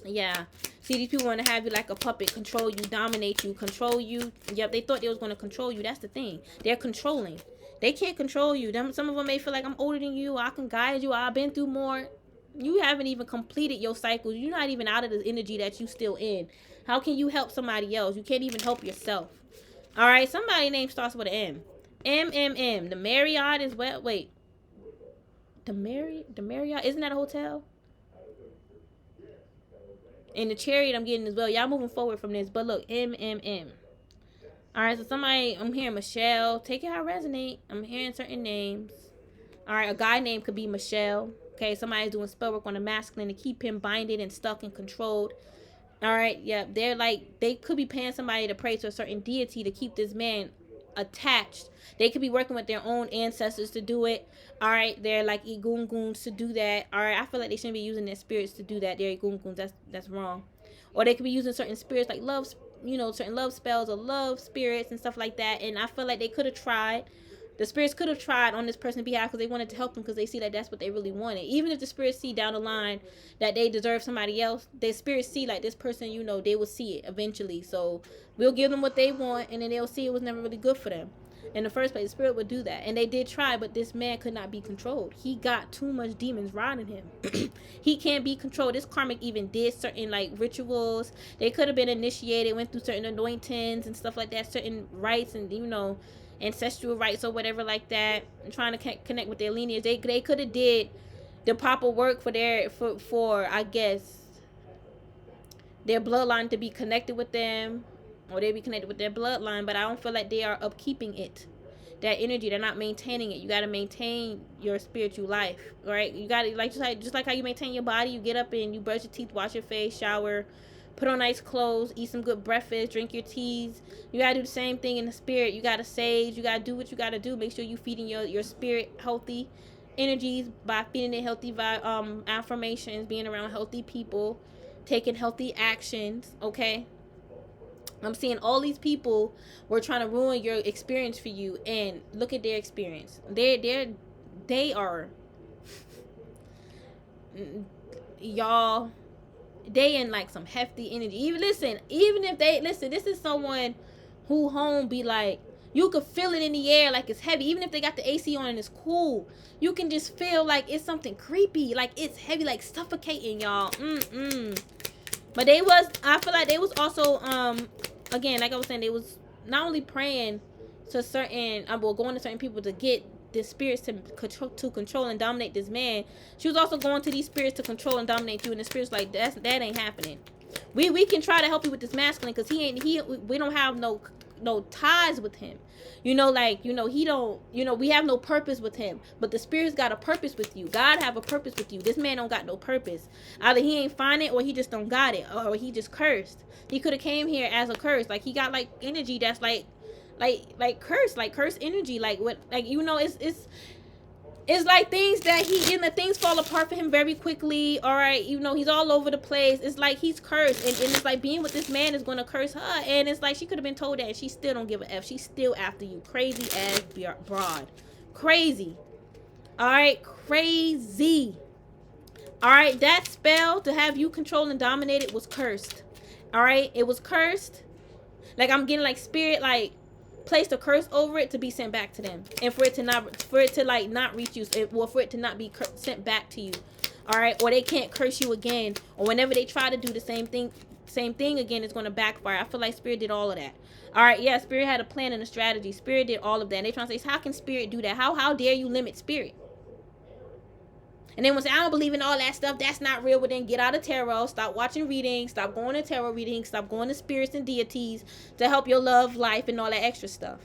Yeah. See, these people want to have you like a puppet, control you, dominate you, control you. Yep, they thought they was going to control you. That's the thing. They're controlling. They can't control you. Some of them may feel like I'm older than you. I can guide you. I've been through more. You haven't even completed your cycle. You're not even out of the energy that you still in. How can you help somebody else? You can't even help yourself. All right, somebody's name starts with an M. MMM. The Marriott is what? Wait. The Marriott, isn't that a hotel? And the Chariot I'm getting as well. Y'all moving forward from this. But look, MMM. All right, so somebody, I'm hearing Michelle. Take it how it resonate. I'm hearing certain names. All right, a guy name could be Michelle. Okay, somebody's doing spell work on a masculine to keep him binded and stuck and controlled. All right, yeah, they're like, they could be paying somebody to pray to a certain deity to keep this man attached. They could be working with their own ancestors to do it. All right, they're like igunguns to do that. All right, I feel like they shouldn't be using their spirits to do that. They're igunguns. That's wrong. Or they could be using certain spirits like love, certain love spells or love spirits and stuff like that. And I feel like they could have tried. The spirits could have tried on this person's behalf because they wanted to help them because they see that that's what they really wanted. Even if the spirits see down the line that they deserve somebody else, their spirits see like this person, they will see it eventually. So we'll give them what they want, and then they'll see it was never really good for them. In the first place, the spirit would do that. And they did try, but this man could not be controlled. He got too much demons riding him. He can't be controlled. This karmic even did certain like rituals. They could have been initiated, went through certain anointings and stuff like that, certain rites and ancestral rights or whatever like that, and trying to connect with their lineage. They could have did the proper work for I guess their bloodline to be connected with them, or they be connected with their bloodline, but I don't feel like they are upkeeping it. That energy, they're not maintaining it. You got to maintain your spiritual life, right? You got to, like, just like how you maintain your body. You get up and you brush your teeth, wash your face, shower, put on nice clothes, eat some good breakfast, drink your teas. You got to do the same thing in the spirit. You got to sage. You got to do what you got to do. Make sure you feeding your spirit healthy energies by feeding it healthy affirmations, being around healthy people, taking healthy actions, okay? I'm seeing all these people were trying to ruin your experience for you, and look at their experience. They are y'all, they in like some hefty energy. Even if they listen, this is someone who home be like, you could feel it in the air like it's heavy. Even if they got the AC on and it's cool, you can just feel like it's something creepy, like it's heavy, like suffocating, y'all. But I feel like they was also, again, like I was saying, they was not only praying to certain, going to certain people to get the spirits to control and dominate this man. She was also going to these spirits to control and dominate you, and the spirits like, that ain't happening. We can try to help you with this masculine, because we don't have no ties with him. He don't, we have no purpose with him. But the spirit's got a purpose with you. God have a purpose with you. This man don't got no purpose. Either he ain't find it, or he just don't got it, or he just cursed. He could have came here as a curse. Like, he got like energy that's like cursed energy. Like, what, like, it's like things that things fall apart for him very quickly. All right, he's all over the place. It's like he's cursed, and it's like being with this man is going to curse her. And it's like she could have been told that, and she still don't give a F. She's still after you. Crazy ass broad. Crazy. All right, crazy. All right, that spell to have you controlled and dominated was cursed. All right, it was cursed. Like, I'm getting like spirit like placed a curse over it to be sent back to them, and for it to not reach you, for it to not be sent back to you. All right, or they can't curse you again, or whenever they try to do the same thing again, it's going to backfire. I feel like spirit did all of that. All right, yeah, spirit had a plan and a strategy. Spirit did all of that, and they trying to say, how can spirit do that? How dare you limit spirit? And then when say, I don't believe in all that stuff, that's not real, well, then get out of tarot, stop watching readings, stop going to tarot readings, stop going to spirits and deities to help your love life and all that extra stuff.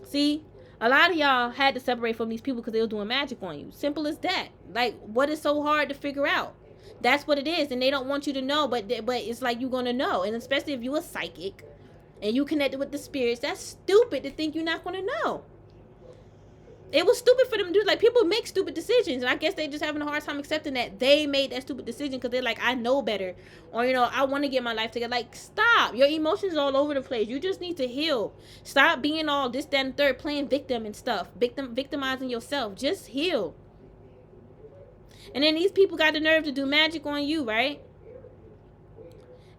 See, a lot of y'all had to separate from these people because they were doing magic on you. Simple as that. Like, what is so hard to figure out? That's what it is, and they don't want you to know, but it's like you're going to know. And especially if you're a psychic and you connected with the spirits, that's stupid to think you're not going to know. It was stupid for them to do. Like, people make stupid decisions, and I guess they just having a hard time accepting that they made that stupid decision because they're like, I know better, or I want to get my life together. Like, stop. Your emotions are all over the place. You just need to heal. Stop being all this, that, and third, playing victim and stuff, victimizing yourself. Just heal. And then these people got the nerve to do magic on you, right?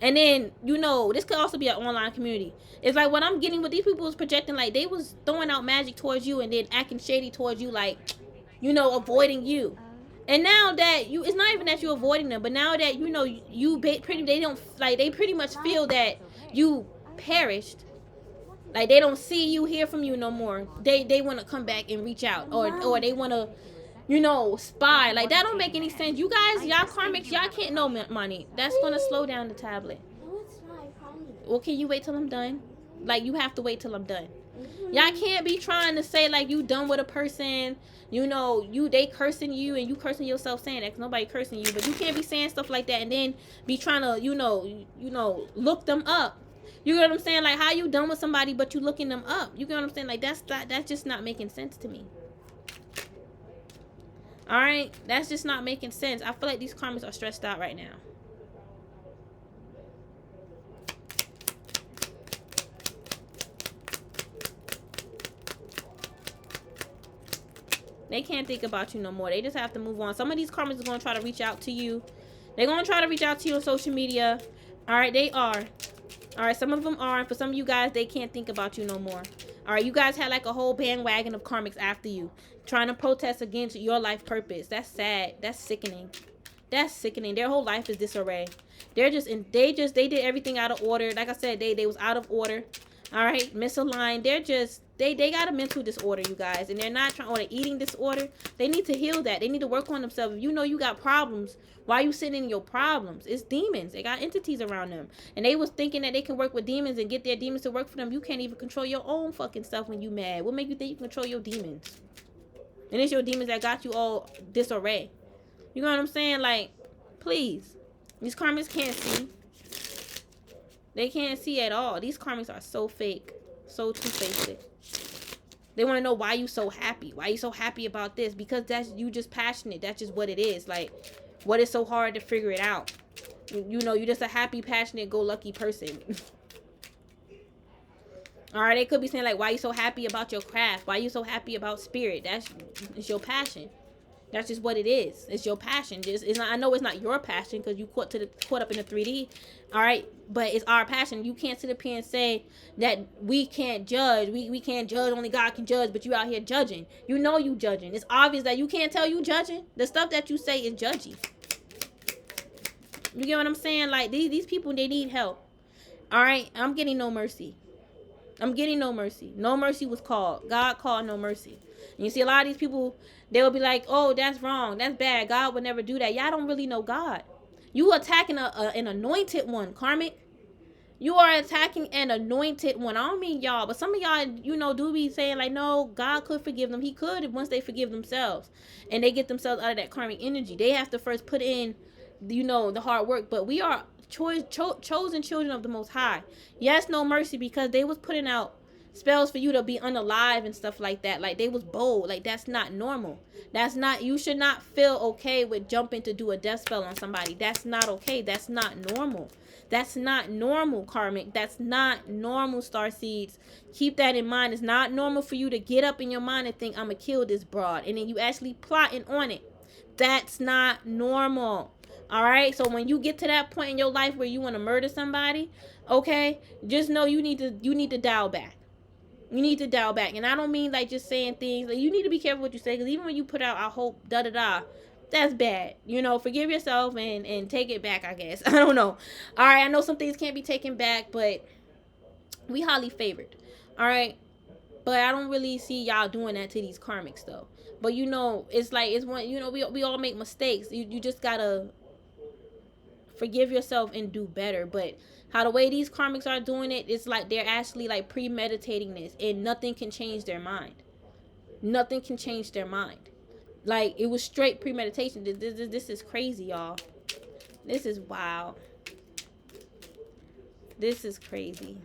And then, this could also be an online community. It's like what I'm getting with these people is projecting like they was throwing out magic towards you and then acting shady towards you, like, avoiding you. And now that it's not even that you're avoiding them, but now that, they pretty much feel that you perished. Like, they don't see you, hear from you no more. They want to come back and reach out, or they want to, spy. Like, that don't make any sense. You guys, y'all karmics, y'all can't know money. That's going to slow down the tablet. Well, can you wait till I'm done? Like, you have to wait till I'm done. Y'all can't be trying to say like you done with a person. You know, they cursing you and you cursing yourself saying that 'cause nobody cursing you. But you can't be saying stuff like that and then be trying to, look them up. You get what I'm saying? Like, how you done with somebody but you looking them up? You get what I'm saying? Like, that's just not making sense to me. All right? That's just not making sense. I feel like these karmics are stressed out right now. They can't think about you no more. They just have to move on. Some of these karmics are going to try to reach out to you. They're going to try to reach out to you on social media. All right, they are. All right, some of them are. And for some of you guys, they can't think about you no more. All right, you guys had like a whole bandwagon of karmics after you, trying to protest against your life purpose. That's sad. That's sickening. That's sickening. Their whole life is disarray. They did everything out of order. Like I said, they was out of order. All right, misaligned. They got a mental disorder, you guys, and they're not trying, or an eating disorder. They need to heal that. They need to work on themselves. If you know you got problems, why you sitting in your problems? It's demons. They got entities around them, and they was thinking that they can work with demons and get their demons to work for them. You can't even control your own fucking stuff when you mad. What make you think you control your demons? And it's your demons that got you all disarray. You know what I'm saying? Like, please, these karmics can't see. They can't see at all. These karmics are so fake. So two-faced. They want to know why you so happy. Why you so happy about this? Because you just passionate. That's just what it is. Like, what is so hard to figure it out? You know, you're just a happy, passionate, go-lucky person. Alright, they could be saying like, why you so happy about your craft? Why you so happy about spirit? It's your passion. That's just what it is. It's your passion. I know it's not your passion because you caught up in the 3D. All right, but it's our passion. You can't sit up here and say that we can't judge. We can't judge. Only God can judge. But you out here judging. You know you judging. It's obvious that you can't tell you judging. The stuff that you say is judgy. You get what I'm saying? Like these people, they need help. All right, I'm getting no mercy. I'm getting no mercy. No mercy was called. God called no mercy. And you see a lot of these people, they will be like, oh, that's wrong. That's bad. God would never do that. Y'all don't really know God. You attacking an anointed one, karmic. You are attacking an anointed one. I don't mean y'all, but some of y'all, do be saying like, no, God could forgive them. He could once they forgive themselves. And they get themselves out of that karmic energy. They have to first put in, the hard work. But we are chosen children of the Most High. Yes, no mercy, because they was putting out spells for you to be unalive and stuff like that. Like, they was bold. Like, that's not normal. You should not feel okay with jumping to do a death spell on somebody. That's not okay. That's not normal. That's not normal, karmic. That's not normal, starseeds. Keep that in mind. It's not normal for you to get up in your mind and think, I'm gonna kill this broad, and then you actually plotting on it. That's not normal. All right, so when you get to that point in your life where you want to murder somebody, okay, just know you need to dial back. You need to dial back. And I don't mean like just saying things. Like, you need to be careful what you say, because even when you put out, I hope, da-da-da, that's bad. Forgive yourself and take it back, I guess. I don't know. All right, I know some things can't be taken back, but we highly favored. All right, but I don't really see y'all doing that to these karmics, though. But, it's one, we all make mistakes. You just got to forgive yourself and do better. But how the way these karmics are doing it, it's like they're actually like premeditating this, and nothing can change their mind. Nothing can change their mind. Like, it was straight premeditation. This is crazy, y'all. This is wild. This is crazy.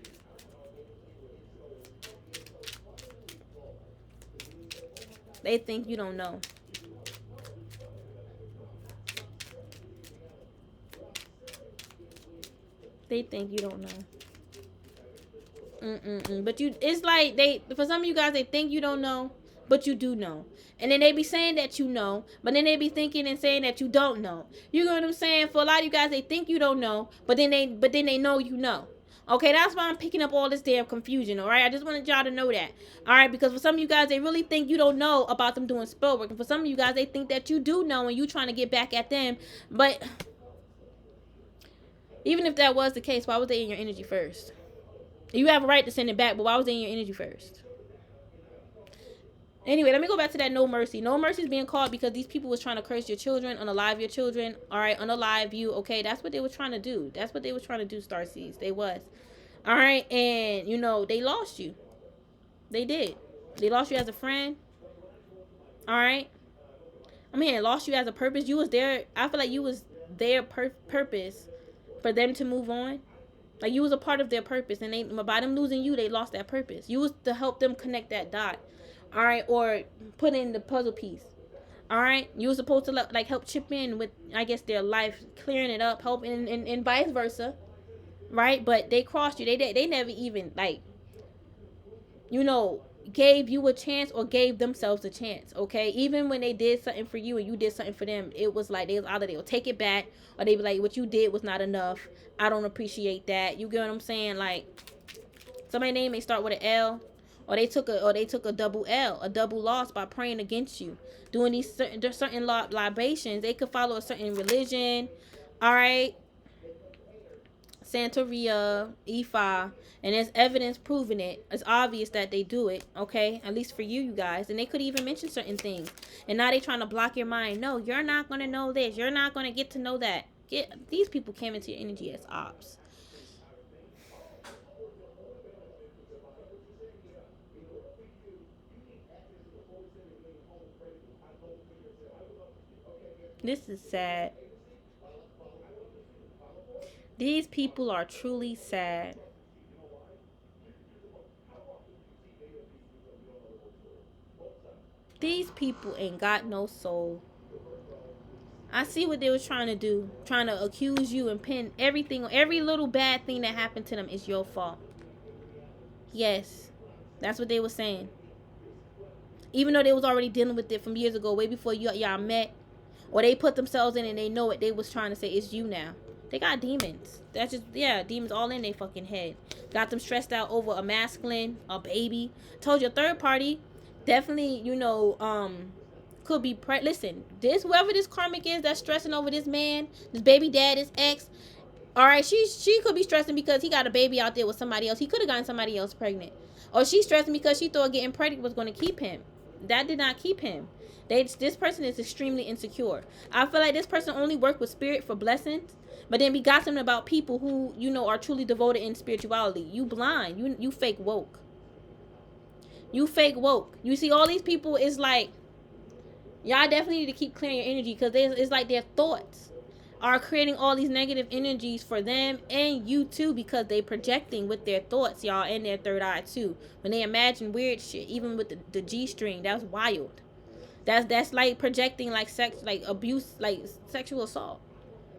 They think you don't know. They think you don't know. But it's like for some of you guys, they think you don't know, but you do know. And then they be saying that you know, but then they be thinking and saying that you don't know. You know what I'm saying? For a lot of you guys, they think you don't know, but then they know you know. Okay, that's why I'm picking up all this damn confusion, all right? I just wanted y'all to know that, all right? Because for some of you guys, they really think you don't know about them doing spell work. And for some of you guys, they think that you do know and you trying to get back at them. But even if that was the case, why was they in your energy first? You have a right to send it back, but why was they in your energy first? Anyway, let me go back to that no mercy. No mercy is being called because these people was trying to curse your children, unalive your children. All right, unalive you. Okay, that's what they were trying to do. That's what they were trying to do, Starseeds. They was. All right, and, they lost you. They did. They lost you as a friend. All right. I mean, lost you as a purpose. You was there. I feel like you was their purpose for them to move on. Like you was a part of their purpose, and they by them losing you, they lost that purpose. You was to help them connect that dot, all right, or put in the puzzle piece, all right. You were supposed to like help chip in with, I guess, their life, clearing it up, helping, and vice versa, right? But they crossed you. They never even like, you know, gave you a chance or gave themselves a chance. Okay, even when they did something for you and you did something for them, it was like they was either they'll take it back or they be like, what you did was not enough. I don't appreciate that. You get what I'm saying? Like somebody's name may start with an L, or they took a double L, a double loss by praying against you, doing these certain libations. They could follow a certain religion, all right. Santeria, Ifa, and there's evidence proving it. It's obvious that they do it, okay? At least for you guys. And they could even mention certain things. And now they trying to block your mind. No, you're not going to know this. You're not going to get to know that. These people came into your energy as ops. This is sad. These people are truly sad. These people ain't got no soul. I see what they was trying to do. Trying to accuse you and pin everything, every little bad thing that happened to them is your fault. Yes. That's what they were saying. Even though they was already dealing with it from years ago, way before y'all met. Or they put themselves in and they know it. They was trying to say, it's you now. They got demons. That's just, yeah, demons all in their fucking head. Got them stressed out over a masculine, a baby. Told you, a third party, definitely, you know, could be, listen, whoever this karmic is that's stressing over this man, this baby dad, this ex, all right, she could be stressing because he got a baby out there with somebody else. He could have gotten somebody else pregnant. Or she's stressing because she thought getting pregnant was going to keep him. That did not keep him. This person is extremely insecure. I feel like this person only worked with spirit for blessings, but then be gossiping about people who, you know, are truly devoted in spirituality. You blind. You fake woke. You fake woke. You see all these people is like, y'all definitely need to keep clearing your energy, because it's like their thoughts are creating all these negative energies for them and you too, because they projecting with their thoughts, y'all, and their third eye too. When they imagine weird shit, even with the G-string, that's wild. That's like projecting like sex, like abuse, like sexual assault,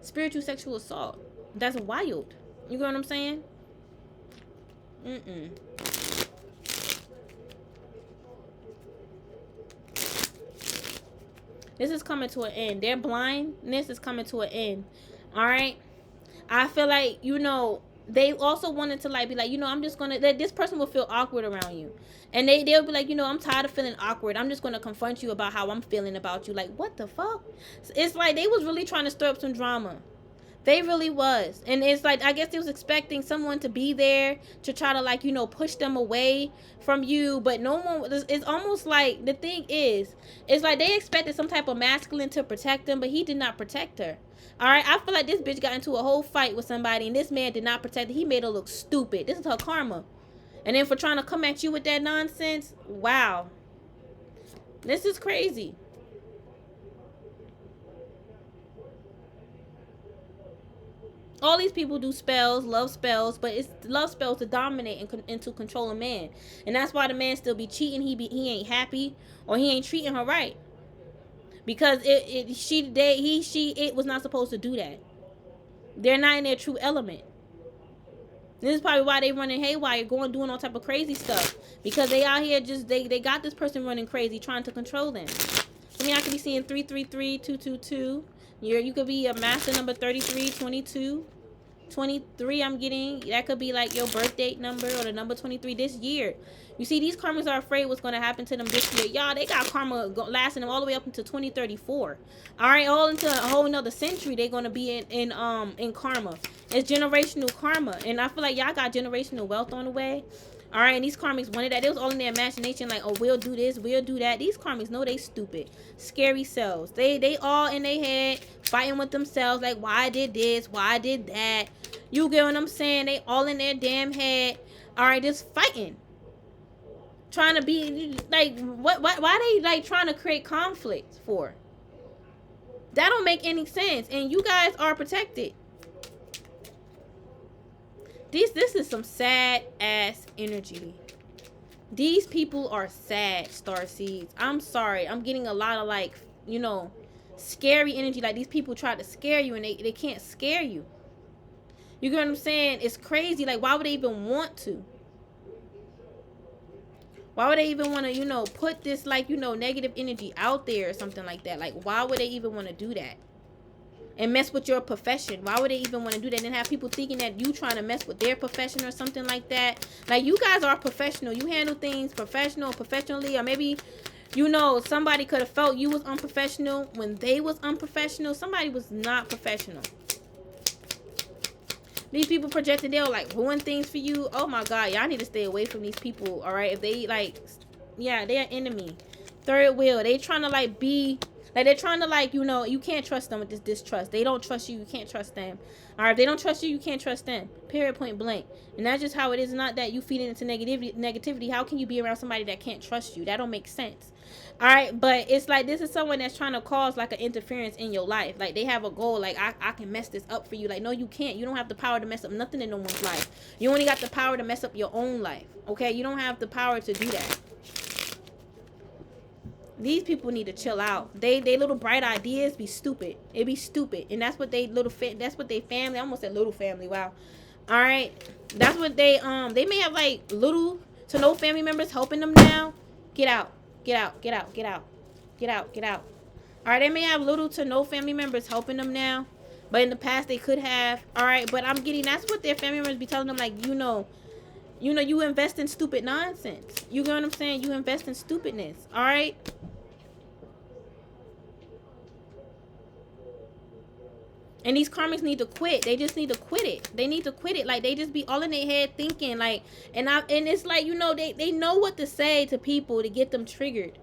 spiritual sexual assault. That's wild. You get what I'm saying? This is coming to an end. Their blindness is coming to an end. All right. I feel like, you know, they also wanted to like be like, you know, I'm just gonna, that this person will feel awkward around you, and they'll be like, you know, I'm tired of feeling awkward. I'm just gonna confront you about how I'm feeling about you. Like, what the fuck? It's like they was really trying to stir up some drama. They really was. And it's like, I guess they was expecting someone to be there to try to, like, you know, push them away from you. But no one, it's almost like, the thing is, it's like they expected some type of masculine to protect them, but he did not protect her. All right, I feel like this bitch got into a whole fight with somebody, and this man did not protect her. He made her look stupid. This is her karma. And then for trying to come at you with that nonsense, wow. This is crazy. All these people do spells, love spells, but it's love spells to dominate and to control a man. And that's why the man still be cheating. He ain't happy, or he ain't treating her right. Because it was not supposed to do that. They're not in their true element. This is probably why they running haywire, doing all type of crazy stuff. Because they out here just, they got this person running crazy, trying to control them. I mean, I could be seeing 333-222. You could be a master number 33, 22, 23. I'm getting that could be like your birth date number, or the number 23 this year. You see, these karmas are afraid what's going to happen to them this year. Y'all, they got karma lasting them all the way up into 2034. All right, all into a whole another century. They're going to be in karma. It's generational karma, and I feel like y'all got generational wealth on the way. All right, and these karmics wanted that. They was all in their imagination, like, oh, we'll do this, we'll do that. These karmics know they stupid, scary selves. They all in their head fighting with themselves, like, why I did this, why I did that. You get what I'm saying? They all in their damn head. All right, just fighting, trying to be like, why they like trying to create conflict for? That don't make any sense. And you guys are protected. This is some sad ass energy. These people are sad, star seeds. I'm sorry. I'm getting a lot of like, you know, scary energy. Like these people try to scare you and they can't scare you. You get what I'm saying? It's crazy. Like, why would they even want to? Why would they even want to, you know, put this like, you know, negative energy out there or something like that? Like, why would they even want to do that? And mess with your profession. Why would they even want to do that? And have people thinking that you trying to mess with their profession or something like that. Like, you guys are professional. You handle things professionally. Or maybe, you know, somebody could have felt you was unprofessional when they was unprofessional. Somebody was not professional. These people projected, they'll like ruin things for you. Oh my God, y'all need to stay away from these people. All right, if they like, yeah, they're enemy. Third wheel. They trying to like be. Like, they're trying to, like, you know, you can't trust them with this distrust. They don't trust you. You can't trust them. All right, if they don't trust you, you can't trust them. Period, point blank. And that's just how it is. Not that you feed into negativity. How can you be around somebody that can't trust you? That don't make sense. All right, but it's like this is someone that's trying to cause, like, an interference in your life. Like, they have a goal. Like, I can mess this up for you. Like, no, you can't. You don't have the power to mess up nothing in no one's life. You only got the power to mess up your own life. Okay? You don't have the power to do that. These people need to chill out. They little bright ideas be stupid. It be stupid, and that's what they that's what they family. I almost said little family. Wow. All right, that's what they may have like little to no family members helping them now. Get out. Get out. Get out. Get out. Get out. Get out. All right, they may have little to no family members helping them now, but in the past they could have. All right, but I'm getting that's what their family members be telling them, like, you know, you invest in stupid nonsense. You get what I'm saying? You invest in stupidness. All right. And these karmics need to quit. They just need to quit it. They need to quit it. Like, they just be all in their head thinking, like, and it's like, you know, they know what to say to people to get them triggered.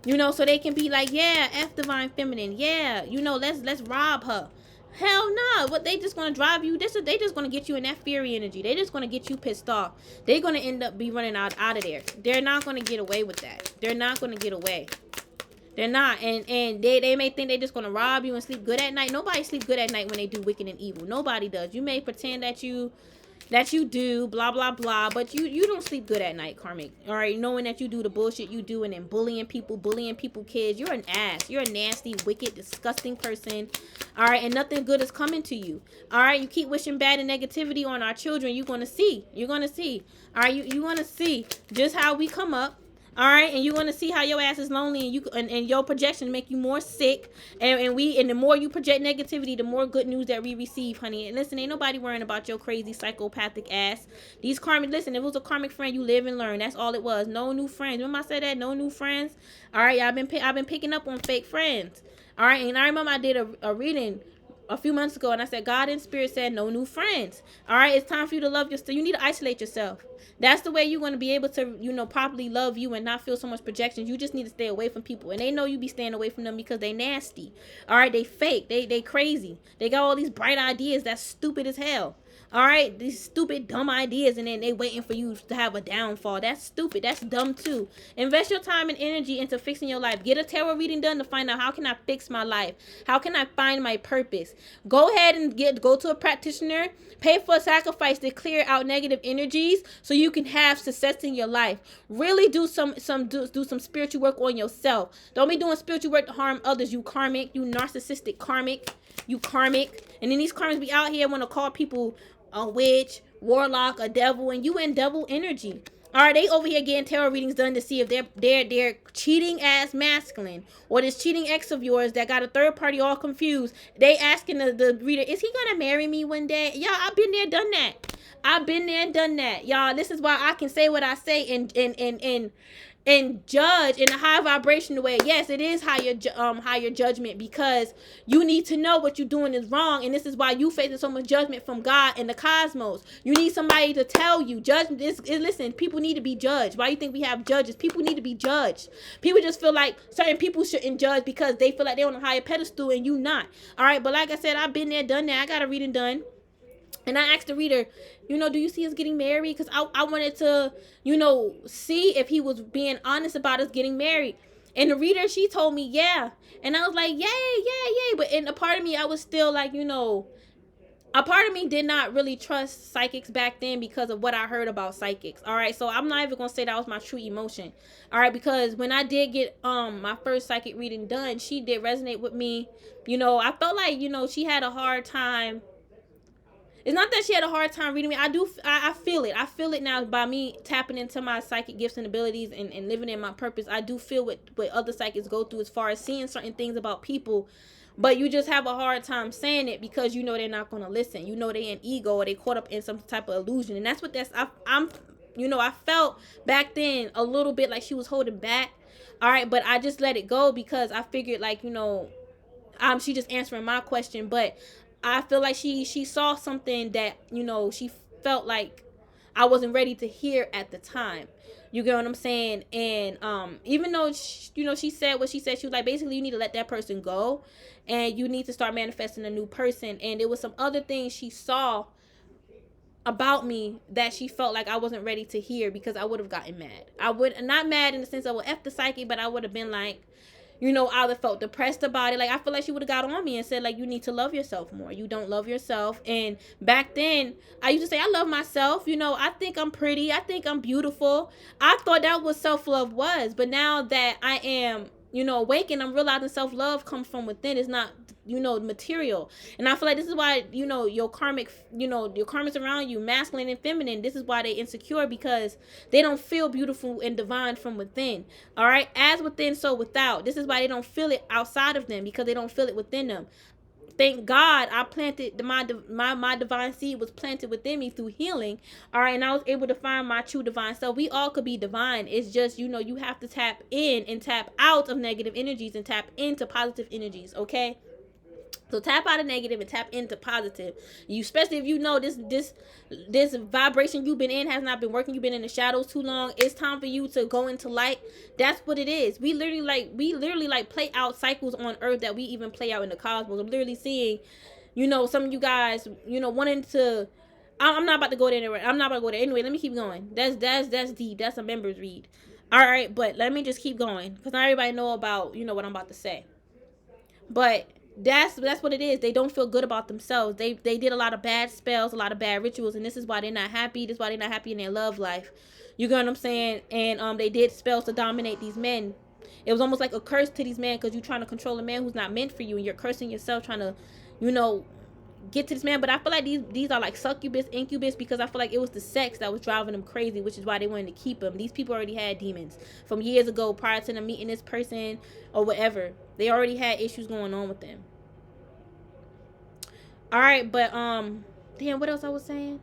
You know, so they can be like, yeah, F divine feminine. Yeah, you know, let's rob her. Hell no. What they just gonna drive you? They just gonna get you in that fury energy. They just gonna get you pissed off. They're gonna end up be running out of there. They're not gonna get away with that. They're not gonna get away. They're not. And they may think they're just gonna rob you and sleep good at night. Nobody sleep good at night when they do wicked and evil. Nobody does. You may pretend that you do blah blah blah, but you don't sleep good at night, karmic. All right, knowing that you do the bullshit you do and then bullying people kids. You're an ass. You're a nasty, wicked, disgusting person. All right, and nothing good is coming to you. All right, you keep wishing bad and negativity on our children. You're gonna see. All right, you want to see just how we come up. All right, and you're gonna see how your ass is lonely, and your projection make you more sick, and the more you project negativity, the more good news that we receive, honey. And listen, ain't nobody worrying about your crazy psychopathic ass. These karmic, listen, if it was a karmic friend, you live and learn. That's all it was. No new friends. Remember I said that? No new friends. All right, I've been picking up on fake friends. All right, and I remember I did a reading a few months ago, and I said God in spirit said no new friends. All right, it's time for you to love yourself. You need to isolate yourself. That's the way you're going to be able to, you know, properly love you and not feel so much projections. You just need to stay away from people, and they know you be staying away from them because they nasty. All right, they fake, they crazy, they got all these bright ideas that's stupid as hell. All right, these stupid dumb ideas, and then they waiting for you to have a downfall. That's stupid. That's dumb too. Invest your time and energy into fixing your life. Get a tarot reading done to find out how can I fix my life. How can I find my purpose? Go ahead and go to a practitioner. Pay for a sacrifice to clear out negative energies so you can have success in your life. Really do some spiritual work on yourself. Don't be doing spiritual work to harm others. You karmic. You narcissistic karmic. You karmic. And then these karmics be out here want to call people a witch, warlock, a devil, and you in devil energy. All right, they over here getting tarot readings done to see if they're cheating ass masculine or this cheating ex of yours that got a third party all confused. They asking the reader, is he gonna marry me one day? Y'all, I've been there, done that. I've been there and done that, y'all. This is why I can say what I say and judge in a high vibrational way. Yes, it is higher judgment, because you need to know what you're doing is wrong, and this is why you facing so much judgment from God and the cosmos. You need somebody to tell you. Listen, people need to be judged. Why you think we have judges? People need to be judged. People just feel like certain people shouldn't judge because they feel like they're on a higher pedestal and you not. All right, but like I said, I've been there, done that. I got a reading done. And I asked the reader, you know, do you see us getting married? Because I wanted to, you know, see if he was being honest about us getting married. And the reader, she told me, yeah. And I was like, yay, yay, yay. But in a part of me, I was still like, you know, a part of me did not really trust psychics back then because of what I heard about psychics. All right, so I'm not even gonna say that was my true emotion. All right, because when I did get my first psychic reading done, she did resonate with me. You know, I felt like, you know, she had a hard time. It's not that she had a hard time reading me. I feel it. I feel it now by me tapping into my psychic gifts and abilities and living in my purpose. I do feel what other psychics go through as far as seeing certain things about people. But you just have a hard time saying it because you know they're not going to listen. You know they're in ego or they caught up in some type of illusion. And that's what I'm, you know, I felt back then a little bit like she was holding back. All right, but I just let it go because I figured like, you know, she just answering my question, but I feel like she saw something that, you know, she felt like I wasn't ready to hear at the time. You get what I'm saying? And even though she, you know, she said what she said, she was like, basically you need to let that person go and you need to start manifesting a new person. And there was some other things she saw about me that she felt like I wasn't ready to hear because I would have gotten mad. I would not mad in the sense of, well, F the psychic, but I would have been like, you know, I would have felt depressed about it. Like, I feel like she would have got on me and said, like, you need to love yourself more. You don't love yourself. And back then, I used to say, I love myself. You know, I think I'm pretty. I think I'm beautiful. I thought that was self-love was. But now that I am, you know, awakened, I'm realizing self-love comes from within. It's not, you know, material. And I feel like this is why, you know, your karmic, you know, your karmics around you, masculine and feminine, this is why they insecure, because they don't feel beautiful and divine from within. All right, as within, so without. This is why they don't feel it outside of them, because they don't feel it within them. Thank God I planted my divine seed was planted within me through healing. All right, and I was able to find my true divine self. We all could be divine. It's just, you know, you have to tap in and tap out of negative energies and tap into positive energies. Okay. So tap out of negative and tap into positive. You, especially if you know this vibration you've been in has not been working. You've been in the shadows too long. It's time for you to go into light. That's what it is. We literally like play out cycles on Earth that we even play out in the cosmos. I'm literally seeing, you know, some of you guys, you know, wanting to. I'm not about to go there anyway. I'm not about to go there anyway. Let me keep going. That's deep. That's a members read. All right, but let me just keep going because not everybody know about, you know, what I'm about to say. But that's what it is. They don't feel good about themselves. They did a lot of bad spells, a lot of bad rituals, and this is why they're not happy. This is why they're not happy in their love life. You get what I'm saying? And they did spells to dominate these men. It was almost like a curse to these men because you're trying to control a man who's not meant for you, and you're cursing yourself trying to, you know, get to this man. But I feel like these are like succubus, incubus, because I feel like it was the sex that was driving them crazy, which is why they wanted to keep them. These people already had demons from years ago prior to them meeting this person or whatever. They already had issues going on with them. All right, but damn, what else I was saying?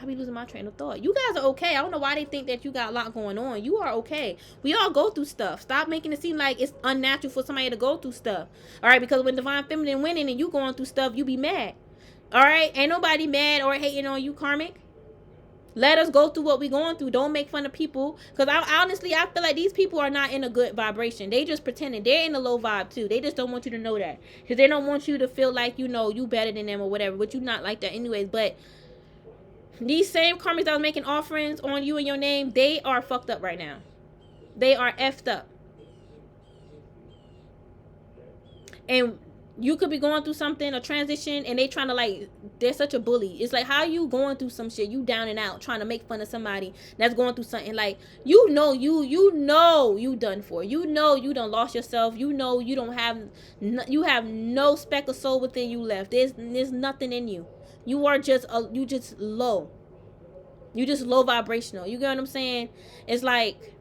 I be losing my train of thought. You guys are okay. I don't know why they think that you got a lot going on. You are okay. We all go through stuff. Stop making it seem like it's unnatural for somebody to go through stuff. All right, because when Divine Feminine winning and you going through stuff, you be mad. All right, ain't nobody mad or hating on you, karmic. Let us go through what we going through. Don't make fun of people. Because honestly, I feel like these people are not in a good vibration. They just pretending. They're in a low vibe too. They just don't want you to know that. Because they don't want you to feel like, you know, you better than them or whatever. But you not like that anyways. But these same karmics that was making offerings on you and your name, they are fucked up right now. They are effed up. And you could be going through something, a transition, and they trying to like, they're such a bully. It's like, how you going through some shit, you down and out, trying to make fun of somebody that's going through something. Like, you know you done for. You know you done lost yourself. You know you don't have, you have no speck of soul within you left. There's nothing in you. You are just, you just low. You just low vibrational. You get what I'm saying? It's like,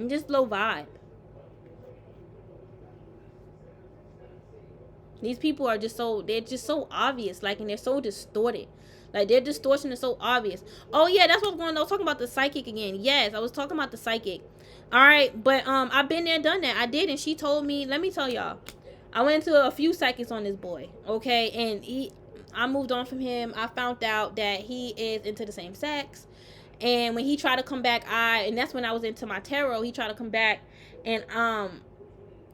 just low vibe. These people are just so, they're just so obvious, like, and they're so distorted. Like, their distortion is so obvious. Oh yeah, that's what I was talking about, the psychic again. Yes, I was talking about the psychic. All right, but I've been there, done that. I did, and she told me, let me tell y'all, I went into a few psychics on this boy, okay, and I moved on from him. I found out that he is into the same sex. And when he tried to come back, and that's when I was into my tarot, he tried to come back, and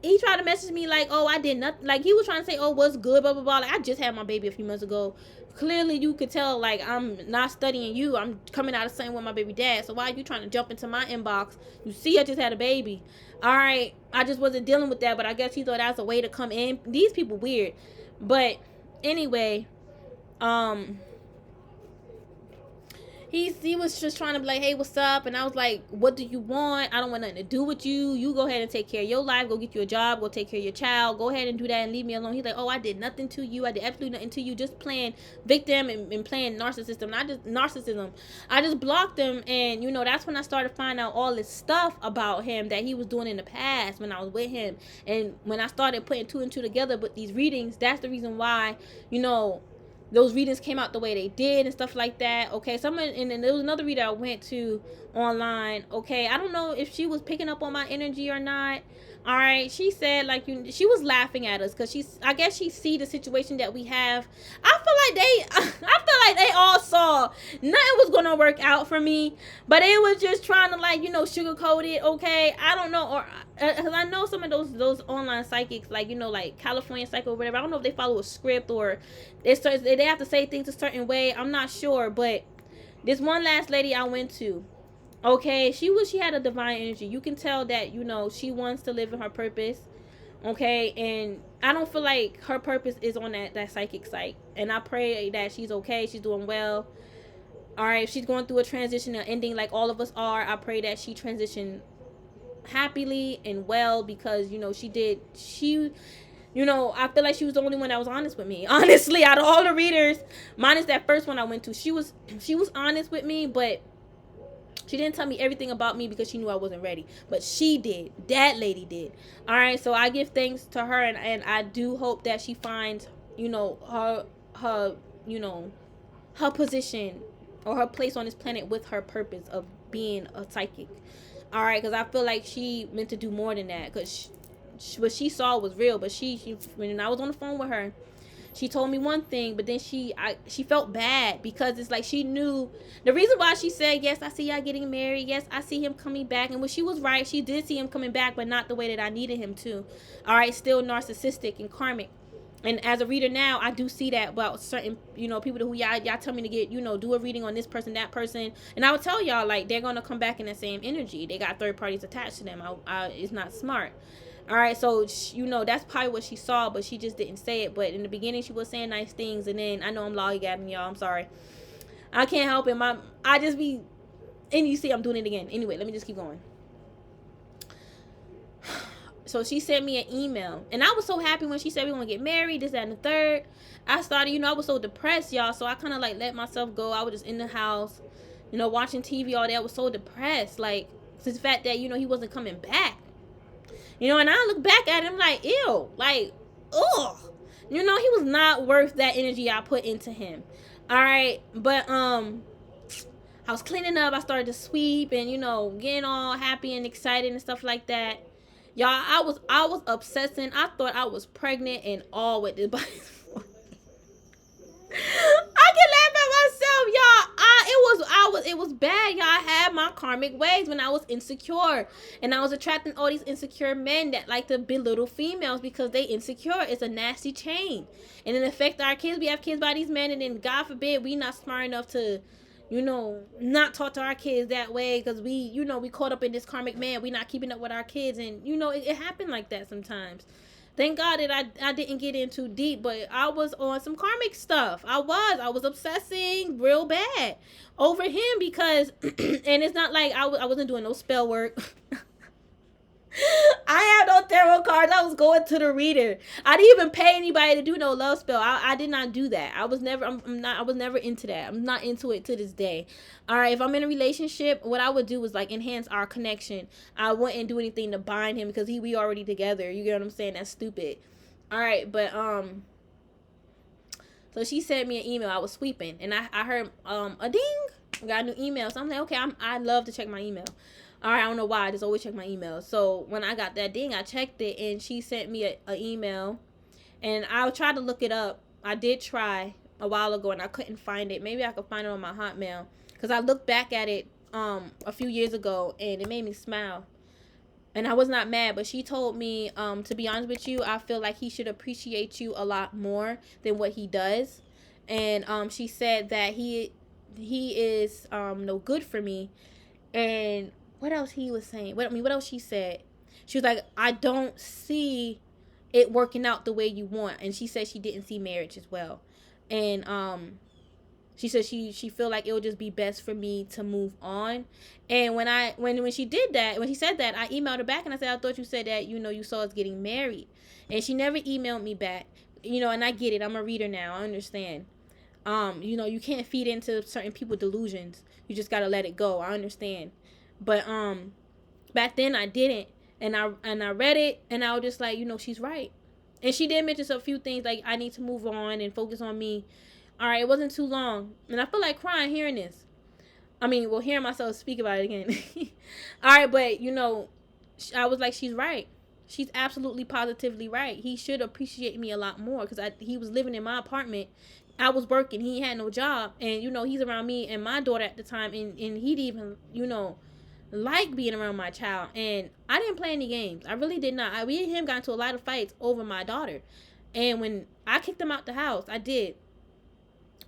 he tried to message me like, oh, I did nothing. Like, he was trying to say, oh, what's good, blah, blah, blah. Like, I just had my baby a few months ago. Clearly, you could tell, like, I'm not studying you. I'm coming out of the same with my baby dad. So why are you trying to jump into my inbox? You see I just had a baby. All right, I just wasn't dealing with that, but I guess he thought that was a way to come in. These people weird. But anyway, he was just trying to be like, hey, what's up? And I was like, what do you want? I don't want nothing to do with you. You go ahead and take care of your life. Go get you a job. Go take care of your child. Go ahead and do that and leave me alone. He's like, oh, I did nothing to you. I did absolutely nothing to you. Just playing victim and playing narcissism. I just blocked him. And, you know, that's when I started finding out all this stuff about him that he was doing in the past when I was with him. And when I started putting two and two together with these readings, that's the reason why, you know, those readings came out the way they did and stuff like that. Okay, and then there was another reader I went to online. Okay, I don't know if she was picking up on my energy or not. All right, she said like she was laughing at us because I guess she see the situation that we have. I feel like they all saw nothing was gonna work out for me, but it was just trying to, like, you know, sugarcoat it. Okay, I don't know, or because I know some of those online psychics, like, you know, like California Psycho or whatever. I don't know if they follow a script or they have to say things a certain way. I'm not sure, but this one last lady I went to, okay, she had a divine energy. You can tell that, you know, she wants to live in her purpose. Okay, and I don't feel like her purpose is on that psychic site. And I pray that she's okay, she's doing well. All right, if she's going through a transition, an ending like all of us are, I pray that she transitioned happily and well, because, you know, you know, I feel like she was the only one that was honest with me. Honestly, out of all the readers, minus that first one I went to, she was honest with me, but she didn't tell me everything about me because she knew I wasn't ready. But she did. That lady did. All right, so I give thanks to her, and I do hope that she finds, you know, her you know, her position or her place on this planet with her purpose of being a psychic. All right, because I feel like she meant to do more than that, because what she saw was real. But she when I was on the phone with her, she told me one thing, but then she felt bad, because it's like she knew the reason why. She said, yes, I see y'all getting married. Yes, I see him coming back. And when she was right, she did see him coming back, but not the way that I needed him to. All right, still narcissistic and karmic. And as a reader now, I do see that about certain, you know, people who y'all tell me to get, you know, do a reading on this person, that person. And I would tell y'all, like, they're going to come back in the same energy. They got third parties attached to them. It's not smart. All right, so, you know, that's probably what she saw, but she just didn't say it. But in the beginning, she was saying nice things, and then I know I'm lollygagging, y'all. I'm sorry. I can't help it. I just be, and you see I'm doing it again. Anyway, let me just keep going. So she sent me an email, and I was so happy when she said we're going to get married, this, that, and the third. I started, you know, I was so depressed, y'all, so I kind of, like, let myself go. I was just in the house, you know, watching TV all day. I was so depressed, like, since the fact that, you know, he wasn't coming back. You know, and I look back at him like, ew, like, ugh. You know, he was not worth that energy I put into him. All right, but I was cleaning up. I started to sweep and, you know, getting all happy and excited and stuff like that. Y'all, I was obsessing. I thought I was pregnant and all with this. I can laugh at myself, y'all. It was bad, y'all. I had my karmic ways when I was insecure, and I was attracting all these insecure men that like to belittle females because they insecure. It's a nasty chain, and it affects our kids. We have kids by these men, and then God forbid we not smart enough to, you know, not talk to our kids that way because we, you know, we caught up in this karmic man. We not keeping up with our kids, and you know, it happened like that sometimes. Thank God that I didn't get in too deep, but I was on some karmic stuff. I was obsessing real bad over him because, and it's not like I wasn't doing no spell work. I had no tarot cards. I was going to the reader. I didn't even pay anybody to do no love spell. I did not do that. I was never into that. I'm not into it to this day. All right, if I'm in a relationship, what I would do was like enhance our connection. I wouldn't do anything to bind him because we already together. You get what I'm saying? That's stupid. All right, but so she sent me an email. I was sweeping and I heard a ding. I got a new email. So I'm like, okay, I love to check my email. All right, I don't know why. I just always check my email. So when I got that ding, I checked it, and she sent me an email. And I tried to look it up. I did try a while ago, and I couldn't find it. Maybe I could find it on my Hotmail. Because I looked back at it a few years ago, and it made me smile. And I was not mad, but she told me, to be honest with you, I feel like he should appreciate you a lot more than what he does. And she said that he is no good for me. And what else he was saying? What else she said? She was like, I don't see it working out the way you want. And she said she didn't see marriage as well. And she said she feel like it would just be best for me to move on. And when she did that, when she said that, I emailed her back and I said, I thought you said that, you know, you saw us getting married. And she never emailed me back. You know, and I get it. I'm a reader now. I understand. You know, you can't feed into certain people's delusions. You just gotta let it go. I understand. But back then I didn't. And I read it and I was just like, you know, she's right. And she did mention a few things like I need to move on and focus on me. All right, it wasn't too long. And I feel like crying hearing this. I mean, well, hearing myself speak about it again. All right, but, you know, I was like, she's right. She's absolutely positively right. He should appreciate me a lot more because he was living in my apartment. I was working. He had no job. And, you know, he's around me and my daughter at the time. And he'd even, you know, like being around my child. And I didn't play any games. I really did not. We and him got into a lot of fights over my daughter. And when I kicked him out the house, I did.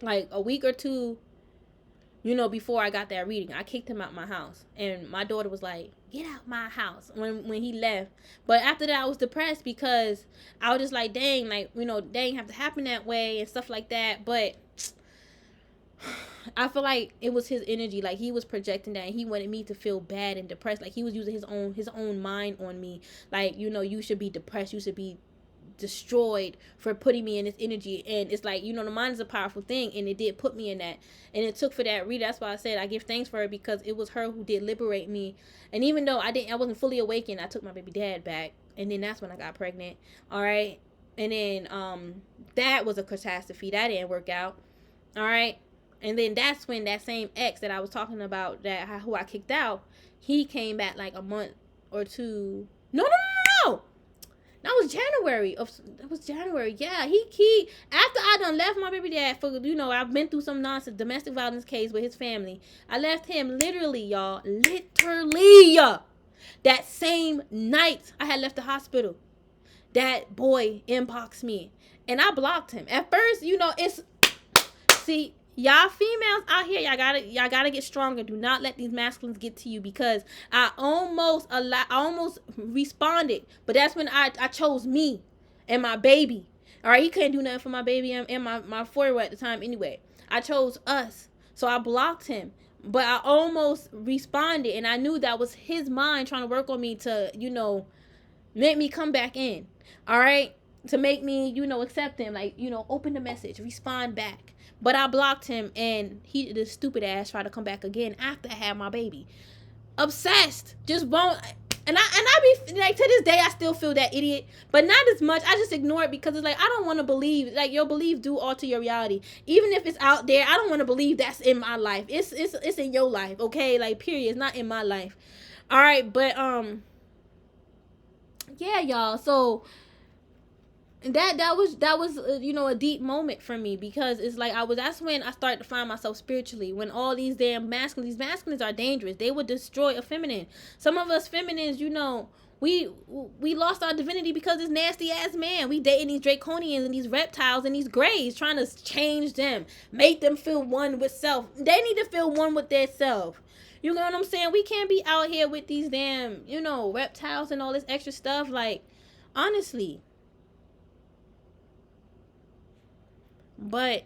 Like a week or two, you know, before I got that reading, I kicked him out my house. And my daughter was like, get out my house when he left. But after that, I was depressed because I was just like, dang, like, you know, dang, have to happen that way and stuff like that. But I feel like it was his energy. Like, he was projecting that and he wanted me to feel bad and depressed. Like, he was using his own mind on me. Like, you know, you should be depressed. You should be destroyed for putting me in this energy. And it's like, you know, the mind is a powerful thing, and it did put me in that. And it took for that read. That's why I said I give thanks for her, because it was her who did liberate me. And even though I wasn't fully awakened, I took my baby dad back, and then that's when I got pregnant. All right. And then that was a catastrophe. That didn't work out. All right. And then that's when that same ex that I was talking about, who I kicked out, he came back like a month or two. No. That was January. That was January. Yeah, he after I done left my baby dad for, you know, I've been through some nonsense, domestic violence case with his family. I left him literally, y'all. Literally. That same night I had left the hospital, that boy inboxed me. And I blocked him. At first, you know, see, y'all females out here, y'all gotta get stronger. Do not let these masculines get to you, because I almost responded, but that's when I chose me and my baby. All right, he couldn't do nothing for my baby and my 4-year-old at the time anyway. I chose us, so I blocked him. But I almost responded, and I knew that was his mind trying to work on me to, you know, make me come back in. All right, to make me, you know, accept him, like, you know, open the message, respond back. But I blocked him, and he, the stupid ass, tried to come back again after I had my baby. Obsessed. Just won't. And I be like, to this day, I still feel that idiot, but not as much. I just ignore it because it's like, I don't want to believe. Like, your belief do alter your reality. Even if it's out there, I don't want to believe that's in my life. It's in your life, okay? Like, period. It's not in my life. All right, but yeah, y'all. So that was you know, a deep moment for me, because it's like that's when I started to find myself spiritually, when all these masculines are dangerous. They would destroy a feminine. Some of us feminines, you know, we lost our divinity because this nasty ass man. We dating these draconians and these reptiles and these grays, trying to change them, make them feel one with self. They need to feel one with their self. You know what I'm saying? We can't be out here with these damn, you know, reptiles and all this extra stuff. Like, honestly. But,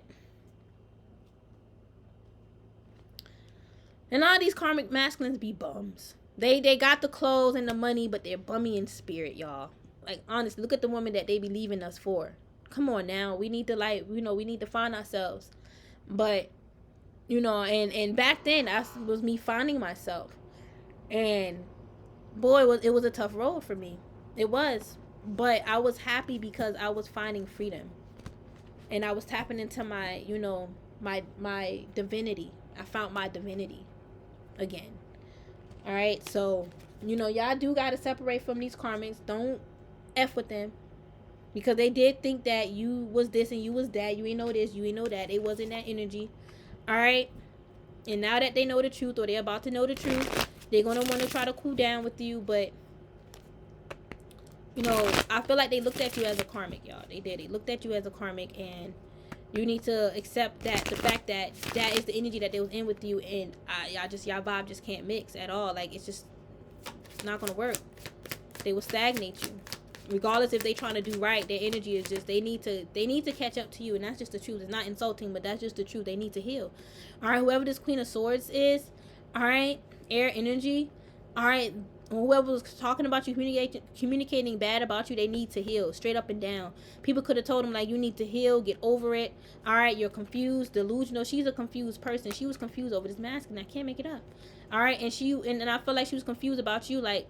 and all these karmic masculines be bums. They got the clothes and the money, but they're bummy in spirit, y'all. Like, honestly, look at the woman that they be leaving us for. Come on now. We need to, like, you know, we need to find ourselves. But, you know, and back then, that was me finding myself. And, boy, it was a tough road for me. It was. But I was happy because I was finding freedom. And I was tapping into my, you know, my divinity. I found my divinity again. All right. So, you know, y'all do got to separate from these karmics. Don't F with them. Because they did think that you was this and you was that. You ain't know this. You ain't know that. It wasn't that energy. All right. And now that they know the truth, or they're about to know the truth, they're going to want to try to cool down with you. But You know, I feel like they looked at you as a karmic, y'all. They did. They looked at you as a karmic, and you need to accept that the fact that that is the energy that they was in with you, and y'all vibe just can't mix at all. Like, it's just not gonna work. They will stagnate you, regardless if they trying to do right. Their energy is just they need to catch up to you, and that's just the truth. It's not insulting, but that's just the truth. They need to heal. All right, whoever this Queen of Swords is, all right, air energy, all right. Whoever was talking about you, communicating bad about you, they need to heal, straight up and down. People could have told them, like, you need to heal, get over it. All right, you're confused, delusional. She's a confused person. She was confused over this mask, and I can't make it up. All right, and I feel like she was confused about you. Like,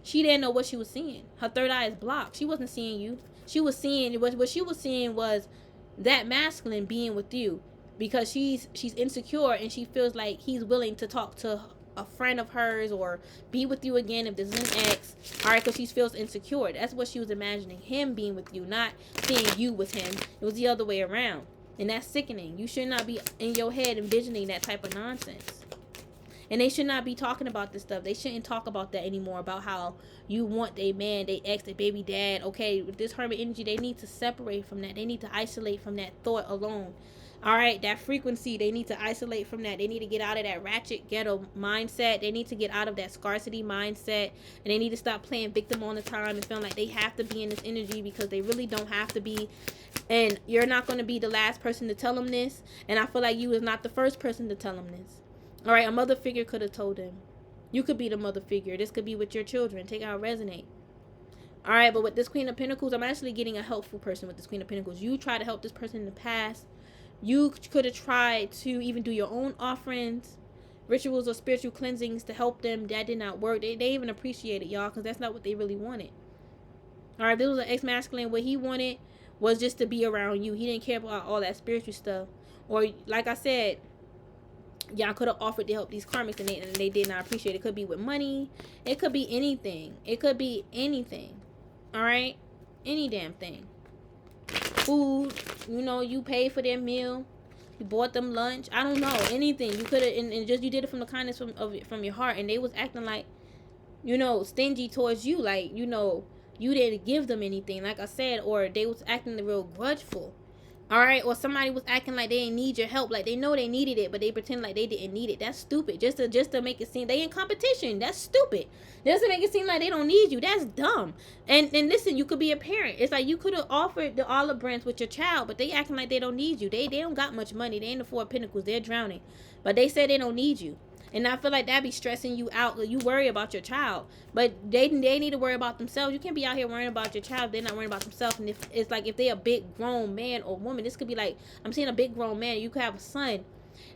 she didn't know what she was seeing. Her third eye is blocked. She wasn't seeing you. She was seeing what she was seeing was that masculine being with you, because she's insecure, and she feels like he's willing to talk to a friend of hers or be with you again if this is an ex. All right, because she feels insecure. That's what she was imagining, him being with you, not seeing you with him. It was the other way around, and that's sickening. You should not be in your head envisioning that type of nonsense. And they should not be talking about this stuff. They shouldn't talk about that anymore, about how you want a man, they ex, their baby dad. Okay, with this hermit energy, they need to separate from that. They need to isolate from that thought alone. All right, that frequency, they need to isolate from that. They need to get out of that ratchet ghetto mindset. They need to get out of that scarcity mindset. And they need to stop playing victim all the time and feeling like they have to be in this energy, because they really don't have to be. And you're not going to be the last person to tell them this. And I feel like you is not the first person to tell them this. All right, a mother figure could have told him. You could be the mother figure. This could be with your children. Take out resonate. All right, but with this Queen of Pentacles, I'm actually getting a helpful person with this Queen of Pentacles. You try to help this person in the past. You could have tried to even do your own offerings, rituals, or spiritual cleansings to help them. That did not work. They even appreciate it, y'all, because that's not what they really wanted. All right, this was an ex-masculine. What he wanted was just to be around you. He didn't care about all that spiritual stuff. Or, like I said, y'all could have offered to help these karmics, and they did not appreciate it. It could be with money. It could be anything. It could be anything. All right? Any damn thing. Food. You know, you paid for their meal. You bought them lunch. I don't know. Anything. You could have, and just you did it from the kindness from your heart. And they was acting like, you know, stingy towards you. Like, you know, you didn't give them anything, like I said. Or they was acting real grudgeful. All right, or somebody was acting like they didn't need your help, like they know they needed it, but they pretend like they didn't need it. That's stupid. Just to make it seem they in competition. That's stupid. Just to make it seem like they don't need you. That's dumb. And listen, you could be a parent. It's like you could have offered the olive branch with your child, but they acting like they don't need you. They don't got much money. They ain't the Four of Pentacles. They're drowning, but they say they don't need you. And I feel like that be stressing you out. You worry about your child, but they need to worry about themselves. You can't be out here worrying about your child if they're not worrying about themselves. And if it's like if they're a big grown man or woman, this could be like, I'm seeing a big grown man. You could have a son.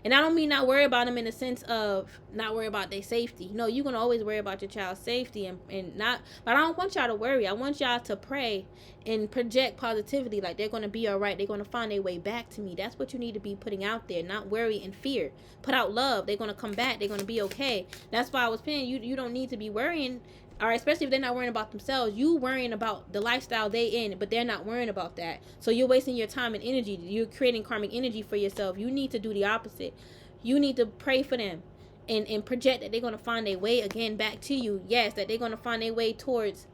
And I don't mean not worry about them in the sense of not worry about their safety. No, you're going to always worry about your child's safety and not, but I don't want y'all to worry. I want y'all to pray and project positivity, like they're going to be all right. They're going to find their way back to me. That's what you need to be putting out there, not worry and fear. Put out love. They're going to come back. They're going to be okay. That's why I was saying you don't need to be worrying. All right, especially if they're not worrying about themselves. You worrying about the lifestyle they in, but they're not worrying about that. So you're wasting your time and energy. You're creating karmic energy for yourself. You need to do the opposite. You need to pray for them and project that they're going to find their way again back to you. Yes, that they're going to find their way towards,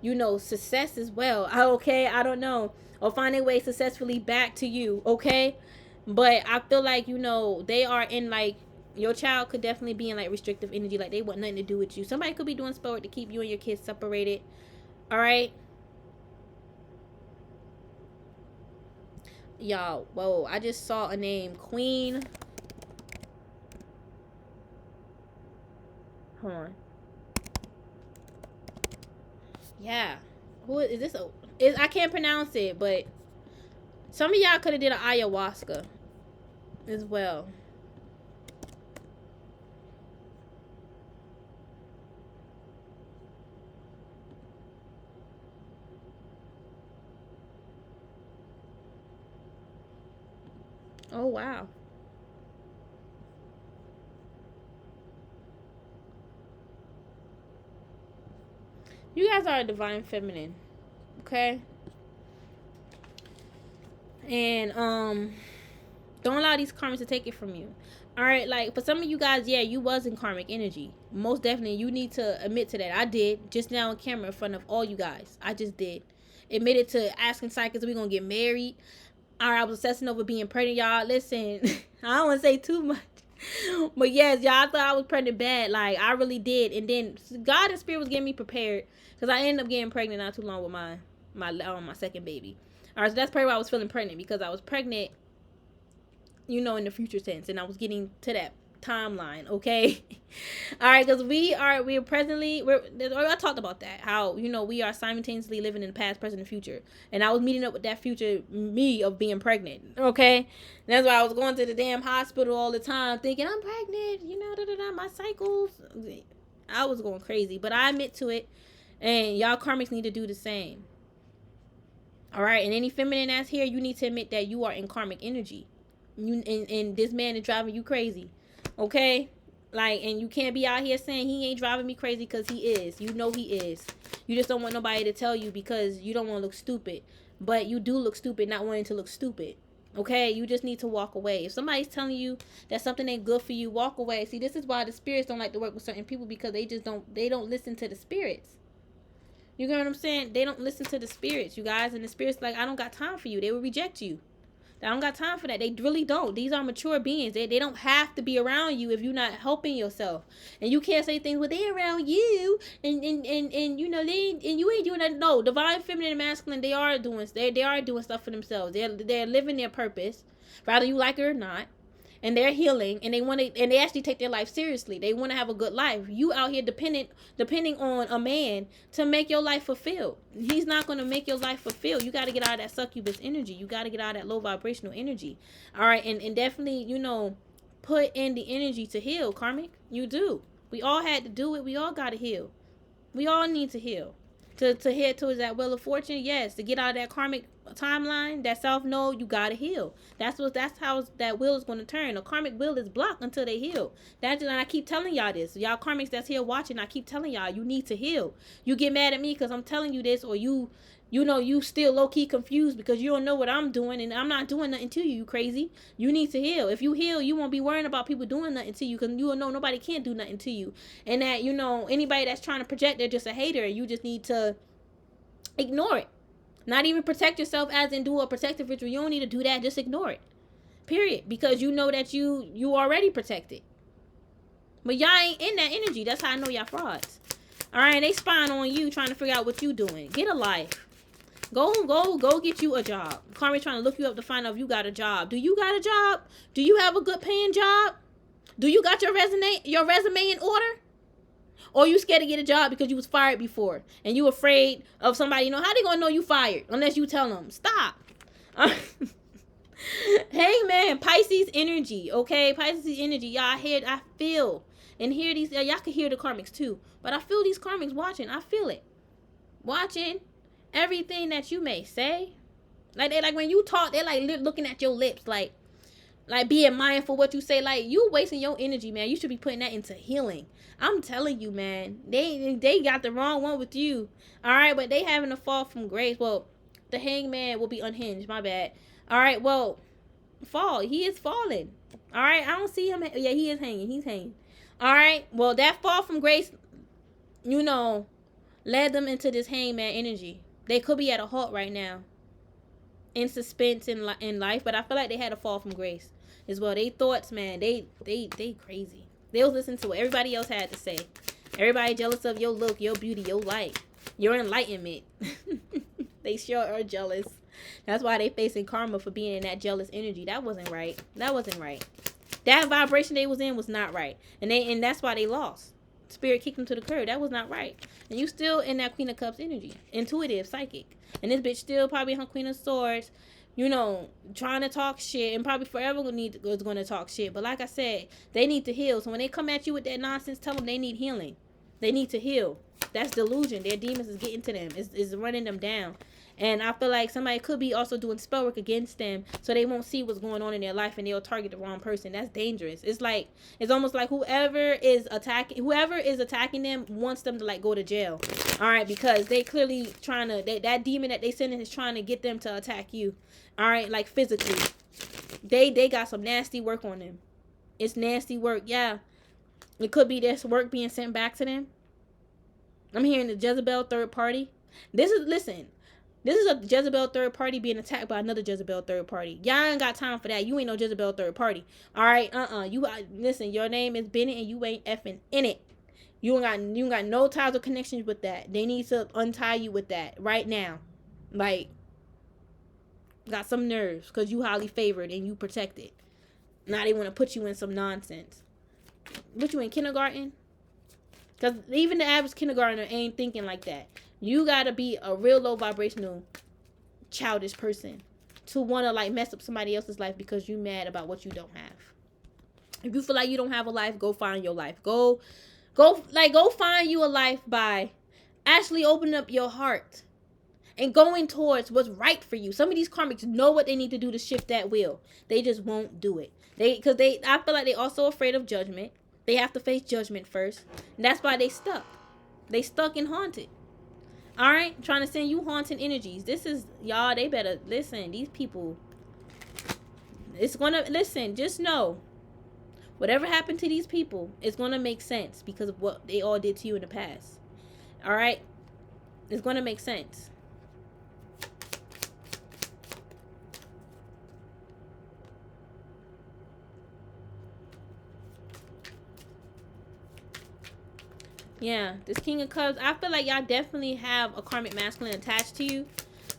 you know, success as well. Okay, I don't know. Or find their way successfully back to you, okay? But I feel like, you know, they are in like, your child could definitely be in like restrictive energy, like they want nothing to do with you. Somebody could be doing spell work to keep you and your kids separated. All right, y'all. Whoa, I just saw a name, Queen. Hold on. Yeah, who is this? I can't pronounce it, but some of y'all could have did an ayahuasca as well. Oh, wow. You guys are a divine feminine. Okay? And, Don't allow these karmics to take it from you. All right, like for some of you guys, yeah, you was in karmic energy. Most definitely, you need to admit to that. I did just now on camera in front of all you guys. I just did. Admitted to asking psychics, are we gonna get married? All right, I was obsessing over being pregnant, y'all. Listen, I don't want to say too much. But yes, y'all, I thought I was pregnant bad. Like, I really did. And then God and Spirit was getting me prepared. Because I ended up getting pregnant not too long with my second baby. All right, so that's probably why I was feeling pregnant. Because I was pregnant, you know, in the future tense. And I was getting to that timeline, okay? All right, because I talked about that. How, you know, we are simultaneously living in the past, present, and future. And I was meeting up with that future me of being pregnant, okay? That's why I was going to the damn hospital all the time thinking, I'm pregnant, you know, my cycles. I was going crazy, but I admit to it. And y'all karmics need to do the same. All right, and any feminine that's here, you need to admit that you are in karmic energy. And this man is driving you crazy. Okay? Like, and you can't be out here saying he ain't driving me crazy, because he is. You know he is. You just don't want nobody to tell you because you don't want to look stupid. But you do look stupid not wanting to look stupid. Okay? You just need to walk away. If somebody's telling you that something ain't good for you, walk away. See, this is why the spirits don't like to work with certain people, because they don't listen to the spirits. You get what I'm saying? They don't listen to the spirits, you guys. And the spirits like, I don't got time for you. They will reject you. I don't got time for that. They really don't. These are mature beings. They don't have to be around you if you're not helping yourself. And you can't say things, well, they around you and you know, and you ain't doing that. No, divine feminine and masculine, they are doing stuff for themselves. They're living their purpose, whether you like it or not. And they're healing, and they actually take their life seriously. They want to have a good life. You out here depending on a man to make your life fulfilled. He's not going to make your life fulfilled. You got to get out of that succubus energy. You got to get out of that low vibrational energy. All right, and definitely, you know, put in the energy to heal, karmic. You do. We all had to do it. We all got to heal. We all need to heal. To head towards that wheel of fortune, yes. To get out of that karmic timeline, that self-node, you gotta heal. That's how that wheel is going to turn. A karmic wheel is blocked until they heal. And I keep telling y'all this. Y'all karmics that's here watching, I keep telling y'all, you need to heal. You get mad at me because I'm telling you this, or you know, you still low-key confused because you don't know what I'm doing, and I'm not doing nothing to you, you crazy. You need to heal. If you heal, you won't be worrying about people doing nothing to you, because you will know nobody can't do nothing to you. And that, you know, anybody that's trying to project, they're just a hater. You just need to ignore it. Not even protect yourself as in do a protective ritual. You don't need to do that. Just ignore it. Period. Because you know that you already protected. But y'all ain't in that energy. That's how I know y'all frauds. Alright, they spying on you, trying to figure out what you doing. Get a life. Go get you a job. Karma trying to look you up to find out if you got a job. Do you got a job? Do you have a good paying job? Do you got your resume in order? Or you scared to get a job because you was fired before and you afraid of somebody, you know, how they gonna know you fired unless you tell them? Stop. Hey man, Pisces energy, okay? Pisces energy, y'all. I feel and hear these. Y'all can hear the karmics too, but I feel these karmics watching. I feel it, watching everything that you may say. Like they like when you talk, they're like looking at your lips, like being mindful what you say. Like, you wasting your energy, man. You should be putting that into healing. I'm telling you, man. They got the wrong one with you. All right, but they having a fall from grace. Well, the hangman will be unhinged. My bad. All right, well, fall. He is falling. All right, I don't see him. Yeah, he is hanging. He's hanging. All right, well, that fall from grace, you know, led them into this hangman energy. They could be at a halt right now, in suspense in life, but I feel like they had a fall from grace as well. They thoughts, man, they crazy. They was listening to what everybody else had to say. Everybody jealous of your look, your beauty, your light, your enlightenment. They sure are jealous. That's why they facing karma for being in that jealous energy. That wasn't right. That vibration they was in was not right, and that's why they lost. Spirit kicked them to the curb. That was not right. And you still in that Queen of Cups energy, intuitive, psychic. And this bitch still probably her Queen of Swords, you know, trying to talk shit, and probably forever is going to talk shit. But like I said, they need to heal. So when they come at you with that nonsense, tell them they need healing. They need to heal. That's delusion. Their demons is getting to them. Is running them down. And I feel like somebody could be also doing spell work against them, so they won't see what's going on in their life, and they'll target the wrong person. That's dangerous. It's almost like whoever is attacking them wants them to like go to jail. All right, because they clearly trying to, that demon that they sending is trying to get them to attack you. All right, like physically. They got some nasty work on them. It's nasty work. Yeah. It could be this work being sent back to them. I'm hearing the Jezebel third party. This is a Jezebel third party being attacked by another Jezebel third party. Y'all ain't got time for that. You ain't no Jezebel third party. All right, You listen. Your name is Bennett, and you ain't effing in it. You ain't got no ties or connections with that. They need to untie you with that right now. Like, got some nerves because you highly favored and you protected. Now they want to put you in some nonsense. Put you in kindergarten? Because even the average kindergartner ain't thinking like that. You got to be a real low vibrational, childish person to want to, like, mess up somebody else's life because you mad about what you don't have. If you feel like you don't have a life, go find your life. Go find you a life by actually opening up your heart and going towards what's right for you. Some of these karmics know what they need to do to shift that wheel. They just won't do it. I feel like they also afraid of judgment. They have to face judgment first. And that's why they stuck. They stuck and haunted. All right? Trying to send you haunting energies. This is, y'all, they better listen. These people, it's going to, listen, just know, whatever happened to these people, it's going to make sense because of what they all did to you in the past. All right? It's going to make sense. Yeah, this King of Cups, I feel like y'all definitely have a karmic masculine attached to you.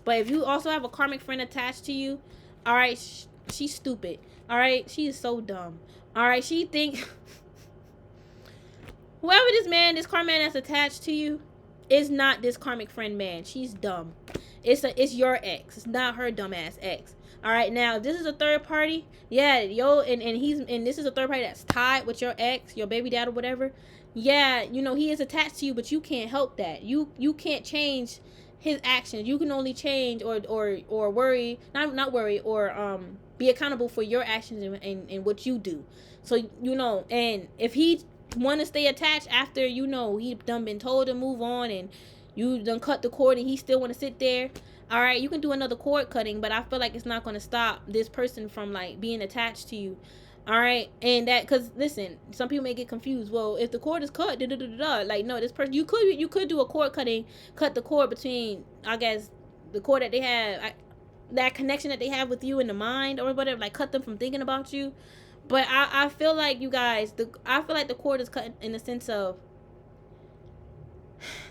But if you also have a karmic friend attached to you, all right, she's stupid. All right, she is so dumb. All right, she think whoever this karmic man that's attached to you is not this karmic friend man. She's dumb. It's your ex. It's not her dumbass ex. All right, now if this is a third party, yeah, and this is a third party that's tied with your ex, your baby dad or whatever. Yeah, he is attached to you, but you can't help that. You can't change his actions. You can only change or worry, not worry, or be accountable for your actions and what you do. So and if he want to stay attached after he done been told to move on and you done cut the cord and he still want to sit there, all right, you can do another cord cutting, but I feel like it's not going to stop this person from, like, being attached to you. All right, and that, because listen, some people may get confused. Well, if the cord is cut, like, no, this person, you could do a cord cutting, cut the cord between, I guess, the cord that they have, that connection that they have with you in the mind or whatever, like, cut them from thinking about you. But I feel like, you guys, I feel like the cord is cut in the sense of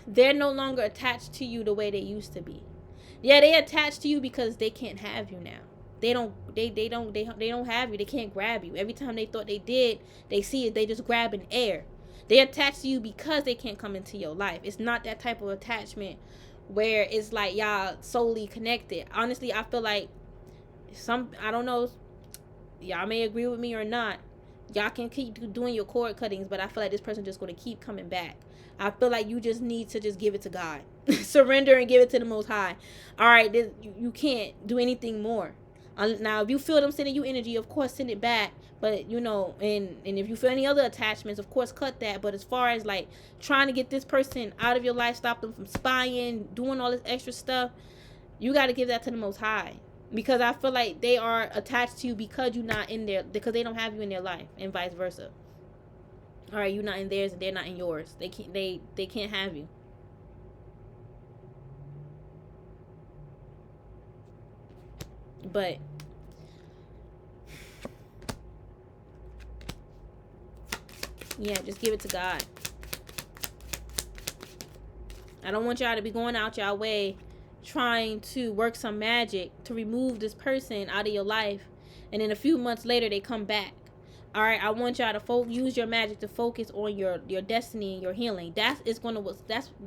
they're no longer attached to you the way they used to be. Yeah, they attached to you because they can't have you now. They don't have you. They can't grab you. Every time they thought they did, they see it, they just grab an air. They attach to you because they can't come into your life. It's not that type of attachment where it's like y'all solely connected. Honestly, I feel like I don't know, y'all may agree with me or not. Y'all can keep doing your cord cuttings, but I feel like this person just going to keep coming back. I feel like you just need to just give it to God. Surrender and give it to the Most High. All right, you can't do anything more. Now, if you feel them sending you energy, of course, send it back. But, and if you feel any other attachments, of course, cut that. But as far as, like, trying to get this person out of your life, stop them from spying, doing all this extra stuff, you got to give that to the Most High. Because I feel like they are attached to you because you're not in there, because they don't have you in their life, and vice versa. All right, you're not in theirs and they're not in yours. They can't have you. But yeah, just give it to God. I don't want y'all to be going out y'all way trying to work some magic to remove this person out of your life, and then a few months later they come back. All right, I want y'all to use your magic to focus on your destiny and your healing. That's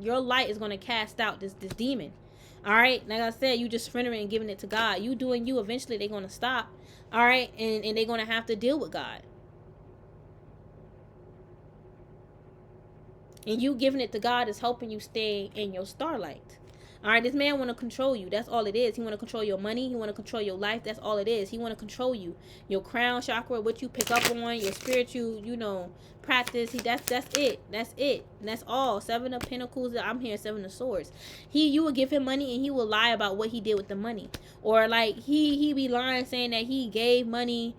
your light is gonna cast out this demon. All right, like I said, you just surrendering and giving it to God. You doing you. Eventually, they're gonna stop. All right, and they're gonna have to deal with God. And you giving it to God is helping you stay in your starlight. All right, this man want to control you. That's all it is. He want to control your money. He want to control your life. That's all it is. He want to control you. Your crown chakra, what you pick up on, your spiritual, practice. That's it. That's it. That's all. 7 of Pentacles. I'm hearing 7 of Swords. You will give him money and he will lie about what he did with the money, or like he be lying saying that he gave money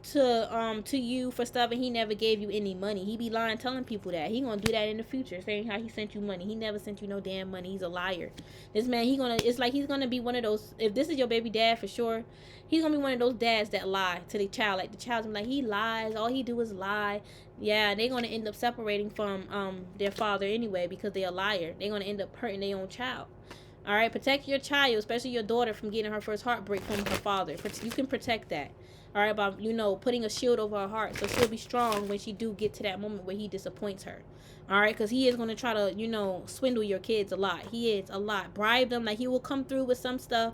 to you for stuff and he never gave you any money. He be lying, telling people that he gonna do that in the future, saying how he sent you money. He never sent you no damn money. He's a liar. This man, it's like he's gonna be one of those, if this is your baby dad for sure, he's gonna be one of those dads that lie to the child. Like the child's gonna be like, he lies, all he do is lie. Yeah, they're gonna end up separating from their father anyway, because they're a liar. They're gonna end up hurting their own child. All right, protect your child, especially your daughter, from getting her first heartbreak from her father. You can protect that. All right, by putting a shield over her heart, so she'll be strong when she do get to that moment where he disappoints her. All right, because he is going to try to swindle your kids a lot. He is a lot. Bribe them, like he will come through with some stuff.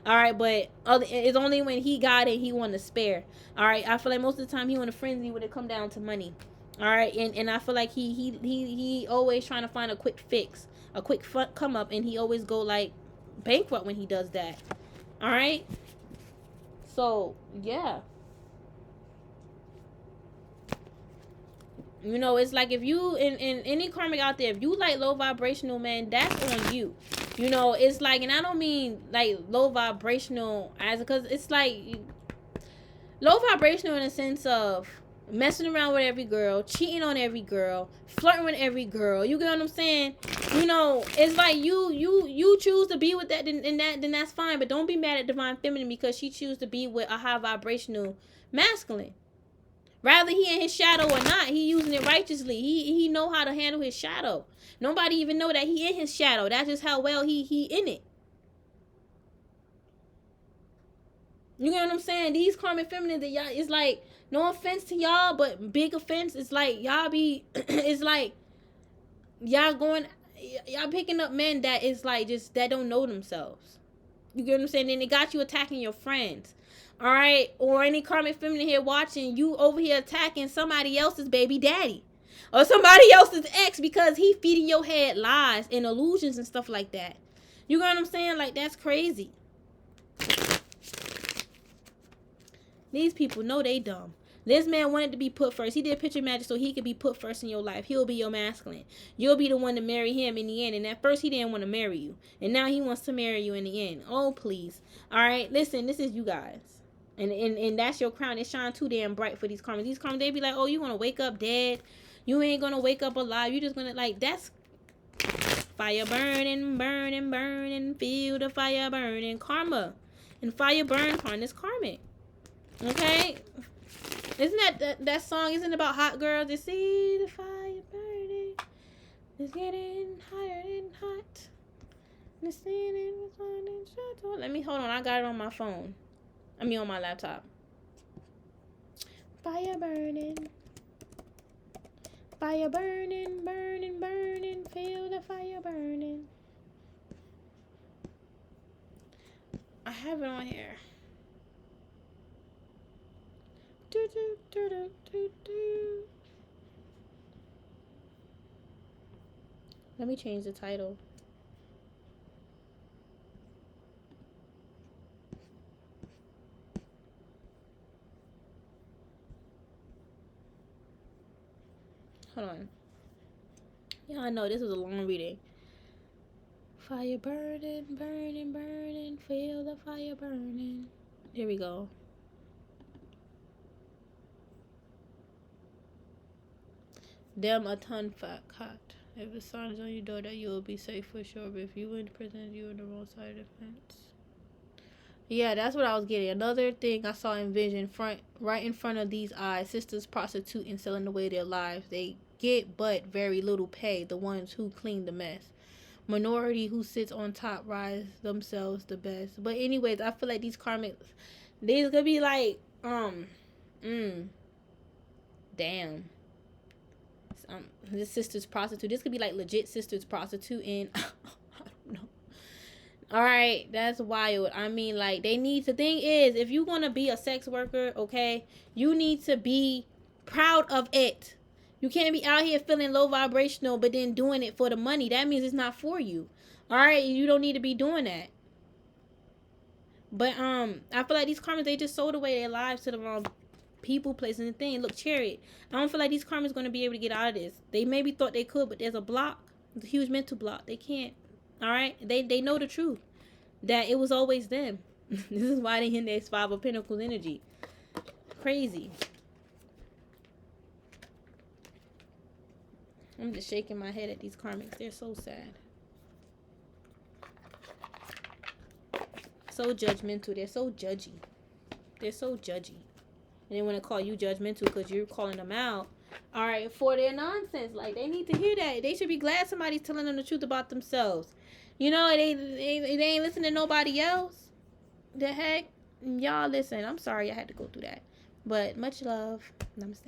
All right, but it's only when he got it he want to spare. All right, I feel like most of the time he want to frenzy when it come down to money. All right, and I feel like he always trying to find a quick fix, a quick come up, and he always go like bankrupt when he does that. All right. So, yeah. It's like if you, in any karmic out there, if you like low vibrational, man, that's on you. It's like, and I don't mean like low vibrational because it's like low vibrational in a sense of messing around with every girl, cheating on every girl, flirting with every girl. You get what I'm saying? It's like you choose to be with that, then that's fine. But don't be mad at Divine Feminine because she choose to be with a high vibrational masculine. Rather he in his shadow or not, he using it righteously. He know how to handle his shadow. Nobody even know that he in his shadow. That's just how well he in it. You get what I'm saying? These karmic feminines that y'all, it's like, no offense to y'all, but big offense. It's like y'all be, it's like y'all picking up men that is like just that don't know themselves. You get what I'm saying? Then they got you attacking your friends. All right, or any karmic feminine here watching, you over here attacking somebody else's baby daddy or somebody else's ex because he feeding your head lies and illusions and stuff like that. You get what I'm saying? Like, that's crazy. These people know they dumb. This man wanted to be put first. He did picture magic so he could be put first in your life. He'll be your masculine. You'll be the one to marry him in the end. And at first he didn't want to marry you. And now he wants to marry you in the end. Oh, please. All right, listen, this is you guys. And that's your crown. It shine too damn bright for these karmas. These karmas, they be like, oh, you going to wake up dead. You ain't going to wake up alive. You just going to, like, that's fire burning, burning, burning. Feel the fire burning. Karma. And fire burn karma is karmic. Okay? Isn't that song, isn't it about hot girls? You see the fire burning. It's getting higher and hot. Let me, hold on. I got it on my phone. I mean on my laptop. Fire burning. Fire burning, burning, burning. Feel the fire burning. I have it on here. Do, do, do, do, do, do. Let me change the title. Hold on. Yeah, I know this was a long reading. Fire burning, burning, burning. Feel the fire burning. Here we go. Them a ton fat cat. If the sun is on your door, that you will be safe for sure. But if you win prison, you on the wrong side of the fence. Yeah, that's what I was getting. Another thing I saw in vision, right in front of these eyes, sisters prostituting, selling away their lives. They get but very little pay, the ones who clean the mess. Minority who sits on top rise themselves the best. But anyways, I feel like these karmics, these could be like, damn. This sister's prostitute. This could be like legit sisters prostituting. I don't know. All right, that's wild. I mean, like, they need to, thing is, if you're gonna be a sex worker, okay, you need to be proud of it. You can't be out here feeling low vibrational, but then doing it for the money. That means it's not for you. All right, you don't need to be doing that. But I feel like these karmas, they just sold away their lives to the wrong people, places, and thing. Look, Chariot. I don't feel like these karmas going to be able to get out of this. They maybe thought they could, but there's a block. There's a huge mental block. They can't. All right, they know the truth, that it was always them. This is why they in their Five of Pentacles energy. Crazy. I'm just shaking my head at these karmics. They're so sad. So judgmental. They're so judgy. They're so judgy. And they want to call you judgmental because you're calling them out. All right, for their nonsense. Like, they need to hear that. They should be glad somebody's telling them the truth about themselves. You know, they ain't listening to nobody else. The heck? Y'all listen. I'm sorry I had to go through that. But much love. Namaste.